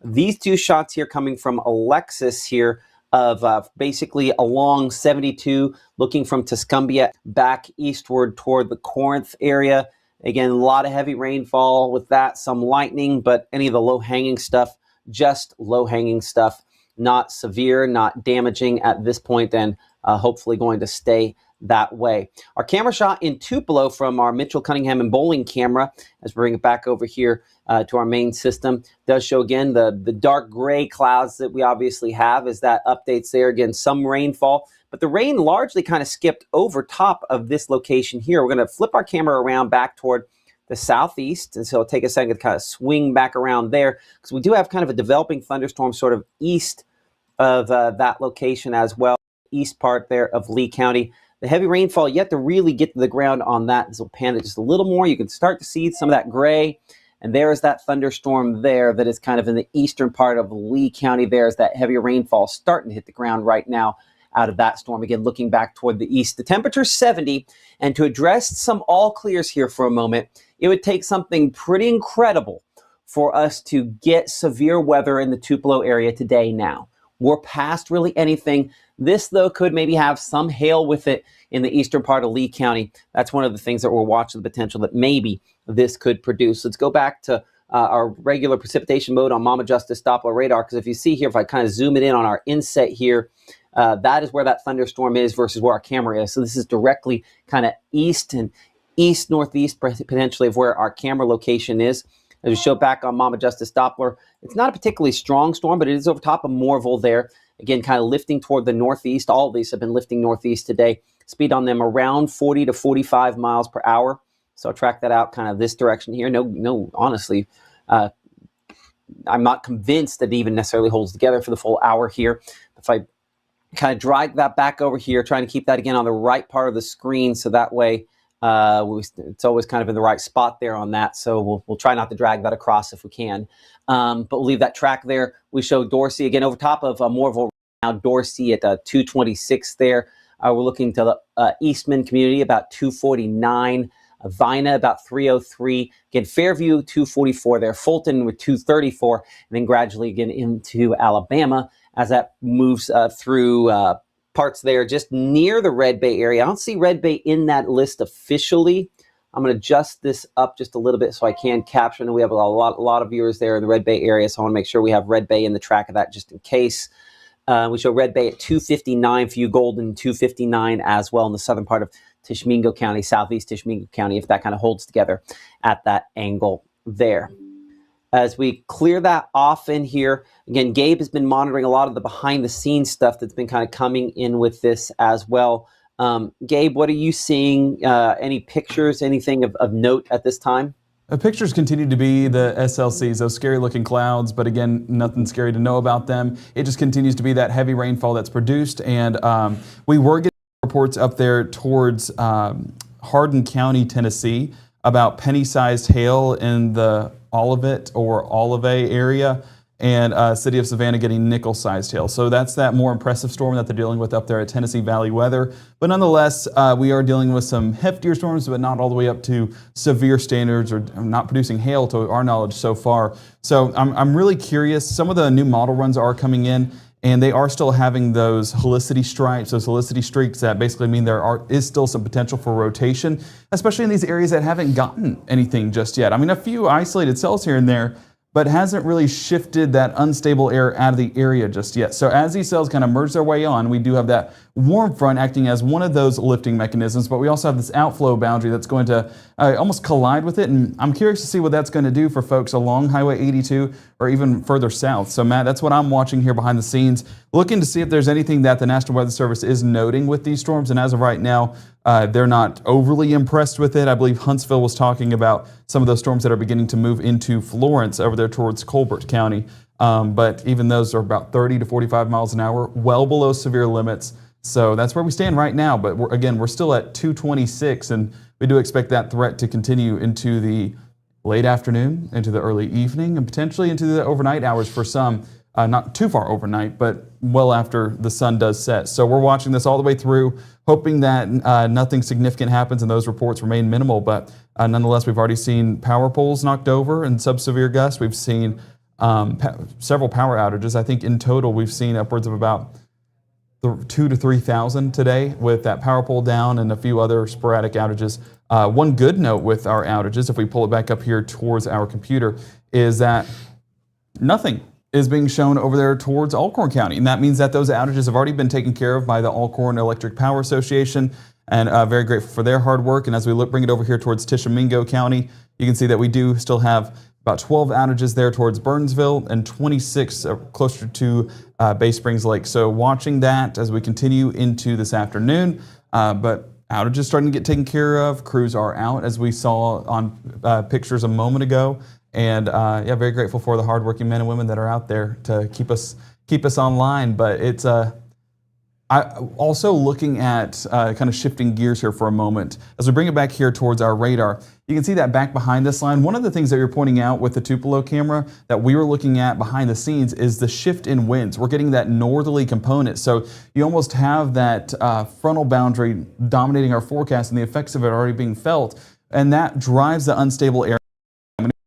These two shots here coming from Alexis here of basically along 72, looking from Tuscumbia back eastward toward the Corinth area. Again, a lot of heavy rainfall with that, some lightning, but any of the low-hanging stuff, just low-hanging stuff, not severe, not damaging at this point, and hopefully going to stay that way. Our camera shot in Tupelo from our Mitchell, Cunningham, and Bowling camera, as we bring it back over here to our main system, does show again the dark gray clouds that we obviously have as that updates there. Again, some rainfall, but the rain largely kind of skipped over top of this location here. We're going to flip our camera around back toward the southeast, and so it'll take a second to kind of swing back around there because we do have kind of a developing thunderstorm sort of east of that location as well, east part there of Lee County. The heavy rainfall yet to really get to the ground on that. This will pan it just a little more. You can start to see some of that gray. And there is that thunderstorm there that is kind of in the eastern part of Lee County. There's that heavy rainfall starting to hit the ground right now out of that storm. Again, looking back toward the east. The temperature's 70. And to address some all clears here for a moment, it would take something pretty incredible for us to get severe weather in the Tupelo area today now. We're past really anything. This, though, could maybe have some hail with it in the eastern part of Lee County. That's one of the things that we're watching, the potential that maybe this could produce. Let's go back to our regular precipitation mode on Mama Justice Doppler radar, because if you see here, if I kind of zoom it in on our inset here, that is where that thunderstorm is versus where our camera is. So this is directly kind of east and east-northeast potentially of where our camera location is. As we show back on Mama Justice Doppler, it's not a particularly strong storm, but it is over top of Moorville there. Again, kind of lifting toward the northeast. All of these have been lifting northeast today. Speed on them around 40 to 45 miles per hour. So I'll track that out kind of this direction here. No, honestly, I'm not convinced that it even necessarily holds together for the full hour here. If I kind of drag that back over here, trying to keep that again on the right part of the screen so that way it's always kind of in the right spot there on that. So we'll try not to drag that across if we can. But we'll leave that track there. We show Dorsey again over top of Moorville now. Dorsey at 226 there. We're looking to the Eastman community about 249. Vina about 303. Again, Fairview 244 there. Fulton with 234. And then gradually again into Alabama as that moves through parts there just near the Red Bay area. I don't see Red Bay in that list officially. I'm going to adjust this up just a little bit so I can capture. And we have a lot of viewers there in the Red Bay area, so I want to make sure we have Red Bay in the track of that just in case. We show Red Bay at 259 for you, Golden 259 as well in the southern part of Tishomingo County, southeast Tishomingo County, if that kind of holds together at that angle there. As we clear that off in here, again, Gabe has been monitoring a lot of the behind the scenes stuff that's been kind of coming in with this as well. Gabe, what are you seeing? Any pictures, anything of note at this time? The pictures continue to be the SLCs, those scary looking clouds, but again, nothing scary to know about them. It just continues to be that heavy rainfall that's produced, and we were getting reports up there towards Hardin County, Tennessee, about penny-sized hail in the Olivet or Olive area, and city of Savannah getting nickel-sized hail. So that's that more impressive storm that they're dealing with up there at Tennessee Valley Weather. But nonetheless, we are dealing with some heftier storms, but not all the way up to severe standards or not producing hail to our knowledge so far. So I'm really curious. Some of the new model runs are coming in, and they are still having those helicity stripes, those helicity streaks that basically mean there is still some potential for rotation, especially in these areas that haven't gotten anything just yet. I mean, a few isolated cells here and there, but hasn't really shifted that unstable air out of the area just yet. So as these cells kind of merge their way on, we do have that warm front acting as one of those lifting mechanisms, but we also have this outflow boundary that's going to almost collide with it. And I'm curious to see what that's going to do for folks along Highway 82 or even further south. So Matt, that's what I'm watching here behind the scenes, looking to see if there's anything that the National Weather Service is noting with these storms. And as of right now, they're not overly impressed with it. I believe Huntsville was talking about some of those storms that are beginning to move into Florence over there towards Colbert County. But even those are about 30 to 45 miles an hour, well below severe limits. So that's where we stand right now. But we're still at 226, and we do expect that threat to continue into the late afternoon, into the early evening, and potentially into the overnight hours for some. Not too far overnight, but well after the sun does set. So we're watching this all the way through, hoping that nothing significant happens and those reports remain minimal. But nonetheless, we've already seen power poles knocked over and sub-severe gusts. We've seen several power outages. I think in total, we've seen upwards of about 2,000 to 3,000 today with that power pole down and a few other sporadic outages. One good note with our outages, if we pull it back up here towards our computer, is that nothing is being shown over there towards Alcorn County. And that means that those outages have already been taken care of by the Alcorn Electric Power Association, and very grateful for their hard work. And as we bring it over here towards Tishomingo County, you can see that we do still have about 12 outages there towards Burnsville and 26 closer to Bay Springs Lake. So watching that as we continue into this afternoon, but outages starting to get taken care of. Crews are out, as we saw on pictures a moment ago. And yeah, very grateful for the hardworking men and women that are out there to keep us online. But it's also looking at kind of shifting gears here for a moment. As we bring it back here towards our radar, you can see that back behind this line. One of the things that you're pointing out with the Tupelo camera that we were looking at behind the scenes is the shift in winds. We're getting that northerly component. So you almost have that frontal boundary dominating our forecast, and the effects of it are already being felt. And that drives the unstable air.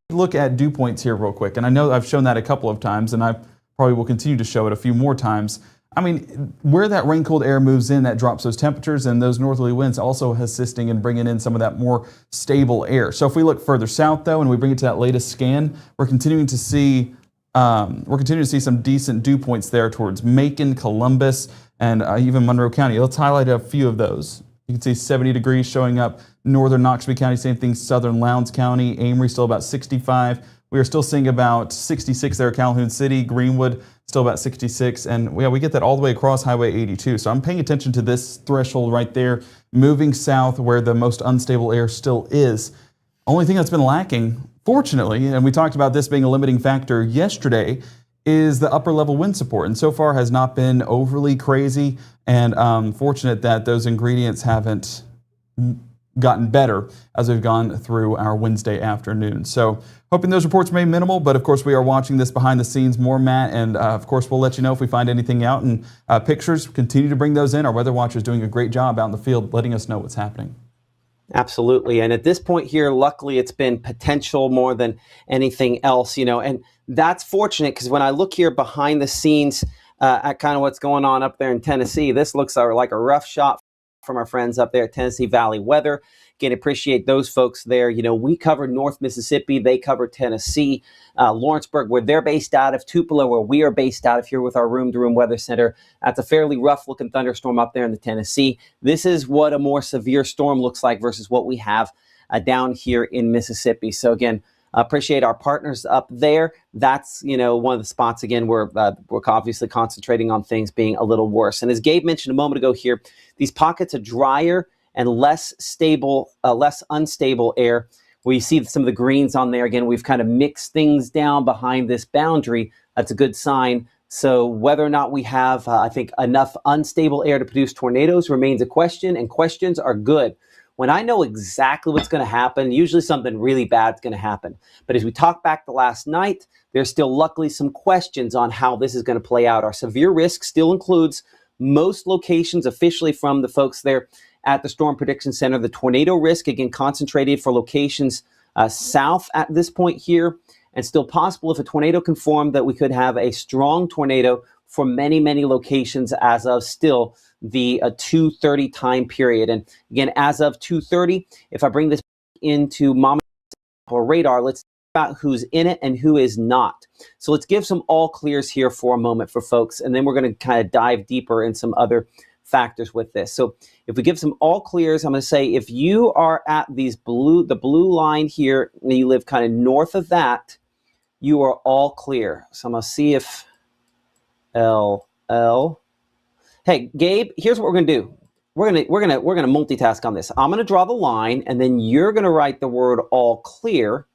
Look at dew points here real quick, and I know I've shown that a couple of times, and I probably will continue to show it a few more times. I mean, where that rain-cooled air moves in, that drops those temperatures, and those northerly winds also assisting in bringing in some of that more stable air. So if we look further south, though, and we bring it to that latest scan, we're continuing to see some decent dew points there towards Macon, Columbus, and even Monroe County. Let's highlight a few of those. You can see 70 degrees showing up northern Noxubee County, same thing, southern Lowndes County, Amory still about 65. We are still seeing about 66 there at Calhoun City, Greenwood still about 66, and we get that all the way across Highway 82. So I'm paying attention to this threshold right there, moving south where the most unstable air still is. Only thing that's been lacking, fortunately, and we talked about this being a limiting factor yesterday, is the upper level wind support, and so far has not been overly crazy, and fortunate that those ingredients haven't gotten better as we've gone through our Wednesday afternoon. So hoping those reports remain minimal, but of course we are watching this behind the scenes more, Matt, and of course we'll let you know if we find anything out, and pictures, continue to bring those in. Our weather watcher is doing a great job out in the field letting us know what's happening. Absolutely. And at this point here, luckily, it's been potential more than anything else, and that's fortunate, because when I look here behind the scenes at kind of what's going on up there in Tennessee, this looks like a rough shot from our friends up there at Tennessee Valley Weather. Again, appreciate those folks there. You know, we cover North Mississippi. They cover Tennessee, Lawrenceburg, where they're based out of, Tupelo, where we are based out of here with our room-to-room weather center. That's a fairly rough-looking thunderstorm up there in the Tennessee. This is what a more severe storm looks like versus what we have down here in Mississippi. So again, appreciate our partners up there. That's, you know, one of the spots, again, where we're obviously concentrating on things being a little worse. And as Gabe mentioned a moment ago here, these pockets of drier and less stable, less unstable air, where you see some of the greens on there. Again, we've kind of mixed things down behind this boundary. That's a good sign. So whether or not we have, I think, enough unstable air to produce tornadoes remains a question, and questions are good. When I know exactly what's going to happen, usually something really bad is going to happen. But as we talk back to last night, there's still luckily some questions on how this is going to play out. Our severe risk still includes most locations officially from the folks there at the Storm Prediction Center. The tornado risk, again, concentrated for locations south at this point here, and still possible if a tornado can form that we could have a strong tornado for many, many locations as of still the 2:30 time period. And again, as of 2:30, if I bring this into Mama or radar, let's talk about who's in it and who is not. So let's give some all clears here for a moment for folks, and then we're going to kind of dive deeper in some other factors with this. So if we give some all clears, I'm going to say if you are at the blue line here, and you live kind of north of that, you are all clear. So I'm going to see if LL. Hey, Gabe, here's what we're gonna do. We're gonna multitask on this. I'm gonna draw the line, and then you're gonna write the word all clear,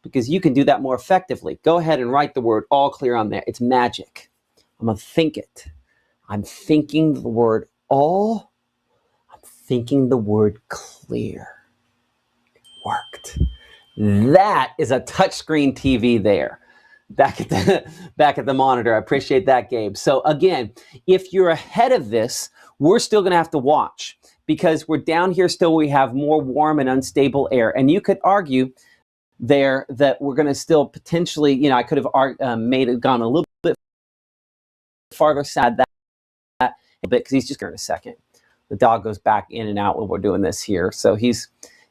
because you can do that more effectively. Go ahead and write the word all clear on there. It's magic. I'm gonna think it. I'm thinking the word all. I'm thinking the word clear. It worked. That is a touchscreen TV there. Back at the monitor. I appreciate that, Gabe. So again, if you're ahead of this, we're still going to have to watch, because we're down here still. We have more warm and unstable air, and you could argue there that we're going to still potentially, you know, I could have gone a little bit farther side that a bit, because he's just here in a second. The dog goes back in and out when we're doing this here, so he's.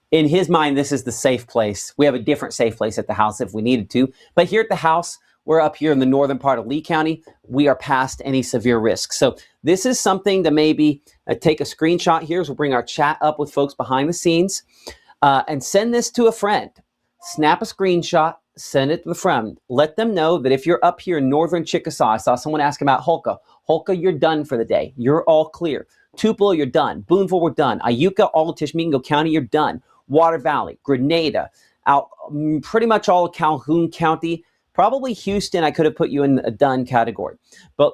In his mind, this is the safe place. We have a different safe place at the house if we needed to. But here at the house, we're up here in the northern part of Lee County. We are past any severe risk. So this is something to maybe take a screenshot here as we'll bring our chat up with folks behind the scenes, and send this to a friend. Snap a screenshot, send it to the friend. Let them know that if you're up here in northern Chickasaw, I saw someone ask about Holka. Holka, you're done for the day. You're all clear. Tupelo, you're done. Boonville, we're done. Iuka, all of Tishmekingo County, you're done. Water Valley, Grenada, out pretty much all of Calhoun County, probably Houston, I could have put you in a done category. But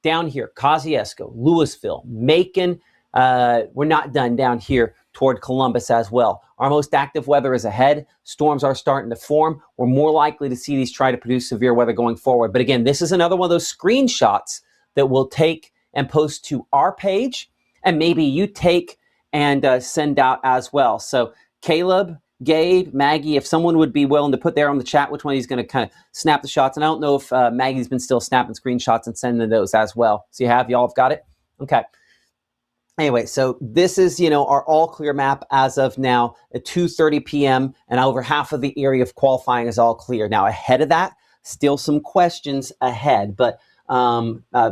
down here, Kosciuszko, Louisville, Macon, we're not done down here toward Columbus as well. Our most active weather is ahead. Storms are starting to form. We're more likely to see these try to produce severe weather going forward. But again, this is another one of those screenshots that we'll take and post to our page, and maybe you take and send out as well. So Caleb, Gabe, Maggie, if someone would be willing to put there on the chat which one he's going to kind of snap the shots. And I don't know if Maggie's been still snapping screenshots and sending those as well. So y'all have got it? Okay. Anyway, so this is, you know, our all clear map as of now at 2:30 p.m. and over half of the area of qualifying is all clear. Now ahead of that, still some questions ahead, but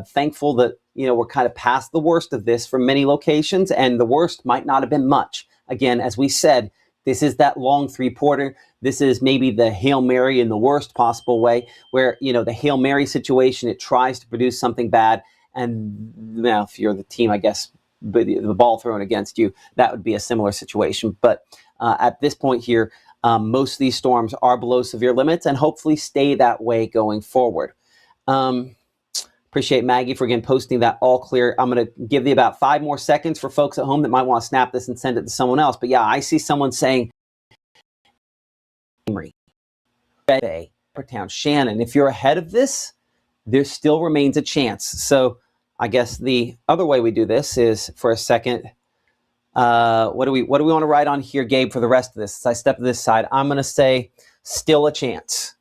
thankful that, you know, we're kind of past the worst of this for many locations, and the worst might not have been much. Again, as we said, this is that long three-pointer. This is maybe the Hail Mary in the worst possible way, where, you know, the Hail Mary situation, it tries to produce something bad, and now if you're the team, I guess, the ball thrown against you, that would be a similar situation. But at this point here, most of these storms are below severe limits and hopefully stay that way going forward. Appreciate Maggie for, again, posting that all clear. I'm going to give you about 5 more seconds for folks at home that might want to snap this and send it to someone else. But yeah, I see someone saying, Town, Shannon, if you're ahead of this, there still remains a chance. So I guess the other way we do this is, for a second, what do we want to write on here, Gabe, for the rest of this? As I step to this side, I'm going to say still a chance.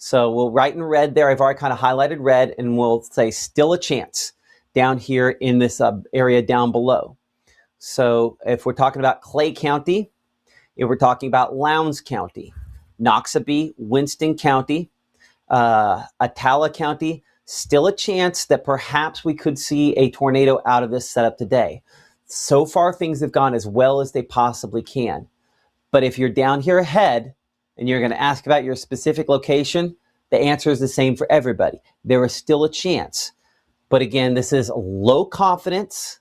So we'll write in red there. I've already kind of highlighted red, and we'll say still a chance down here in this area down below. So if we're talking about Clay County, If we're talking about Lowndes County, Noxubee, Winston County, Atala County, still a chance that perhaps we could see a tornado out of this setup today. So far, things have gone as well as they possibly can. But if you're down here ahead and you're going to ask about your specific location, the answer is the same for everybody. There is still a chance. But again, this is low confidence,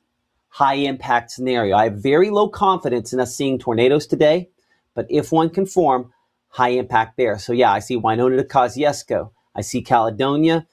high impact scenario. I have very low confidence in us seeing tornadoes today, but if one can form, high impact there. So yeah, I see Winona to Kosciuszko. I see Caledonia.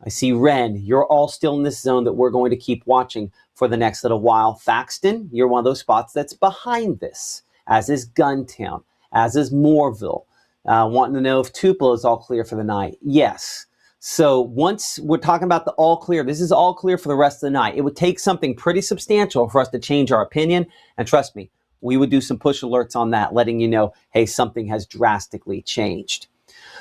I see Wren. You're all still in this zone that we're going to keep watching for the next little while. Thaxton, you're one of those spots that's behind this, as is Guntown, as is Moorville. Wanting to know if Tupelo is all clear for the night. Yes. So once we're talking about the all clear, this is all clear for the rest of the night. It would take something pretty substantial for us to change our opinion. And trust me, we would do some push alerts on that, letting you know, hey, something has drastically changed.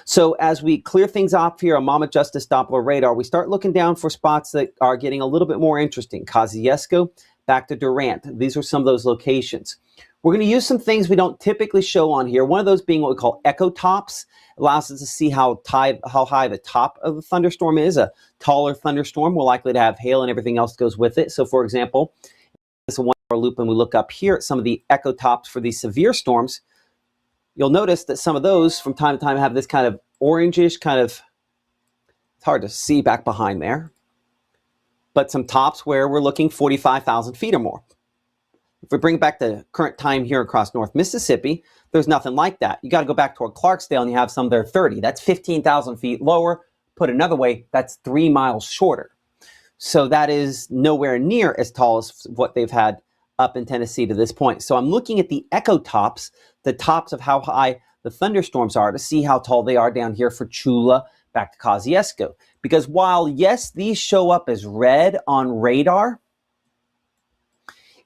So as we clear things off here on Mama Justice Doppler radar, we start looking down for spots that are getting a little bit more interesting. Kosciuszko, back to Durant. These are some of those locations. We're going to use some things we don't typically show on here. One of those being what we call echo tops. Allows us to see how high the top of the thunderstorm is. A taller thunderstorm, we're likely to have hail and everything else goes with it. So for example, this is a 1 hour loop and we look up here at some of the echo tops for these severe storms. You'll notice that some of those from time to time have this kind of orangish kind of, it's hard to see back behind there, but some tops where we're looking 45,000 feet or more. If we bring back the current time here across North Mississippi, there's nothing like that. You got to go back toward Clarksdale and you have some there 30. That's 15,000 feet lower. Put another way, that's 3 miles shorter. So that is nowhere near as tall as what they've had up in Tennessee to this point. So I'm looking at the echo tops, the tops of how high the thunderstorms are to see how tall they are down here for Chula, back to Kosciuszko. Because while, yes, these show up as red on radar,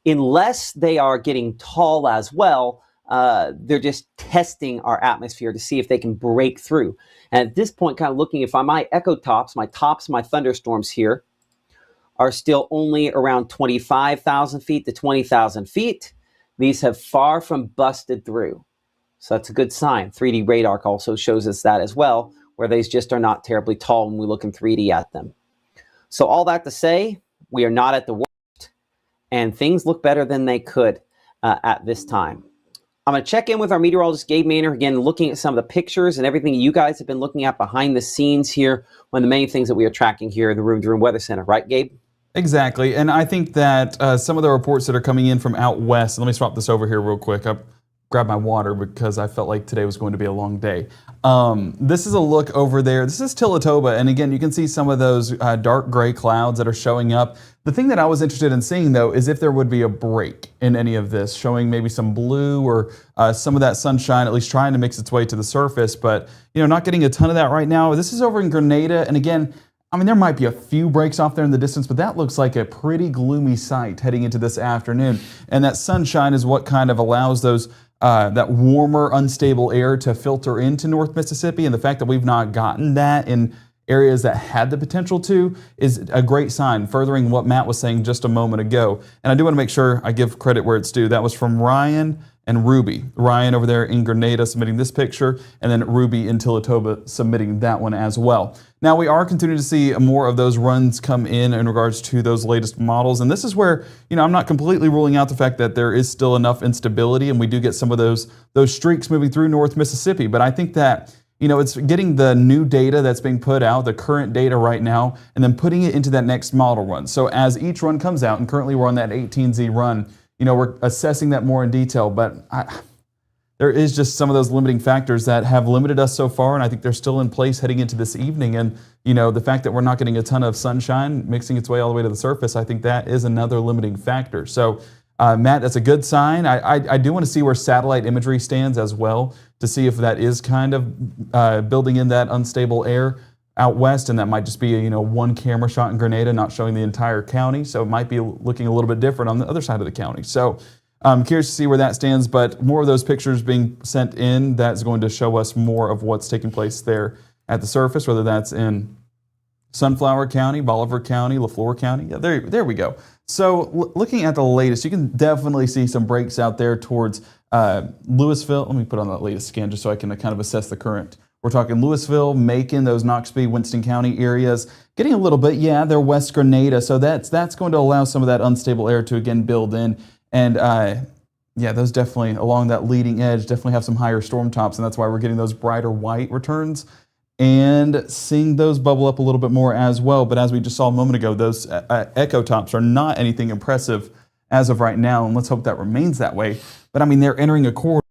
unless they are getting tall as well, they're just testing our atmosphere to see if they can break through. And at this point, kind of looking, if my echo tops, my thunderstorms here are still only around 25,000 feet to 20,000 feet. These have far from busted through. So that's a good sign. 3D radar also shows us that as well, where these just are not terribly tall when we look in 3D at them. So all that to say, we are not at the worst, and things look better than they could at this time. I'm going to check in with our meteorologist, Gabe Maynor, again, looking at some of the pictures and everything you guys have been looking at behind the scenes here. One of the main things that we are tracking here in the Room to Room Weather Center. Right, Gabe? Exactly. And I think that some of the reports that are coming in from out west, let me swap this over here real quick. I grabbed my water because I felt like today was going to be a long day. This is a look over there. This is Tillatoba. And again, you can see some of those dark gray clouds that are showing up. The thing that I was interested in seeing, though, is if there would be a break in any of this, showing maybe some blue or some of that sunshine, at least trying to mix its way to the surface. But, you know, not getting a ton of that right now. This is over in Grenada. And again, I mean, there might be a few breaks off there in the distance, but that looks like a pretty gloomy sight heading into this afternoon. And that sunshine is what kind of allows those that warmer, unstable air to filter into North Mississippi. And the fact that we've not gotten that in areas that had the potential to is a great sign, furthering what Matt was saying just a moment ago. And I do want to make sure I give credit where it's due. That was from Ryan and Ruby. Ryan over there in Grenada submitting this picture, and then Ruby in Tillatoba submitting that one as well. Now we are continuing to see more of those runs come in regards to those latest models. And this is where, you know, I'm not completely ruling out the fact that there is still enough instability and we do get some of those streaks moving through North Mississippi. But I think that, you know, it's getting the new data that's being put out, the current data right now, and then putting it into that next model run. So as each run comes out, and currently we're on that 18Z run, you know, we're assessing that more in detail, but there is just some of those limiting factors that have limited us so far, and I think they're still in place heading into this evening. And, you know, the fact that we're not getting a ton of sunshine mixing its way all the way to the surface, I think that is another limiting factor. So, Matt, that's a good sign. I do want to see where satellite imagery stands as well, to see if that is kind of building in that unstable air out west, and that might just be a, you know, one camera shot in Grenada, not showing the entire county. So it might be looking a little bit different on the other side of the county. So I'm curious to see where that stands, but more of those pictures being sent in, that's going to show us more of what's taking place there at the surface, whether that's in Sunflower County, Bolivar County, Lafleur County. Yeah, there we go. So looking at the latest, you can definitely see some breaks out there towards Louisville, let me put on that latest scan just so I can kind of assess the current. We're talking Louisville, Macon, those Knoxville, Winston County areas. Getting a little bit, yeah, they're West Grenada. So that's going to allow some of that unstable air to again build in. And yeah, those definitely along that leading edge definitely have some higher storm tops. And that's why we're getting those brighter white returns and seeing those bubble up a little bit more as well. But as we just saw a moment ago, those echo tops are not anything impressive as of right now. And let's hope that remains that way. But I mean, they're entering a corridor.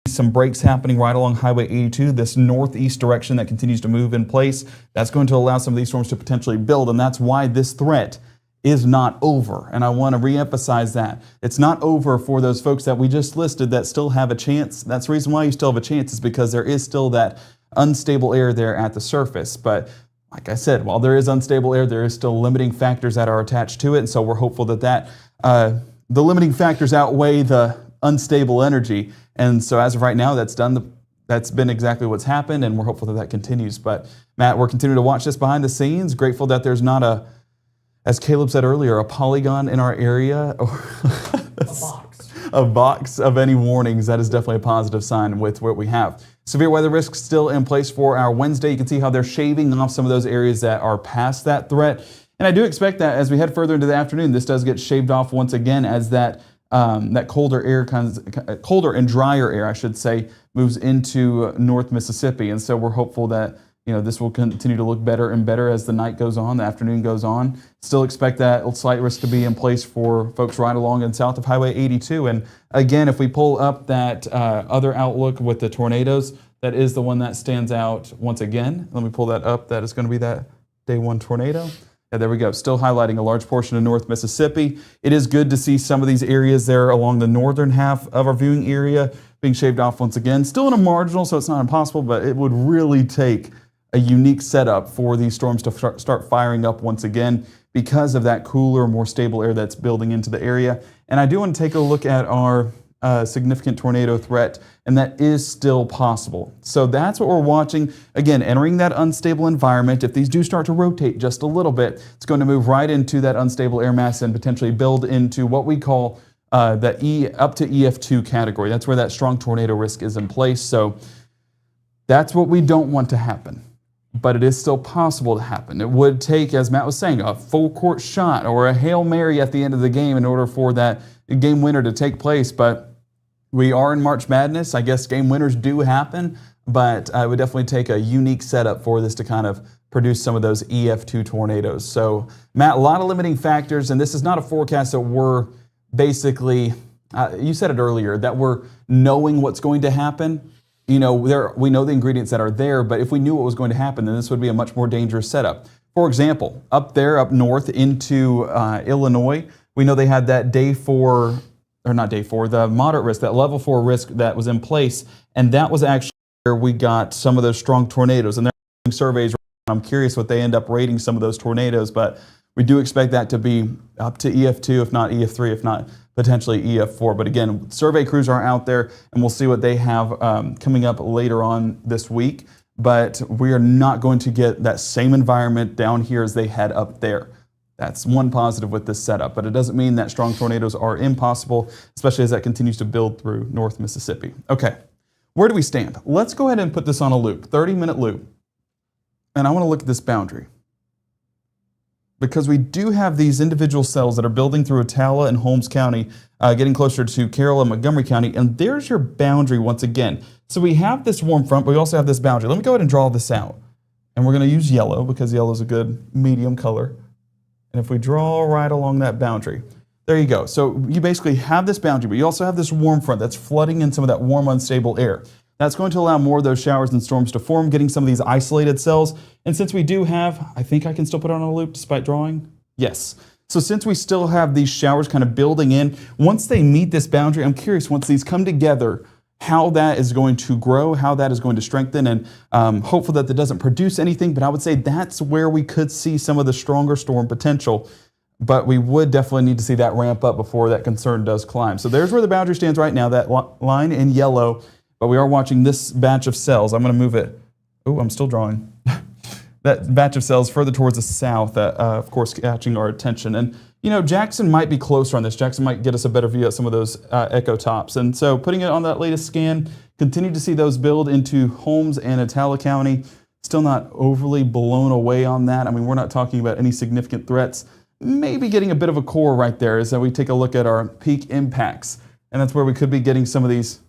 Some breaks happening right along Highway 82, this northeast direction that continues to move in place. That's going to allow some of these storms to potentially build, and that's why this threat is not over. And I want to reemphasize that. It's not over for those folks that we just listed that still have a chance. That's the reason why you still have a chance, is because there is still that unstable air there at the surface. But like I said, while there is unstable air, there is still limiting factors that are attached to it, and so we're hopeful that the limiting factors outweigh the unstable energy. And so as of right now, that's been exactly what's happened, and we're hopeful that continues. But Matt, we're continuing to watch this behind the scenes. Grateful that there's not as Caleb said earlier, a polygon in our area or a box of any warnings. That is definitely a positive sign with what we have. Severe weather risks still in place for our Wednesday. You can see how they're shaving off some of those areas that are past that threat. And I do expect that as we head further into the afternoon, this does get shaved off once again as that colder air, colder and drier air, I should say, moves into North Mississippi. And so we're hopeful that this will continue to look better and better as the night goes on, the afternoon goes on. Still expect that slight risk to be in place for folks right along and south of Highway 82. And again, if we pull up that other outlook with the tornadoes, that is the one that stands out once again. Let me pull that up. That is going to be that day one tornado. Yeah, there we go. Still highlighting a large portion of North Mississippi. It is good to see some of these areas there along the northern half of our viewing area being shaved off once again. Still in a marginal, so it's not impossible, but it would really take a unique setup for these storms to start firing up once again because of that cooler, more stable air that's building into the area. And I do want to take a look at our significant tornado threat, and that is still possible. So that's what we're watching. Again, entering that unstable environment. If these do start to rotate just a little bit, it's going to move right into that unstable air mass and potentially build into what we call the up to EF2 category. That's where that strong tornado risk is in place. So that's what we don't want to happen. But it is still possible to happen. It would take, as Matt was saying, a full court shot or a Hail Mary at the end of the game in order for that game winner to take place. But we are in March Madness. I guess game winners do happen, but it would definitely take a unique setup for this to kind of produce some of those EF2 tornadoes. So, Matt, a lot of limiting factors, and this is not a forecast that we're basically, you said it earlier, that we're knowing what's going to happen. We know the ingredients that are there, but if we knew what was going to happen, then this would be a much more dangerous setup. For example, up north into Illinois, we know they had that the moderate risk, that level 4 risk that was in place, and that was actually where we got some of those strong tornadoes. And they're doing surveys. I'm curious what they end up rating some of those tornadoes, but we do expect that to be up to EF2, if not EF3, if not potentially EF4. But again, survey crews are out there, and we'll see what they have coming up later on this week. But we are not going to get that same environment down here as they had up there. That's one positive with this setup, but it doesn't mean that strong tornadoes are impossible, especially as that continues to build through North Mississippi. Okay, where do we stand? Let's go ahead and put this on a loop, 30-minute loop. And I want to look at this boundary, because we do have these individual cells that are building through Attala and Holmes County, getting closer to Carroll and Montgomery County, and there's your boundary once again. So we have this warm front, but we also have this boundary. Let me go ahead and draw this out. And we're going to use yellow, because yellow is a good medium color. And if we draw right along that boundary, there you go. So you basically have this boundary, but you also have this warm front that's flooding in some of that warm, unstable air. That's going to allow more of those showers and storms to form, getting some of these isolated cells. And since we do have, I think I can still put it on a loop despite drawing. Yes. So since we still have these showers kind of building in, once they meet this boundary, I'm curious, once these come together, how that is going to grow, how that is going to strengthen, and hopeful that doesn't produce anything. But I would say that's where we could see some of the stronger storm potential. But we would definitely need to see that ramp up before that concern does climb. So there's where the boundary stands right now, that line in yellow. But we are watching this batch of cells. I'm going to move it. Oh, I'm still drawing. That batch of cells further towards the south, of course, catching our attention. And you know, Jackson might be closer on this. Jackson might get us a better view at some of those echo tops. And so putting it on that latest scan, continue to see those build into Holmes and Atala County. Still not overly blown away on that. I mean, we're not talking about any significant threats. Maybe getting a bit of a core right there as we take a look at our peak impacts. And that's where we could be getting some of these,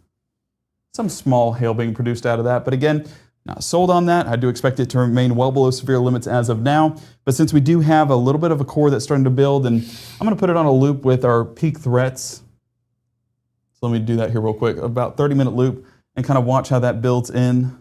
some small hail being produced out of that. But again, not sold on that. I do expect it to remain well below severe limits as of now. But since we do have a little bit of a core that's starting to build, and I'm going to put it on a loop with our peak threats. So let me do that here real quick. About 30-minute loop and kind of watch how that builds in.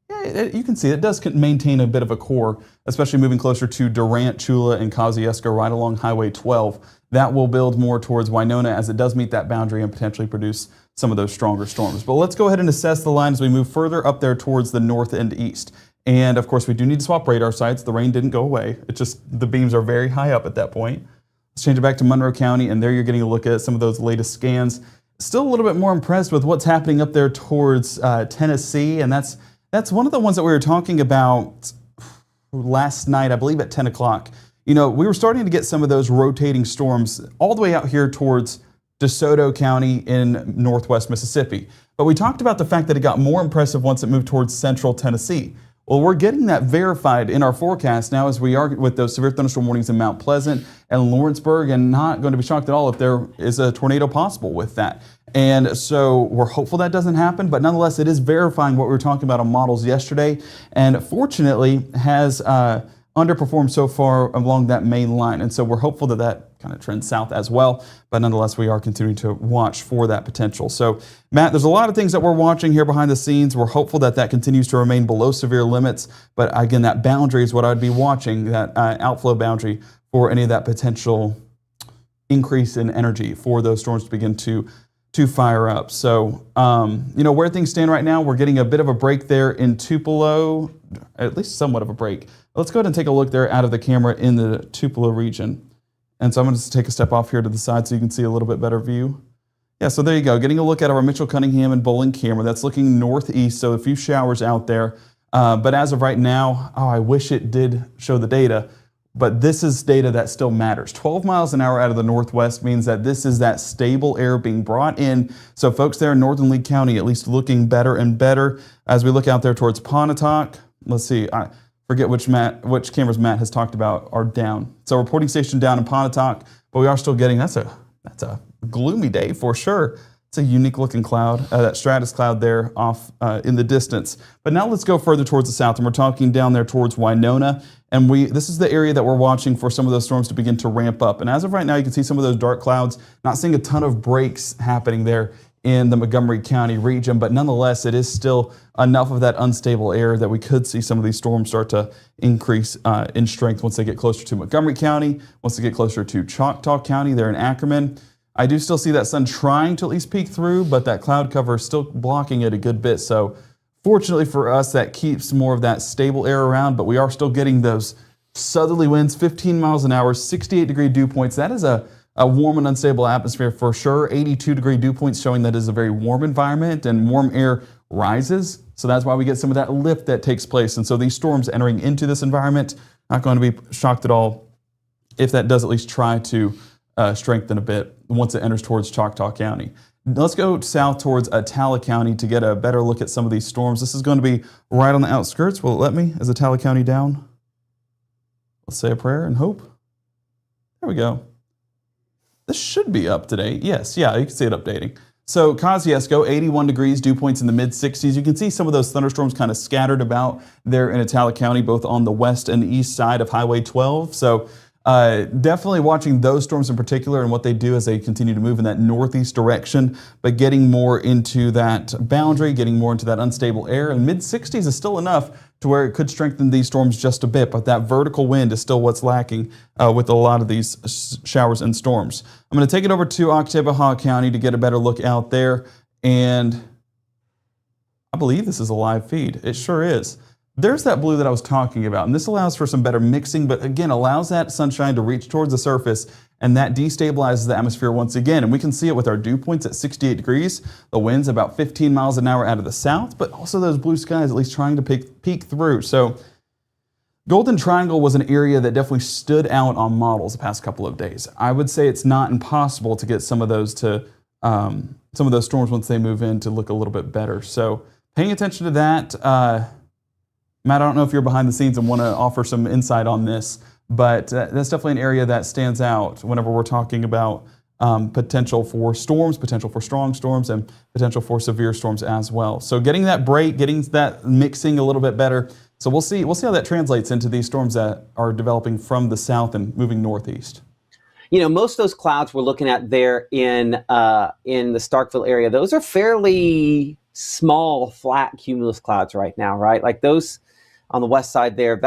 Yeah, you can see it does maintain a bit of a core, especially moving closer to Durant, Chula, and Kosciuszko right along Highway 12. That will build more towards Winona as it does meet that boundary and potentially produce some of those stronger storms. But let's go ahead and assess the line as we move further up there towards the north and east. And of course, we do need to swap radar sites. The rain didn't go away. It's just the beams are very high up at that point. Let's change it back to Monroe County, and there you're getting a look at some of those latest scans. Still a little bit more impressed with what's happening up there towards Tennessee, and that's one of the ones that we were talking about last night, I believe at 10 o'clock. You know, we were starting to get some of those rotating storms all the way out here towards DeSoto County in northwest Mississippi. But we talked about the fact that it got more impressive once it moved towards central Tennessee. Well, we're getting that verified in our forecast now as we are with those severe thunderstorm warnings in Mount Pleasant and Lawrenceburg, and not going to be shocked at all if there is a tornado possible with that. And so we're hopeful that doesn't happen, but nonetheless, it is verifying what we were talking about on models yesterday, and fortunately has underperformed so far along that main line. And so we're hopeful that that kind of trends south as well, but nonetheless, we are continuing to watch for that potential. So Matt, there's a lot of things that we're watching here behind the scenes. We're hopeful that that continues to remain below severe limits, but again, that boundary is what I'd be watching, that outflow boundary for any of that potential increase in energy for those storms to begin to fire up. So, you know, where things stand right now, we're getting a bit of a break there in Tupelo, at least somewhat of a break. Let's go ahead and take a look there out of the camera in the Tupelo region. And so I'm going to just take a step off here to the side so you can see a little bit better view. Yeah, so there you go. Getting a look at our Mitchell, Cunningham, and Bowling camera. That's looking northeast, so a few showers out there. But as of right now, I wish it did show the data, but this is data that still matters. 12 miles an hour out of the northwest means that this is that stable air being brought in. So folks there in northern Lee County, at least looking better and better. As we look out there towards Pontotoc, let's see, I forget which cameras Matt has talked about are down. So reporting station down in Pontotoc, but we are still getting, that's a gloomy day for sure. It's a unique looking cloud, that stratus cloud there off in the distance. But now let's go further towards the south, and we're talking down there towards Winona. And this is the area that we're watching for some of those storms to begin to ramp up. And as of right now, you can see some of those dark clouds, not seeing a ton of breaks happening there in the Montgomery County region, but nonetheless, it is still enough of that unstable air that we could see some of these storms start to increase in strength once they get closer to Montgomery County, once they get closer to Choctaw County there in Ackerman. I do still see that sun trying to at least peek through, but that cloud cover is still blocking it a good bit. So fortunately for us, that keeps more of that stable air around, but we are still getting those southerly winds, 15 miles an hour, 68-degree dew points. That is a warm and unstable atmosphere for sure. 82-degree dew points showing that it is a very warm environment, and warm air rises. So that's why we get some of that lift that takes place. And so these storms entering into this environment, not going to be shocked at all if that does at least try to strengthen a bit once it enters towards Choctaw County. Let's go south towards Atala County to get a better look at some of these storms. This is going to be right on the outskirts. Will it let me? Is Atala County down? Let's say a prayer and hope. There we go. This should be up to date. Yes, yeah, you can see it updating. So Kosciuszko, 81 degrees, dew points in the mid-60s. You can see some of those thunderstorms kind of scattered about there in Atala County, both on the west and east side of Highway 12. So definitely watching those storms in particular and what they do as they continue to move in that northeast direction, but getting more into that boundary, getting more into that unstable air. And mid-60s is still enough to where it could strengthen these storms just a bit, but that vertical wind is still what's lacking with a lot of these showers and storms. I'm going to take it over to Oktibbeha County to get a better look out there, and I believe this is a live feed. It sure is. There's that blue that I was talking about, and this allows for some better mixing, but again, allows that sunshine to reach towards the surface, and that destabilizes the atmosphere once again. And we can see it with our dew points at 68 degrees, the winds about 15 miles an hour out of the south, but also those blue skies at least trying to peek through. So Golden Triangle was an area that definitely stood out on models the past couple of days. I would say it's not impossible to get some of those storms once they move in to look a little bit better. So paying attention to that. Matt, I don't know if you're behind the scenes and want to offer some insight on this, but that's definitely an area that stands out whenever we're talking about potential for storms, potential for strong storms, and potential for severe storms as well. So getting that break, getting that mixing a little bit better. So we'll see how that translates into these storms that are developing from the south and moving northeast. You know, most of those clouds we're looking at there in the Starkville area, those are fairly small, flat cumulus clouds right now, right? Like those on the west side there,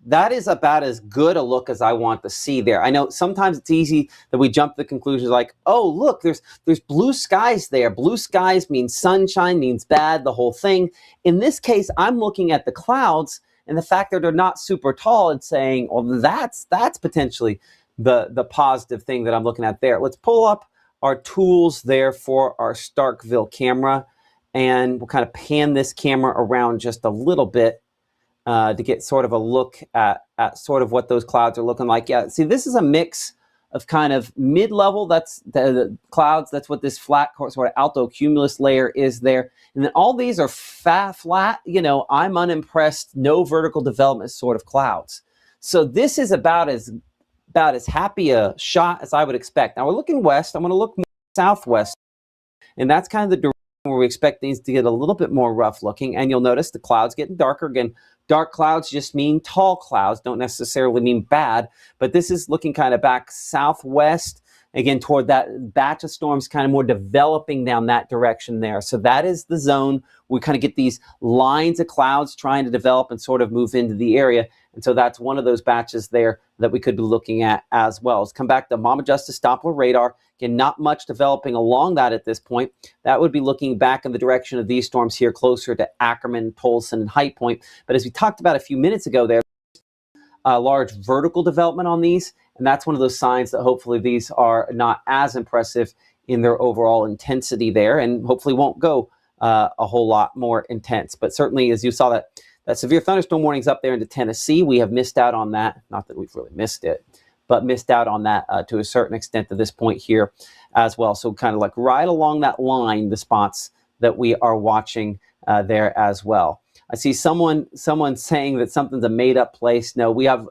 that is about as good a look as I want to see there. I know sometimes it's easy that we jump to the conclusions like, oh, look, there's blue skies there. Blue skies means sunshine, means bad, the whole thing. In this case, I'm looking at the clouds and the fact that they're not super tall and saying, well, that's potentially the positive thing that I'm looking at there. Let's pull up our tools there for our Starkville camera, and we'll kind of pan this camera around just a little bit to get sort of a look at sort of what those clouds are looking like. Yeah, see, this is a mix of kind of mid-level, that's the clouds, that's what this flat sort of alto cumulus layer is there. And then all these are flat, you know, I'm unimpressed, no vertical development sort of clouds. So this is about as happy a shot as I would expect. Now we're looking west, I'm going to look more southwest, and that's kind of the direction where we expect things to get a little bit more rough looking. And you'll notice the clouds getting darker. Again, dark clouds just mean tall clouds, don't necessarily mean bad, but this is looking kind of back southwest, again, toward that batch of storms kind of more developing down that direction there. So that is the zone. We kind of get these lines of clouds trying to develop and sort of move into the area. And so that's one of those batches there that we could be looking at as well. Let's come back to Mama Justice Doppler radar. Again, not much developing along that at this point. That would be looking back in the direction of these storms here closer to Ackerman, Tolson, and High Point. But as we talked about a few minutes ago there, a large vertical development on these, and that's one of those signs that hopefully these are not as impressive in their overall intensity there, and hopefully won't go a whole lot more intense. But certainly, as you saw, that severe thunderstorm warnings up there into Tennessee, we have missed out on that. Not that we've really missed it, but missed out on that to a certain extent to this point here as well. So kind of like right along that line, the spots that we are watching there as well. I see someone saying that something's a made-up place. No, we have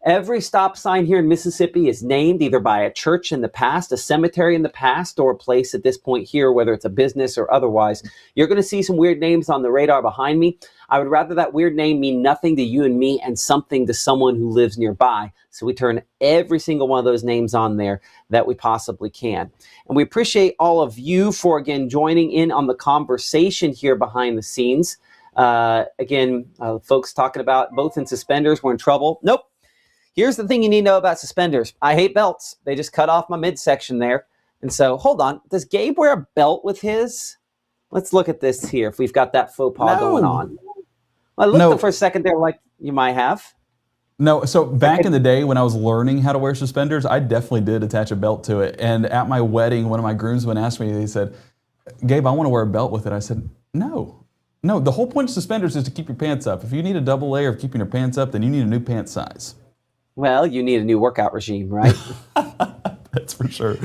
every stop sign here in Mississippi is named either by a church in the past, a cemetery in the past, or a place at this point here, whether it's a business or otherwise. You're going to see some weird names on the radar behind me. I would rather that weird name mean nothing to you and me and something to someone who lives nearby. So we turn every single one of those names on there that we possibly can. And we appreciate all of you for, again, joining in on the conversation here behind the scenes. Folks talking about both in suspenders, we're in trouble. Nope. Here's the thing you need to know about suspenders. I hate belts. They just cut off my midsection there. And so, hold on. Does Gabe wear a belt with his? Let's look at this here, if we've got that faux pas going on. I looked up for a second there like you might have. No, so back in the day when I was learning how to wear suspenders, I definitely did attach a belt to it. And at my wedding, one of my groomsmen asked me, he said, Gabe, I want to wear a belt with it. I said, no, the whole point of suspenders is to keep your pants up. If you need a double layer of keeping your pants up, then you need a new pant size. Well, you need a new workout regime, right? That's for sure.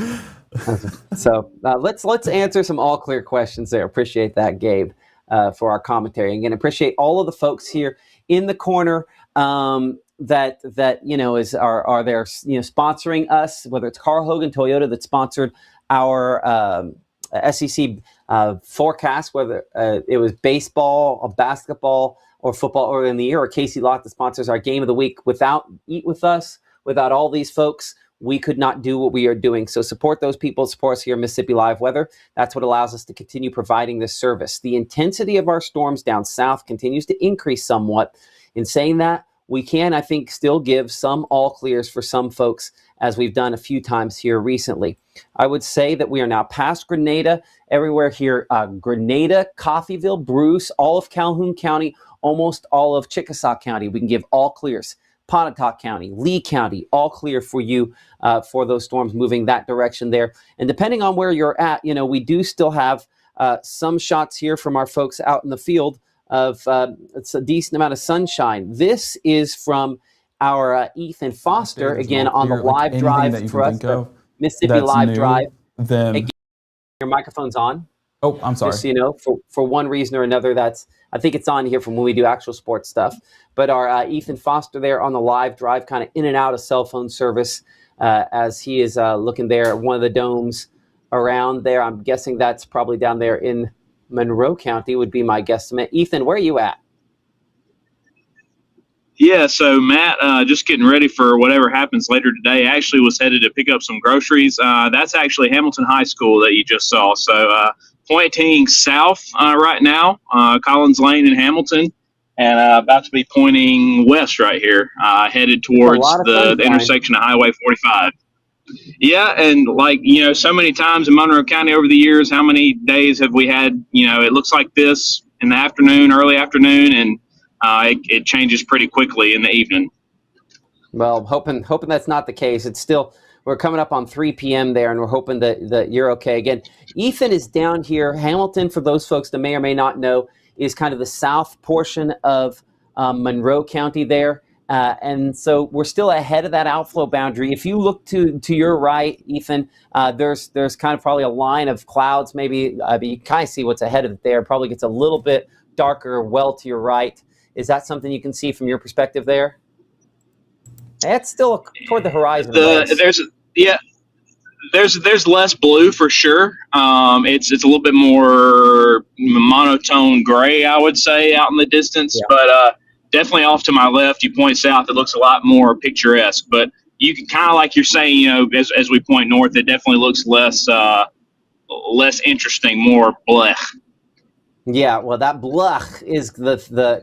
So let's answer some all clear questions there. Appreciate that, Gabe, for our commentary. Again, appreciate all of the folks here in the corner that are there sponsoring us. Whether it's Carl Hogan Toyota that sponsored our SEC forecast, whether it was baseball or basketball or football earlier in the year, or Casey Lott that sponsors our game of the week. Without Eat With Us, without all these folks, we could not do what we are doing. So support those people, support us here in Mississippi Live Weather. That's what allows us to continue providing this service. The intensity of our storms down south continues to increase somewhat. In saying that, we can, I think, still give some all clears for some folks, as we've done a few times here recently. I would say that we are now past Grenada, everywhere here, Grenada, Coffeyville, Bruce, all of Calhoun County, almost all of Chickasaw County. We can give all clears. Pontotoc County, Lee County, all clear for you for those storms moving that direction there. And depending on where you're at, we do still have some shots here from our folks out in the field it's a decent amount of sunshine. This is from our Ethan Foster, again, on the live drive for us, the Mississippi Live Drive. Then your microphone's on. Oh, I'm sorry. Just so you know, for one reason or another, I think it's on here from when we do actual sports stuff. But our Ethan Foster there on the live drive, kind of in and out of cell phone service as he is looking there at one of the domes around there. I'm guessing that's probably down there in Monroe County would be my guesstimate. Ethan, where are you at? Yeah, so Matt, just getting ready for whatever happens later today. Actually was headed to pick up some groceries. That's actually Hamilton High School that you just saw. So pointing south right now, Collins Lane in Hamilton, and about to be pointing west right here, headed towards the intersection of Highway 45. Yeah, and like, so many times in Monroe County over the years, how many days have we had, it looks like this in the afternoon, early afternoon, and it changes pretty quickly in the evening. Well, hoping that's not the case. It's still, we're coming up on 3 p.m. there, and we're hoping that you're okay. Again, Ethan is down here. Hamilton, for those folks that may or may not know, is kind of the south portion of Monroe County there. And so we're still ahead of that outflow boundary. If you look to your right, Ethan, there's kind of probably a line of clouds. Maybe you kind of see what's ahead of it there. Probably gets a little bit darker well to your right. Is that something you can see from your perspective there? It's still toward the horizon. There's less blue for sure. It's a little bit more monotone gray, I would say, out in the distance. Yeah. But definitely off to my left, you point south, it looks a lot more picturesque. But you can kind of, like you're saying, as we point north, it definitely looks less interesting, more blech. Yeah, well, that blech is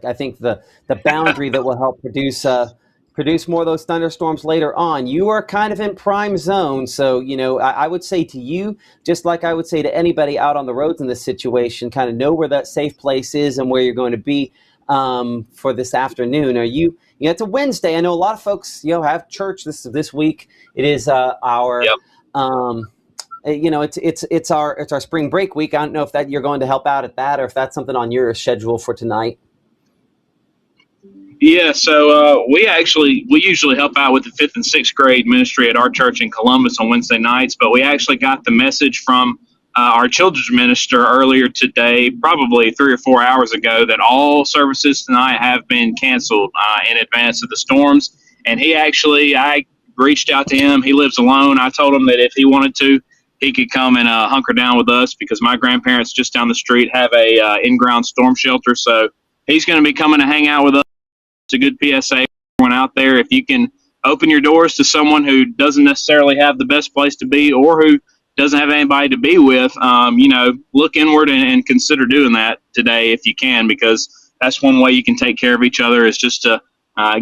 I think the boundary that will help produce more of those thunderstorms later on. You are kind of in prime zone, so I would say to you, just like I would say to anybody out on the roads in this situation, kind of know where that safe place is and where you're going to be for this afternoon. It's a Wednesday. I know a lot of folks have church this week. It is our. Yep. It's our spring break week. I don't know if that you're going to help out at that, or if that's something on your schedule for tonight. Yeah, so we usually help out with the 5th and 6th grade ministry at our church in Columbus on Wednesday nights, but we actually got the message from our children's minister earlier today, probably 3 or 4 hours ago, that all services tonight have been canceled in advance of the storms. And I reached out to him. He lives alone. I told him that if he wanted to, he could come and hunker down with us, because my grandparents just down the street have a in-ground storm shelter. So he's going to be coming to hang out with us. It's a good PSA for everyone out there. If you can open your doors to someone who doesn't necessarily have the best place to be, or who doesn't have anybody to be with, look inward and consider doing that today if you can, because that's one way you can take care of each other, is just to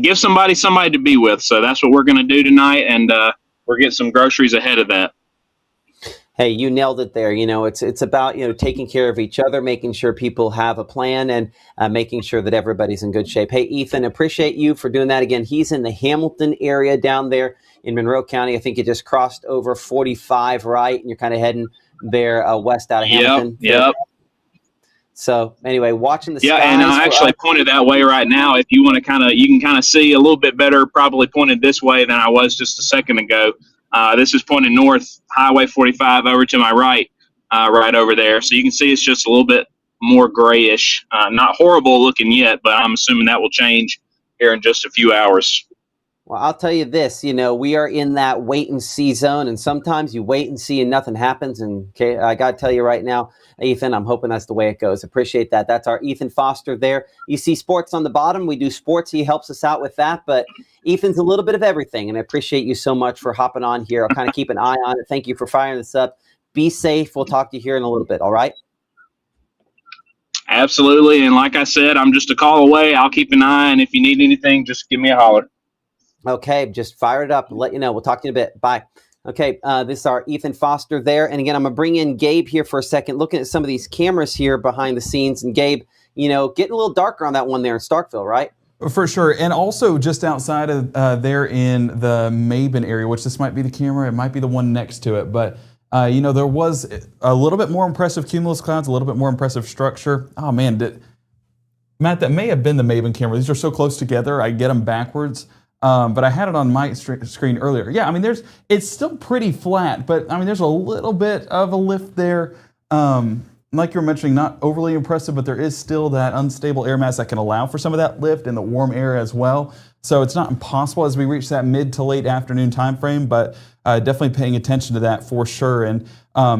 give somebody to be with. So that's what we're going to do tonight, and we're getting some groceries ahead of that. Hey, you nailed it there. It's about, taking care of each other, making sure people have a plan, and making sure that everybody's in good shape. Hey, Ethan, appreciate you for doing that. Again, he's in the Hamilton area down there in Monroe County. I think you just crossed over 45, right? And you're kind of heading there west out of Hamilton. Yep. So anyway, watching the skies. Yeah, and I actually pointed that way right now. If you want to you can kind of see a little bit better, probably pointed this way than I was just a second ago. This is pointing north, Highway 45 over to my right, right over there. So you can see it's just a little bit more grayish. Not horrible looking yet, but I'm assuming that will change here in just a few hours. Well, I'll tell you this, we are in that wait and see zone, and sometimes you wait and see and nothing happens. And I got to tell you right now, Ethan, I'm hoping that's the way it goes. Appreciate that. That's our Ethan Foster there. You see sports on the bottom. We do sports. He helps us out with that. But Ethan's a little bit of everything, and I appreciate you so much for hopping on here. I'll kind of keep an eye on it. Thank you for firing this up. Be safe. We'll talk to you here in a little bit. All right? Absolutely. And like I said, I'm just a call away. I'll keep an eye, and if you need anything, just give me a holler. Okay, just fire it up and let you know. We'll talk to you in a bit. Bye. Okay, this is our Ethan Foster there. And again, I'm going to bring in Gabe here for a second, looking at some of these cameras here behind the scenes. And Gabe, getting a little darker on that one there in Starkville, right? For sure. And also just outside of there in the Mabin area, which this might be the camera, it might be the one next to it. But, there was a little bit more impressive cumulus clouds, a little bit more impressive structure. Oh, man. Matt, that may have been the Maven camera. These are so close together, I get them backwards. But I had it on my screen earlier. Yeah, I mean, it's still pretty flat, but I mean, there's a little bit of a lift there. Like you were mentioning, not overly impressive, but there is still that unstable air mass that can allow for some of that lift and the warm air as well. So it's not impossible as we reach that mid to late afternoon time frame, but definitely paying attention to that for sure. And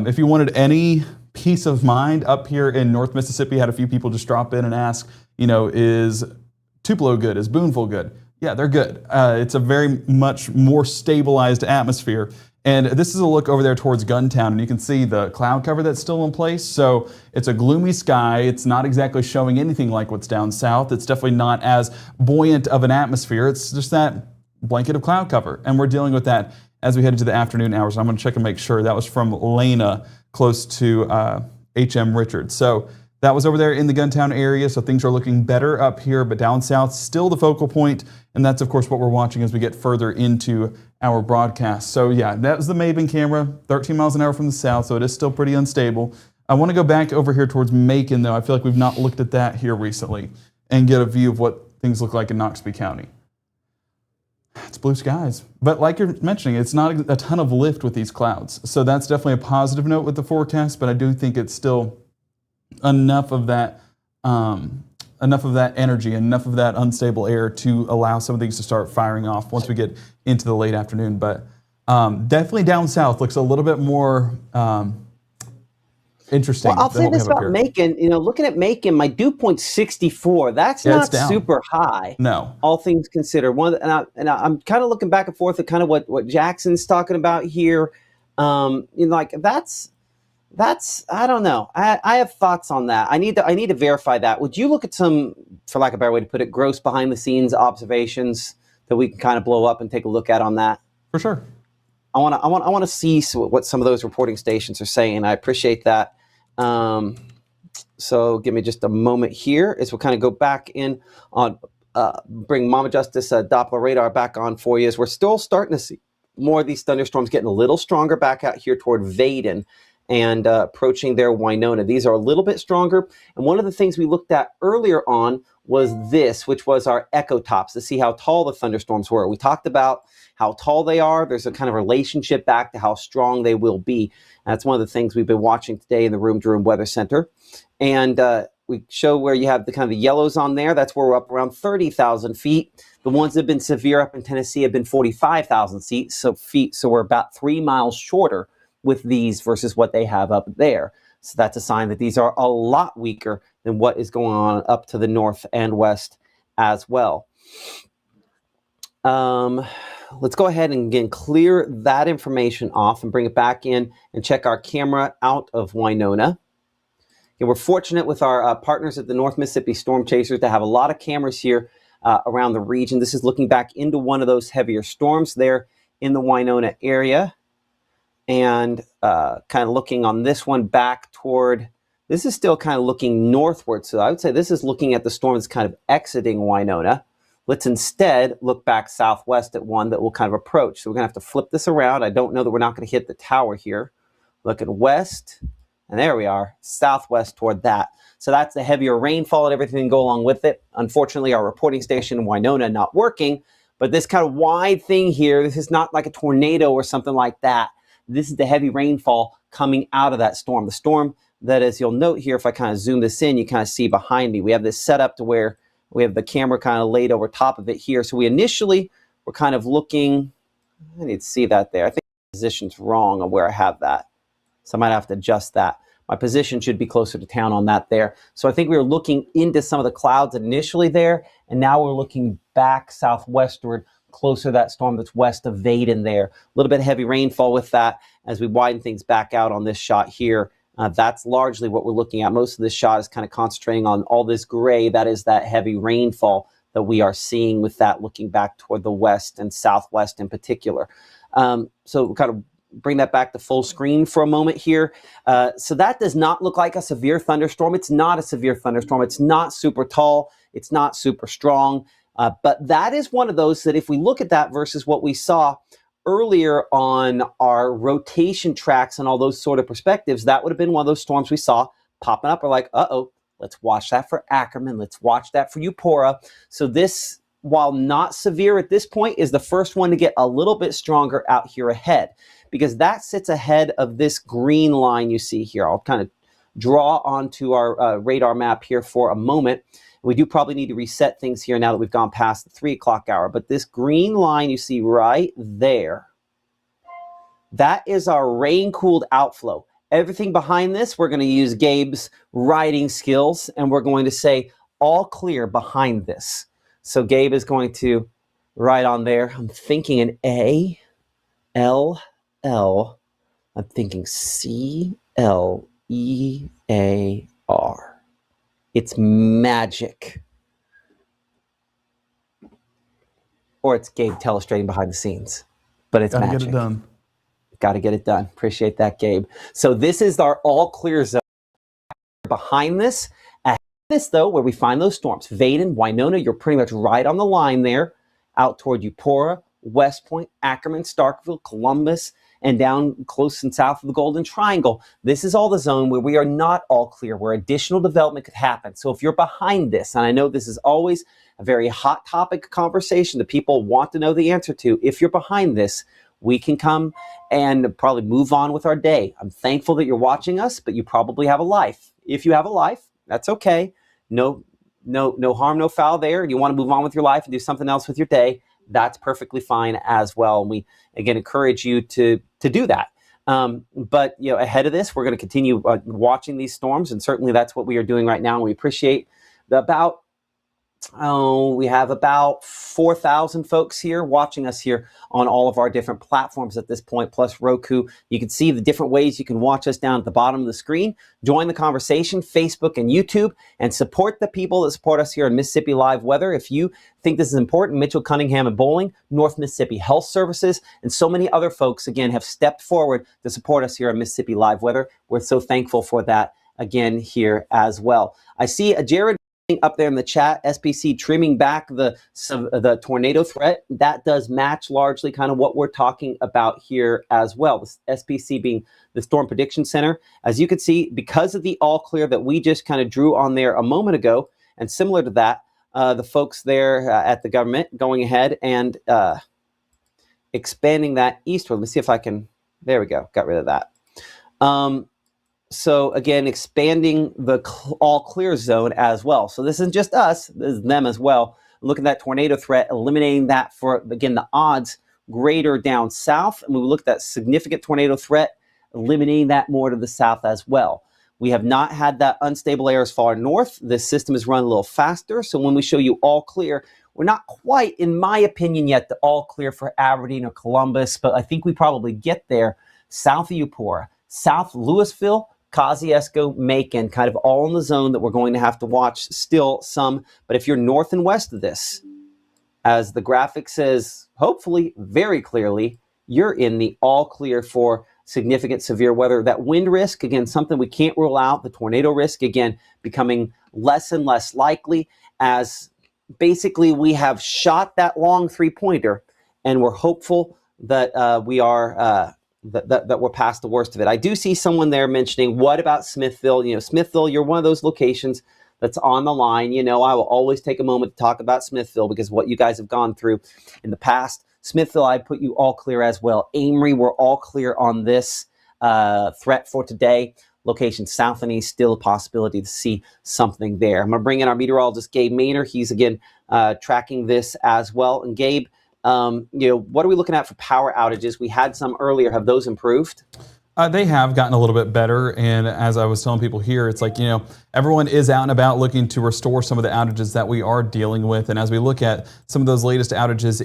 if you wanted any peace of mind, up here in North Mississippi, had a few people just drop in and ask, is Tupelo good? Is Boonville good? Yeah, they're good. It's a very much more stabilized atmosphere. And this is a look over there towards Guntown, and you can see the cloud cover that's still in place. So it's a gloomy sky. It's not exactly showing anything like what's down south. It's definitely not as buoyant of an atmosphere. It's just that blanket of cloud cover. And we're dealing with that as we head into the afternoon hours. I'm going to check and make sure. That was from Lena, close to H.M. Richards. So that was over there in the Guntown area, so things are looking better up here, but down south, still the focal point, and that's, of course, what we're watching as we get further into our broadcast. So, yeah, that was the Maven camera, 13 miles an hour from the south, so it is still pretty unstable. I want to go back over here towards Macon, though. I feel like we've not looked at that here recently, and get a view of what things look like in Noxubee County. It's blue skies. But like you're mentioning, it's not a ton of lift with these clouds, so that's definitely a positive note with the forecast, but I do think it's still enough of that energy, enough of that unstable air to allow some of these to start firing off once we get into the late afternoon. But definitely down south looks a little bit more interesting. Well, I'll say this about Macon. Looking at Macon, my dew point's 64. That's not super high. No, all things considered. I'm kind of looking back and forth at kind of what Jackson's talking about here. That's I don't know. I have thoughts on that. I need to verify that. Would you look at some, for lack of a better way to put it, gross behind the scenes observations that we can kind of blow up and take a look at on that? For sure. I want to see what some of those reporting stations are saying. I appreciate that. So give me just a moment here as we'll kind of go back in on bring Mama Justice Doppler radar back on for you, as we're still starting to see more of these thunderstorms getting a little stronger back out here toward Vaden and approaching their Winona. These are a little bit stronger. And one of the things we looked at earlier on was this, which was our echo tops, to see how tall the thunderstorms were. We talked about how tall they are. There's a kind of relationship back to how strong they will be. And that's one of the things we've been watching today in the Room to Room Weather Center. And we show where you have the kind of the yellows on there. That's where we're up around 30,000 feet. The ones that have been severe up in Tennessee have been 45,000 feet. So we're about 3 miles shorter with these versus what they have up there. So that's a sign that these are a lot weaker than what is going on up to the north and west as well. Let's go ahead and again clear that information off and bring it back in and check our camera out of Winona. And we're fortunate with our partners at the North Mississippi Storm Chasers to have a lot of cameras here around the region. This is looking back into one of those heavier storms there in the Winona area. And kind of looking on this one back toward, this is still kind of looking northward. So I would say this is looking at the storm that's kind of exiting Winona. Let's instead look back southwest at one that will kind of approach. So we're going to have to flip this around. I don't know that we're not going to hit the tower here. Looking west, and there we are, southwest toward that. So that's the heavier rainfall and everything go along with it. Unfortunately, our reporting station in Winona not working, but this kind of wide thing here, this is not like a tornado or something like that. This is the heavy rainfall coming out of that storm. The storm that, as you'll note here, if I kind of zoom this in, you kind of see behind me. We have this set up to where we have the camera kind of laid over top of it here. So we initially were kind of looking, I need to see that there. I think the position's wrong on where I have that. So I might have to adjust that. My position should be closer to town on that there. So I think we were looking into some of the clouds initially there, and now we're looking back southwestward, closer to that storm that's west of Vaden there. A little bit of heavy rainfall with that as we widen things back out on this shot here. That's largely what we're looking at. Most of this shot is kind of concentrating on all this gray. That is that heavy rainfall that we are seeing with that looking back toward the west and southwest in particular. So kind of bring that back to full screen for a moment here. So that does not look like a severe thunderstorm. It's not a severe thunderstorm. It's not super tall. It's not super strong. But that is one of those that if we look at that versus what we saw earlier on our rotation tracks and all those sort of perspectives, that would have been one of those storms we saw popping up. We're like, uh-oh, Let's watch that for Ackerman. Let's watch that for Eupora. So this, while not severe at this point, is the first one to get a little bit stronger out here ahead, because that sits ahead of this green line you see here. I'll kind of draw onto our radar map here for a moment. We do probably need to reset things here now that we've gone past the 3 o'clock hour, but this green line you see right there, that is our rain-cooled outflow. Everything behind this, we're going to use Gabe's writing skills, and we're going to say all clear behind this. So Gabe is going to write on there, I'm thinking an A, L, L. I'm thinking C-L-E-A-R. It's magic. Or it's Gabe telestrating behind the scenes, but it's magic. Gotta get it done. Got to get it done. Appreciate that, Gabe. So this is our all clear zone. Behind this, ahead of this though, where we find those storms, Vaden, Winona, you're pretty much right on the line there, out toward Eupora, West Point, Ackerman, Starkville, Columbus, and down close and south of the Golden Triangle. This is all the zone where we are not all clear, where additional development could happen. So if you're behind this, and I know this is always a very hot topic conversation that people want to know the answer to, if you're behind this, we can come and probably move on with our day. I'm thankful that you're watching us, but you probably have a life. If you have a life, that's okay. No harm, no foul there. And you want to move on with your life and do something else with your day, that's perfectly fine as well. And we, again, encourage you to do that. But ahead of this, we're going to continue watching these storms, and certainly that's what we are doing right now. And we appreciate we have about 4,000 folks here watching us here on all of our different platforms at this point, plus Roku. You can see the different ways you can watch us down at the bottom of the screen. Join the conversation, Facebook and YouTube, and support the people that support us here in Mississippi Live Weather. If you think this is important, Mitchell Cunningham and Bowling, North Mississippi Health Services, and so many other folks, again, have stepped forward to support us here in Mississippi Live Weather. We're so thankful for that again here as well. I see a Jared up there in the chat, SPC trimming back the tornado threat. That does match largely kind of what we're talking about here as well. The SPC being the Storm Prediction Center. As you can see, because of the all clear that we just kind of drew on there a moment ago, and similar to that, the folks there at the government going ahead and expanding that eastward. Let's see if I can, there we go, got rid of that. So again, expanding the all clear zone as well. So this isn't just us, this is them as well. Look at that tornado threat, eliminating that for, again, the odds greater down south. And we look at that significant tornado threat, eliminating that more to the south as well. We have not had that unstable air as far north. This system is run a little faster. So when we show you all clear, we're not quite, in my opinion, yet the all clear for Aberdeen or Columbus, but I think we probably get there south of Eupora, south Louisville, Kosciuszko, Macon, kind of all in the zone that we're going to have to watch still some. But if you're north and west of this, as the graphic says, hopefully very clearly, you're in the all clear for significant severe weather. That wind risk, again, something we can't rule out. The tornado risk, again, becoming less and less likely as basically we have shot that long three-pointer, and we're hopeful that we are that we're past the worst of it. I do see someone there mentioning, what about Smithville? Smithville, you're one of those locations that's on the line. I will always take a moment to talk about Smithville because what you guys have gone through in the past. Smithville, I put you all clear as well. Amory, we're all clear on this threat for today. Location south and east, still a possibility to see something there. I'm going to bring in our meteorologist, Gabe Maynor. He's, again, tracking this as well. And Gabe, what are we looking at for power outages? We had some earlier. Have those improved? They have gotten a little bit better. And as I was telling people here, it's like, everyone is out and about looking to restore some of the outages that we are dealing with. And as we look at some of those latest outages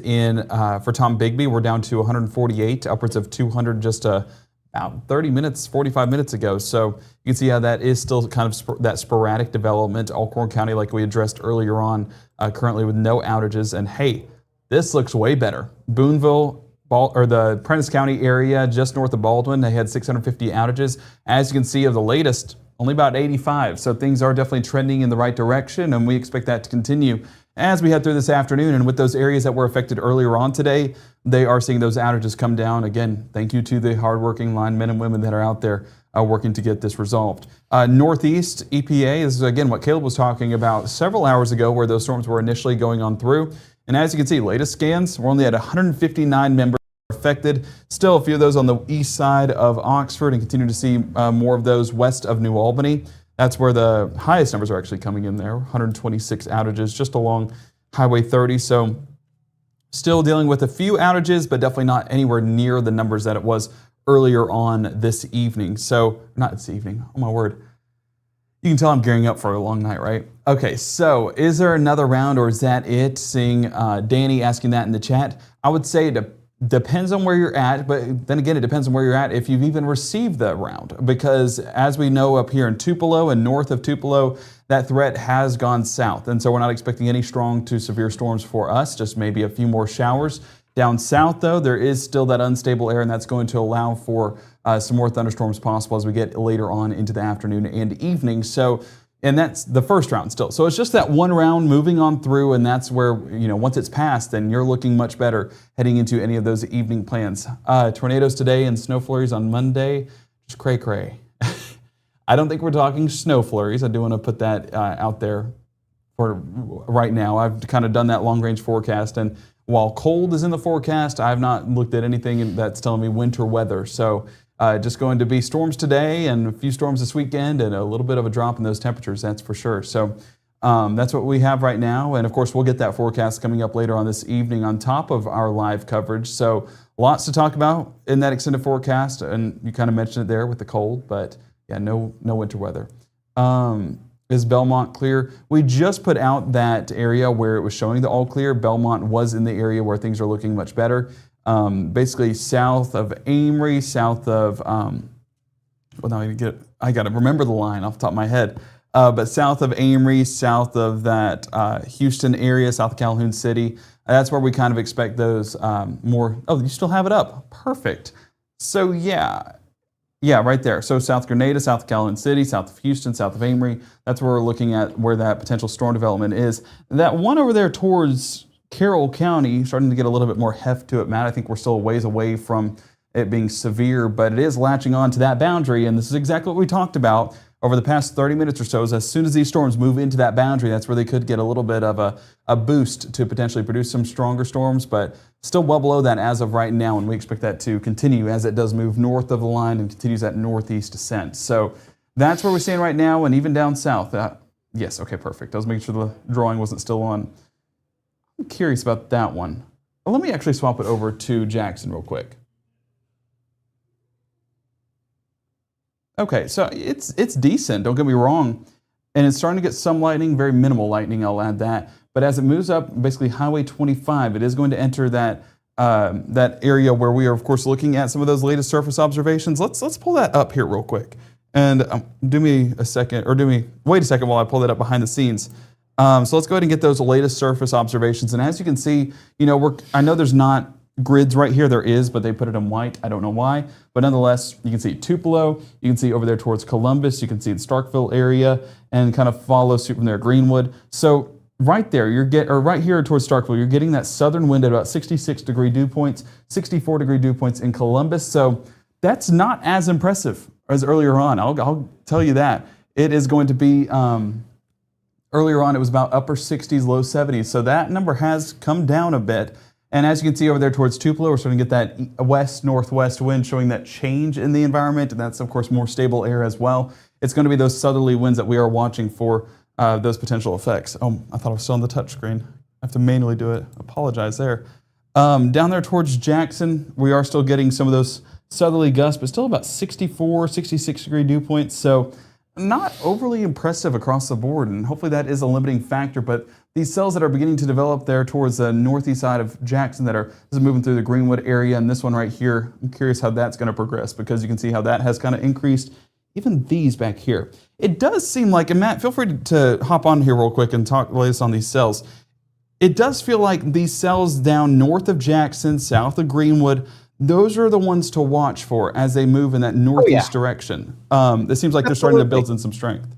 for Tom Bigby, we're down to 148, upwards of 200 just about 30 minutes, 45 minutes ago. So you can see how that is still kind of that sporadic development. Alcorn County, like we addressed earlier on, currently with no outages. And hey, this looks way better. Boonville, or the Prentice County area just north of Baldwin, they had 650 outages. As you can see, of the latest, only about 85. So things are definitely trending in the right direction, and we expect that to continue as we head through this afternoon. And with those areas that were affected earlier on today, they are seeing those outages come down. Again, thank you to the hardworking linemen and women that are out there working to get this resolved. Northeast EPA is, again, what Caleb was talking about several hours ago, where those storms were initially going on through. And as you can see, latest scans, we're only at 159 members affected. Still a few of those on the east side of Oxford, and continue to see more of those west of New Albany. That's where the highest numbers are actually coming in there, 126 outages just along Highway 30. So still dealing with a few outages, but definitely not anywhere near the numbers that it was earlier on this evening. So, not this evening, oh my word. You can tell I'm gearing up for a long night, right? Okay, so is there another round, or is that it? Seeing Danny asking that in the chat. I would say it depends on where you're at, but then again, it depends on where you're at if you've even received that round. Because as we know, up here in Tupelo and north of Tupelo, that threat has gone south. And so we're not expecting any strong to severe storms for us, just maybe a few more showers. Down south, though, there is still that unstable air, and that's going to allow for some more thunderstorms possible as we get later on into the afternoon and evening. So, and that's the first round still. So it's just that one round moving on through, and that's where, once it's passed, then you're looking much better heading into any of those evening plans. Tornadoes today and snow flurries on Monday, just cray-cray. I don't think we're talking snow flurries. I do want to put that out there for right now. I've kind of done that long-range forecast, and while cold is in the forecast, I have not looked at anything that's telling me winter weather. So just going to be storms today and a few storms this weekend, and a little bit of a drop in those temperatures, that's for sure. So that's what we have right now. And of course, we'll get that forecast coming up later on this evening on top of our live coverage. So lots to talk about in that extended forecast. And you kind of mentioned it there with the cold, but yeah, no winter weather. Is Belmont clear? We just put out that area where it was showing the all clear. Belmont was in the area where things are looking much better. Basically south of Amory, south of, well, now I got to remember the line off the top of my head. But south of Amory, south of that Houston area, south of Calhoun City, that's where we kind of expect those more. Oh, you still have it up. Perfect. So yeah, right there. So South Grenada, south of Calhoun City, south of Houston, south of Amory. That's where we're looking at where that potential storm development is. That one over there towards Carroll County, starting to get a little bit more heft to it, Matt. I think we're still a ways away from it being severe, but it is latching on to that boundary. And this is exactly what we talked about over the past 30 minutes or so. Is as soon as these storms move into that boundary, that's where they could get a little bit of a boost to potentially produce some stronger storms, but still well below that as of right now. And we expect that to continue as it does move north of the line and continues that northeast descent. So that's where we're staying right now. And even down south, yes, okay, perfect. I was making sure the drawing wasn't still on. I'm curious about that one. Well, let me actually swap it over to Jackson real quick. Okay, so it's decent, don't get me wrong. And it's starting to get some lightning, very minimal lightning, I'll add that. But as it moves up, basically Highway 25, it is going to enter that that area where we are, of course, looking at some of those latest surface observations. Let's pull that up here real quick. And wait a second while I pull that up behind the scenes. So let's go ahead and get those latest surface observations. And as you can see, I know there's not grids right here. There is, but they put it in white. I don't know why. But nonetheless, you can see Tupelo. You can see over there towards Columbus. You can see the Starkville area and kind of follow suit from there, Greenwood. So right there, right here towards Starkville, you're getting that southern wind at about 66-degree dew points, 64-degree dew points in Columbus. So that's not as impressive as earlier on. I'll tell you that. It is going to be, earlier on, it was about upper 60s, low 70s. So that number has come down a bit. And as you can see over there towards Tupelo, we're starting to get that west-northwest wind showing that change in the environment. And that's, of course, more stable air as well. It's going to be those southerly winds that we are watching for those potential effects. Oh, I thought I was still on the touch screen. I have to manually do it. Apologize there. Down there towards Jackson, we are still getting some of those southerly gusts, but still about 64, 66-degree dew points. So not overly impressive across the board. And hopefully that is a limiting factor. But these cells that are beginning to develop there towards the northeast side of Jackson this is moving through the Greenwood area, and this one right here, I'm curious how that's going to progress, because you can see how that has kind of increased. Even these back here. It does seem like, and Matt, feel free to hop on here real quick and talk latest on these cells. It does feel like these cells down north of Jackson, south of Greenwood, those are the ones to watch for as they move in that northeast direction. It seems like they're starting to build in some strength.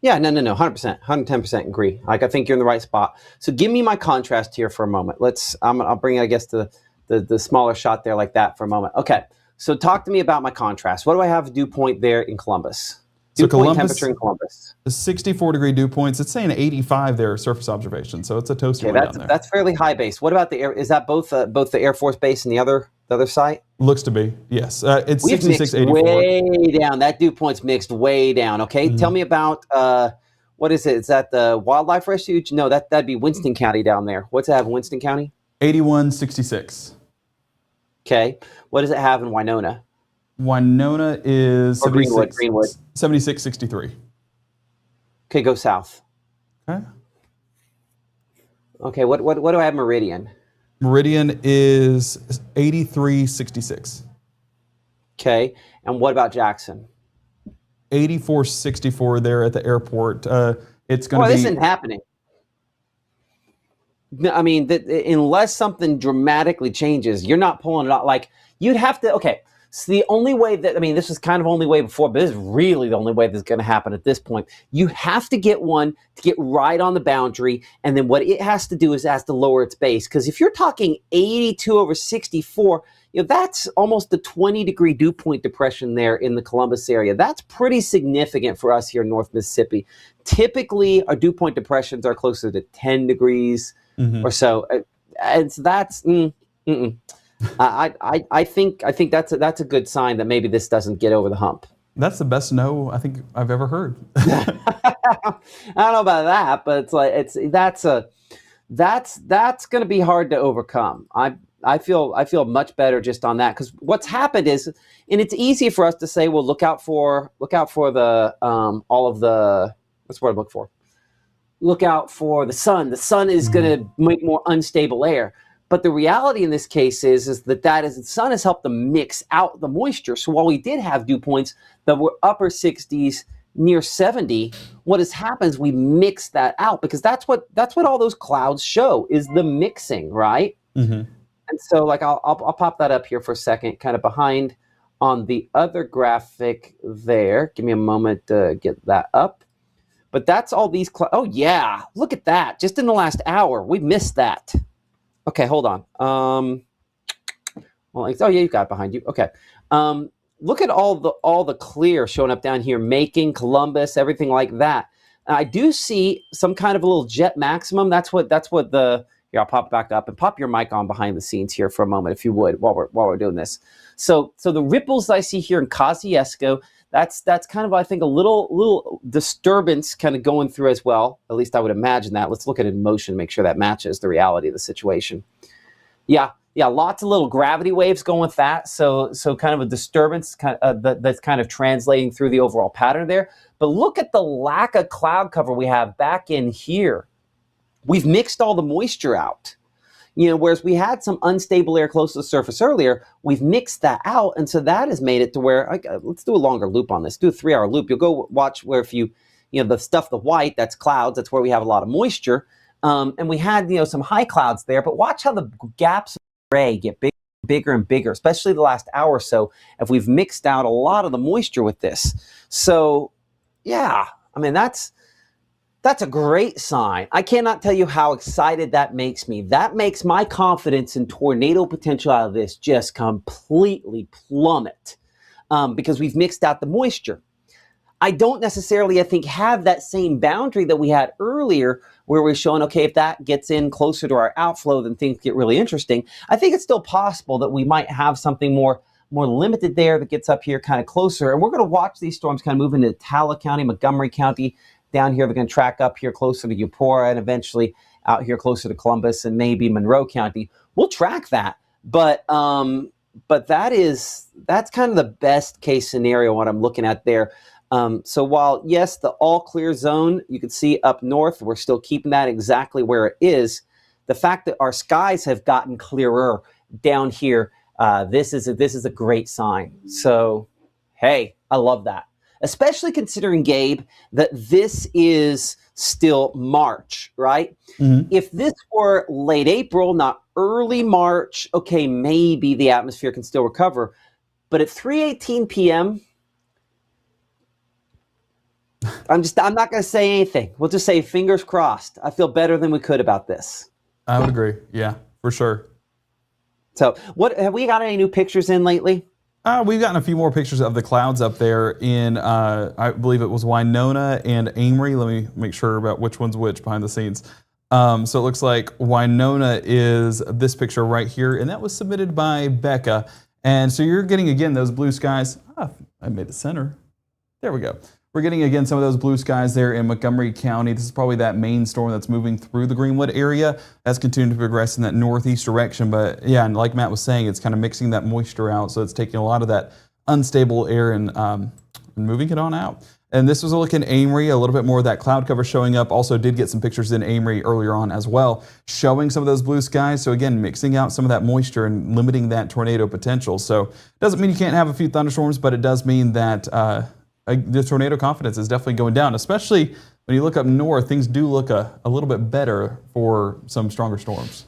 Yeah, no, 100%, 110% agree. I think you're in the right spot. So give me my contrast here for a moment. I'll bring, I guess, the smaller shot there like that for a moment. Okay, So talk to me about my contrast. What do I have dew point there in Columbus? So Dew point Columbus, temperature in Columbus. 64-degree dew points. It's saying 85 there, surface observation. So it's a toasty Okay, one down there. that's fairly high base. What about the air? Is that both the Air Force Base and the other site? Looks to be, yes. It's We've mixed 6684. way down. That dew point's mixed way down. Okay, tell me about what is it? Is that the Wildlife Refuge? No, that'd be Winston County down there. What's it have in Winston County? 8166. Okay, what does it have in Winona? Winona is Or Greenwood. 7663. Okay, go south. Okay. Okay, what do I have Meridian? Meridian is 8366. Okay, and what about Jackson? 8464 there at the airport. It's going to Well, be. this isn't happening. No, I mean, unless something dramatically changes, you're not pulling it out. Like, you'd have to, okay, so the only way that, I mean, this was kind of only way before, but this is really the only way that's going to happen at this point. You have to get one to get right on the boundary, and then what it has to do is it has to lower its base. Because if you're talking 82 over 64, that's almost a 20-degree dew point depression there in the Columbus area. That's pretty significant for us here in North Mississippi. Typically, our dew point depressions are closer to 10 degrees or so. And so that's, I think that's a good sign that maybe this doesn't get over the hump. That's the best no I think I've ever heard. I don't know about that, but it's like that's going to be hard to overcome. I feel much better just on that, because what's happened is, and it's easy for us to say, well, look out for the all of the, what's the word I'm looking for? Look out for the sun. The sun is going to make more unstable air. But the reality in this case is that the sun has helped to mix out the moisture. So while we did have dew points that were upper 60s, near 70, what has happened is we mix that out, because that's what all those clouds show, is the mixing, right? And so, like, I'll pop that up here for a second, kind of behind on the other graphic there. Give me a moment to get that up. But that's all these oh yeah, look at that. Just in the last hour, we missed that. Okay, hold on. Well, oh yeah, you got it behind you. Okay. Look at all the clear showing up down here, Macon, Columbus, everything like that. And I do see some kind of a little jet maximum. That's what the, here, I'll pop back up and pop your mic on behind the scenes here for a moment, if you would, while we're doing this. So the ripples I see here in Kosciuszko, that's kind of, I think, a little disturbance kind of going through as well. At least I would imagine that. Let's look at it in motion, make sure that matches the reality of the situation. Yeah, lots of little gravity waves going with that. So kind of a disturbance that's kind of translating through the overall pattern there. But look at the lack of cloud cover we have back in here. We've mixed all the moisture out. Whereas we had some unstable air close to the surface earlier, we've mixed that out. And so that has made it to where, let's do a longer loop on this, do a 3-hour loop. You'll go watch where if the white, that's clouds, that's where we have a lot of moisture. And we had, some high clouds there, but watch how the gaps of gray get bigger and bigger, especially the last hour or so, if we've mixed out a lot of the moisture with this. So yeah, I mean, that's a great sign. I cannot tell you how excited that makes me. That makes my confidence in tornado potential out of this just completely plummet, because we've mixed out the moisture. I don't necessarily, I think, have that same boundary that we had earlier where we're showing, okay, if that gets in closer to our outflow, then things get really interesting. I think it's still possible that we might have something more limited there that gets up here kind of closer. And we're going to watch these storms kind of move into Tala County, Montgomery County. Down here, they're going to track up here closer to Eupora and eventually out here closer to Columbus and maybe Monroe County. We'll track that. But that's kind of the best case scenario, what I'm looking at there. So while, yes, the all clear zone, you can see up north, we're still keeping that exactly where it is. The fact that our skies have gotten clearer down here, this is a great sign. So, hey, I love that. Especially considering, Gabe, that this is still March, right? If this were late April, not early March, okay, maybe the atmosphere can still recover. But at 3:18 p.m., I'm not going to say anything. We'll just say fingers crossed. I feel better than we could about this. I would agree. Yeah, for sure. So, what have we got any new pictures in lately? We've gotten a few more pictures of the clouds up there in, I believe it was Winona and Amory. Let me make sure about which one's which behind the scenes. So it looks like Winona is this picture right here, and that was submitted by Becca. And so you're getting, again, those blue skies. I made the center. There we go. We're getting, again, some of those blue skies there in Montgomery County. This is probably that main storm that's moving through the Greenwood area. That's continuing to progress in that northeast direction. But, yeah, and like Matt was saying, it's kind of mixing that moisture out. So it's taking a lot of that unstable air and moving it on out. And this was a look in Amory, a little bit more of that cloud cover showing up. Also did get some pictures in Amory earlier on as well, showing some of those blue skies. So again, mixing out some of that moisture and limiting that tornado potential. So it doesn't mean you can't have a few thunderstorms, but it does mean that the tornado confidence is definitely going down, especially when you look up north. Things do look a little bit better for some stronger storms.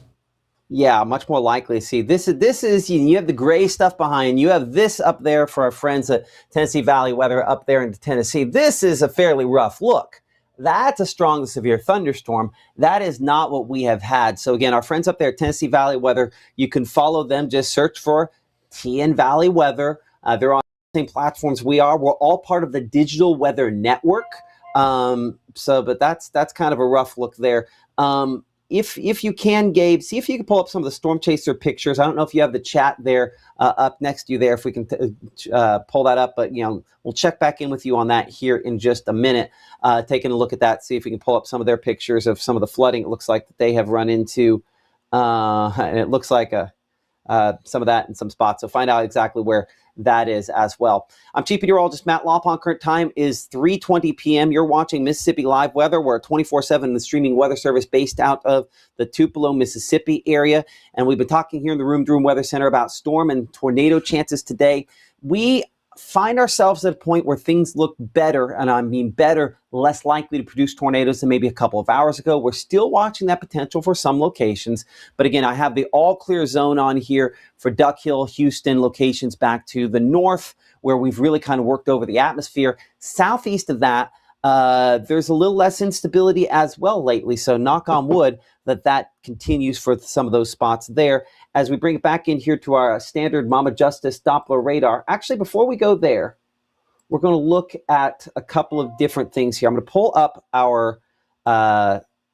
Yeah, much more likely to see. This is you have the gray stuff behind. You have this up there for our friends at Tennessee Valley Weather up there in Tennessee. This is a fairly rough look. That's a strong to severe thunderstorm. That is not what we have had. So again, our friends up there at Tennessee Valley Weather, you can follow them. Just search for TN Valley Weather. They're on the same platforms we are. We're all part of the Digital Weather Network. But that's kind of a rough look there. If you can, Gabe, see if you can pull up some of the storm chaser pictures. I don't know if you have the chat there up next to you there, if we can pull that up, but we'll check back in with you on that here in just a minute. Taking a look at that, see if we can pull up some of their pictures of some of the flooding. It looks like that they have run into, and it looks like some of that in some spots. So find out exactly where that is as well. I'm Chief Meteorologist Matt Lawpon. Current time is 3:20 p.m. You're watching Mississippi Live Weather. We're 24/7 in the streaming weather service based out of the Tupelo, Mississippi area. And we've been talking here in the Room Droom Weather Center about storm and tornado chances today. We find ourselves at a point where things look better, and I mean better, less likely to produce tornadoes than maybe a couple of hours ago. We're still watching that potential for some locations. But again, I have the all clear zone on here for Duck Hill, Houston locations back to the north, where we've really kind of worked over the atmosphere. Southeast of that, there's a little less instability as well lately. So knock on wood that continues for some of those spots there. As we bring it back in here to our standard Mama Justice Doppler radar. Actually, before we go there, we're going to look at a couple of different things here. I'm going to pull up our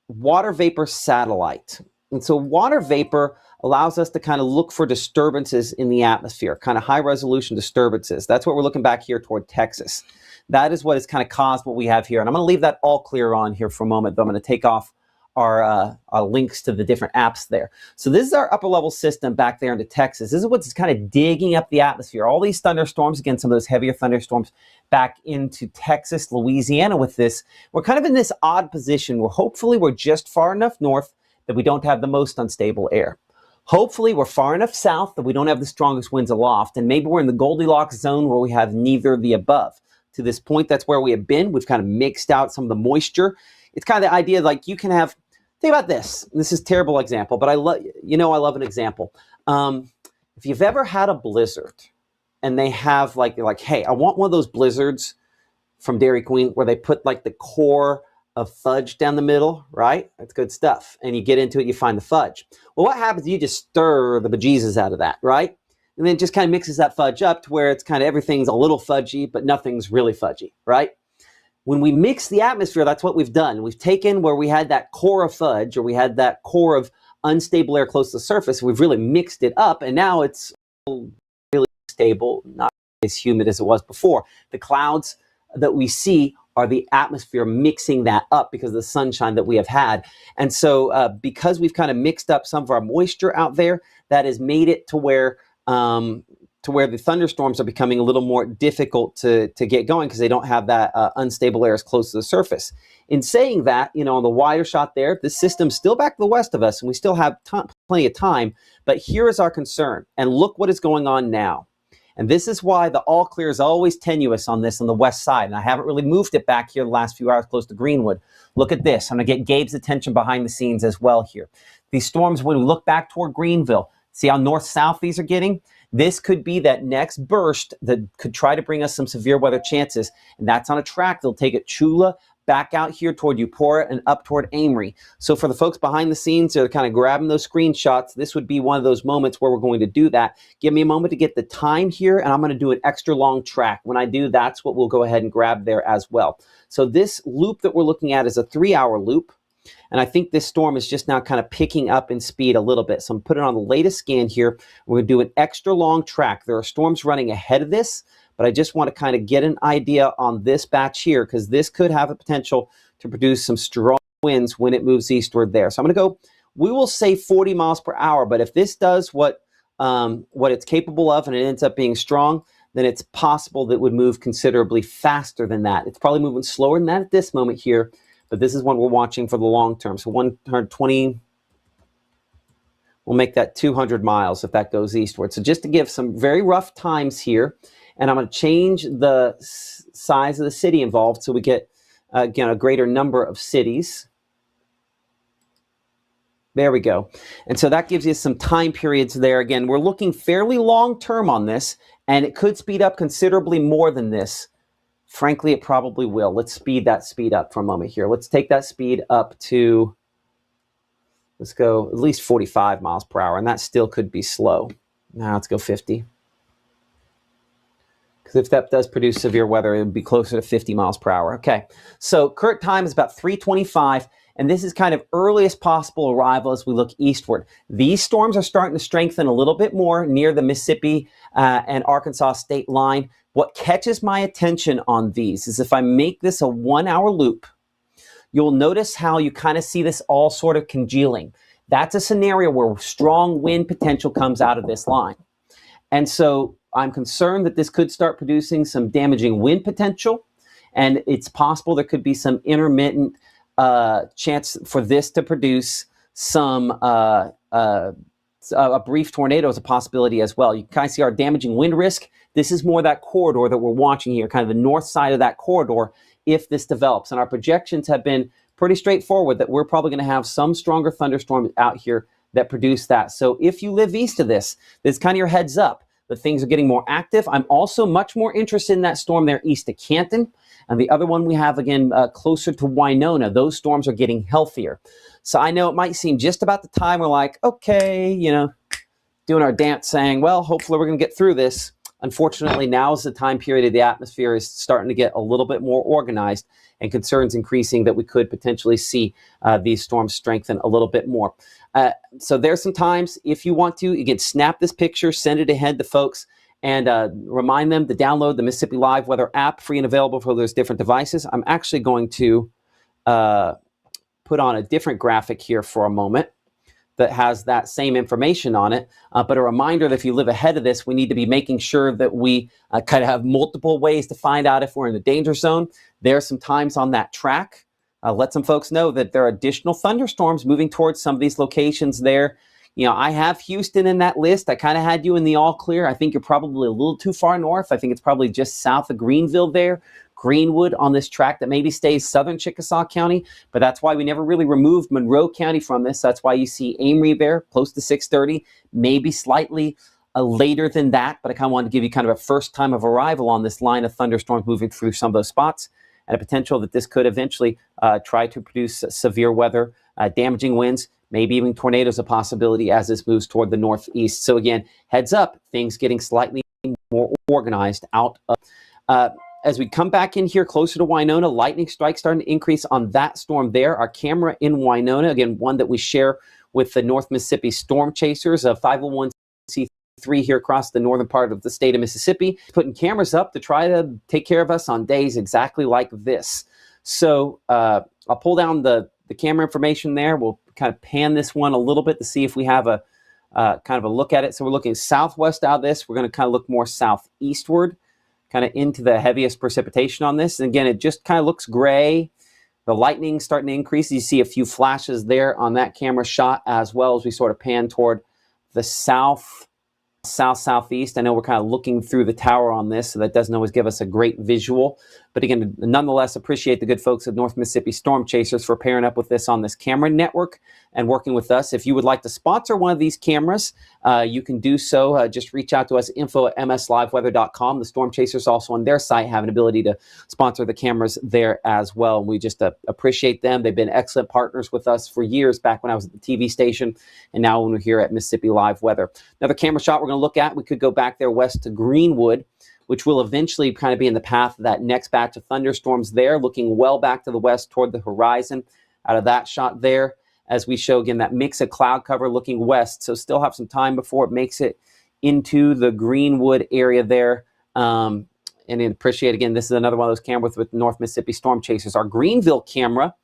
water vapor satellite. And so water vapor allows us to kind of look for disturbances in the atmosphere, kind of high resolution disturbances. That's what we're looking back here toward Texas. That is what has kind of caused what we have here. And I'm going to leave that all clear on here for a moment, but I'm going to take off our links to the different apps there. So this is our upper level system back there into Texas. This is what's kind of digging up the atmosphere. All these thunderstorms, again, some of those heavier thunderstorms back into Texas, Louisiana with this. We're kind of in this odd position where hopefully we're just far enough north that we don't have the most unstable air. Hopefully we're far enough south that we don't have the strongest winds aloft, and maybe we're in the Goldilocks zone where we have neither of the above. To this point, that's where we have been. We've kind of mixed out some of the moisture. It's kind of the idea like you can have, think about this. This is a terrible example, but I love an example. If you've ever had a blizzard and they have they're like, hey, I want one of those blizzards from Dairy Queen where they put like the core of fudge down the middle, right? That's good stuff. And you get into it, you find the fudge. Well, what happens? You just stir the bejesus out of that, right? And then it just kind of mixes that fudge up to where it's kind of everything's a little fudgy, but nothing's really fudgy, right? When we mix the atmosphere, that's what we've done. We've taken where we had that core of fudge or we had that core of unstable air close to the surface, we've really mixed it up, and now it's really stable, not as humid as it was before. The clouds that we see are the atmosphere mixing that up because of the sunshine that we have had. And so because we've kind of mixed up some of our moisture out there, that has made it to where the thunderstorms are becoming a little more difficult to get going because they don't have that unstable air as close to the surface. In saying that, on the wider shot there, the system's still back to the west of us and we still have plenty of time, but here is our concern. And look what is going on now. And this is why the all clear is always tenuous on this on the west side. And I haven't really moved it back here the last few hours close to Greenwood. Look at this. I'm going to get Gabe's attention behind the scenes as well here. These storms, when we look back toward Greenville, see how north-south these are getting? This could be that next burst that could try to bring us some severe weather chances. And that's on a track that'll take it Chula back out here toward Eupora and up toward Amory. So for the folks behind the scenes that are kind of grabbing those screenshots, this would be one of those moments where we're going to do that. Give me a moment to get the time here, and I'm going to do an extra long track. When I do, that's what we'll go ahead and grab there as well. So this loop that we're looking at is a 3-hour loop. And I think this storm is just now kind of picking up in speed a little bit. So I'm putting it on the latest scan here. We're going to do an extra long track. There are storms running ahead of this, but I just want to kind of get an idea on this batch here, because this could have a potential to produce some strong winds when it moves eastward there. So I'm going to go, we will say 40 miles per hour, but if this does what it's capable of and it ends up being strong, then it's possible that it would move considerably faster than that. It's probably moving slower than that at this moment here, but this is one we're watching for the long term. So 120, we'll make that 200 miles if that goes eastward. So just to give some very rough times here, and I'm going to change the size of the city involved so we get, again, a greater number of cities. There we go. And so that gives you some time periods there. Again, we're looking fairly long term on this, and it could speed up considerably more than this. Frankly, it probably will. Let's speed that speed up for a moment here. Let's take that speed up to, let's go at least 45 miles per hour, and that still could be slow. Now let's go 50. Because if that does produce severe weather, it would be closer to 50 miles per hour. Okay, so current time is about 3:25, and this is kind of earliest possible arrival as we look eastward. These storms are starting to strengthen a little bit more near the Mississippi and Arkansas state line. What catches my attention on these is if I make this a 1-hour loop, you'll notice how you kind of see this all sort of congealing. That's a scenario where strong wind potential comes out of this line. And so I'm concerned that this could start producing some damaging wind potential, and it's possible there could be some intermittent chance for this to produce some a brief tornado is a possibility as well. You can kind of see our damaging wind risk. This is more that corridor that we're watching here, kind of the north side of that corridor if this develops. And our projections have been pretty straightforward that we're probably going to have some stronger thunderstorms out here that produce that. So if you live east of this, this is kind of your heads up that things are getting more active. I'm also much more interested in that storm there east of Canton. And the other one we have, again, closer to Winona. Those storms are getting healthier. So I know it might seem just about the time we're like, okay, you know, doing our dance saying, well, hopefully we're going to get through this. Unfortunately, now is the time period of the atmosphere is starting to get a little bit more organized and concerns increasing that we could potentially see these storms strengthen a little bit more. So there's some times, if you want to, you can snap this picture, send it ahead to folks, and remind them to download the Mississippi Live Weather app, free and available for those different devices. I'm actually going to put on a different graphic here for a moment that has that same information on it. But a reminder that if you live ahead of this, we need to be making sure that we kind of have multiple ways to find out if we're in the danger zone. There are some times on that track. Let some folks know that there are additional thunderstorms moving towards some of these locations there. You know, I have Houston in that list. I kind of had you in the all clear. I think you're probably a little too far north. I think it's probably just south of Greenville there. Greenwood on this track that maybe stays southern Chickasaw County, but that's why we never really removed Monroe County from this. That's why you see Amory there close to 6:30, maybe slightly later than that, but I kind of wanted to give you kind of a first time of arrival on this line of thunderstorms moving through some of those spots, and a potential that this could eventually try to produce severe weather, damaging winds, maybe even tornadoes a possibility as this moves toward the northeast. So again, heads up, things getting slightly more organized out of as we come back in here closer to Winona, lightning strikes starting to increase on that storm there. Our camera in Winona, again, one that we share with the North Mississippi Storm Chasers, a 501c3 here across the northern part of the state of Mississippi, putting cameras up to try to take care of us on days exactly like this. So I'll pull down the camera information there. We'll kind of pan this one a little bit to see if we have a kind of a look at it. So we're looking southwest out of this. We're going to kind of look more southeastward, kind of into the heaviest precipitation on this. And again, it just kind of looks gray. The lightning starting to increase. You see a few flashes there on that camera shot as well as we sort of pan toward the southeast. I know we're kind of looking through the tower on this, so that doesn't always give us a great visual. But again, nonetheless, appreciate the good folks at North Mississippi Storm Chasers for pairing up with this on this camera network and working with us. If you would like to sponsor one of these cameras, you can do so. Just reach out to us, info@msliveweather.com. The Storm Chasers also on their site have an ability to sponsor the cameras there as well. And we just appreciate them. They've been excellent partners with us for years, back when I was at the TV station, and now when we're here at Mississippi Live Weather. Another camera shot we're going to look at, we could go back there west to Greenwood, which will eventually kind of be in the path of that next batch of thunderstorms there, looking well back to the west toward the horizon out of that shot there, as we show again that mix of cloud cover looking west. So still have some time before it makes it into the Greenwood area there. And I appreciate, again, this is another one of those cameras with North Mississippi Storm Chasers. Our Greenville camera,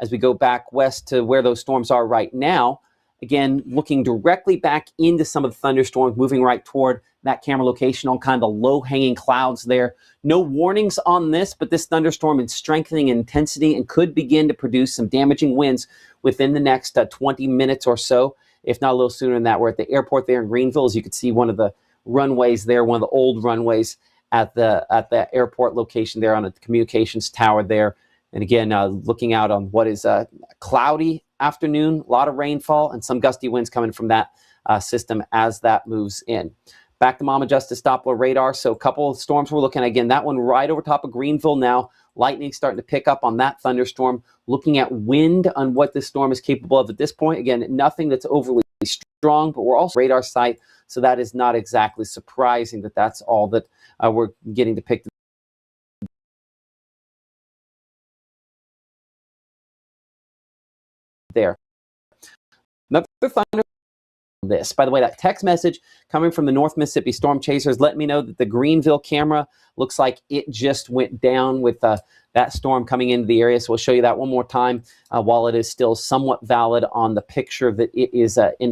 as we go back west to where those storms are right now, again, looking directly back into some of the thunderstorms, moving right toward that camera location on kind of the low-hanging clouds there. No warnings on this, but this thunderstorm is strengthening in intensity and could begin to produce some damaging winds within the next 20 minutes or so, if not a little sooner than that. We're at the airport there in Greenville. As you can see, one of the runways there, one of the old runways at the airport location there on a communications tower there. And again, looking out on what is a cloudy afternoon, a lot of rainfall and some gusty winds coming from that system as that moves in. Back to Mama Justice Doppler radar. So a couple of storms we're looking at. Again, that one right over top of Greenville now. Lightning starting to pick up on that thunderstorm. Looking at wind on what this storm is capable of at this point. Again, nothing that's overly strong, but we're also radar site. So that is not exactly surprising that that's all that we're getting depicted there. Another thunder. This, by the way, that text message coming from the North Mississippi Storm Chasers let me know that the Greenville camera looks like it just went down with that storm coming into the area. So we'll show you that one more time while it is still somewhat valid on the picture that it is indicating.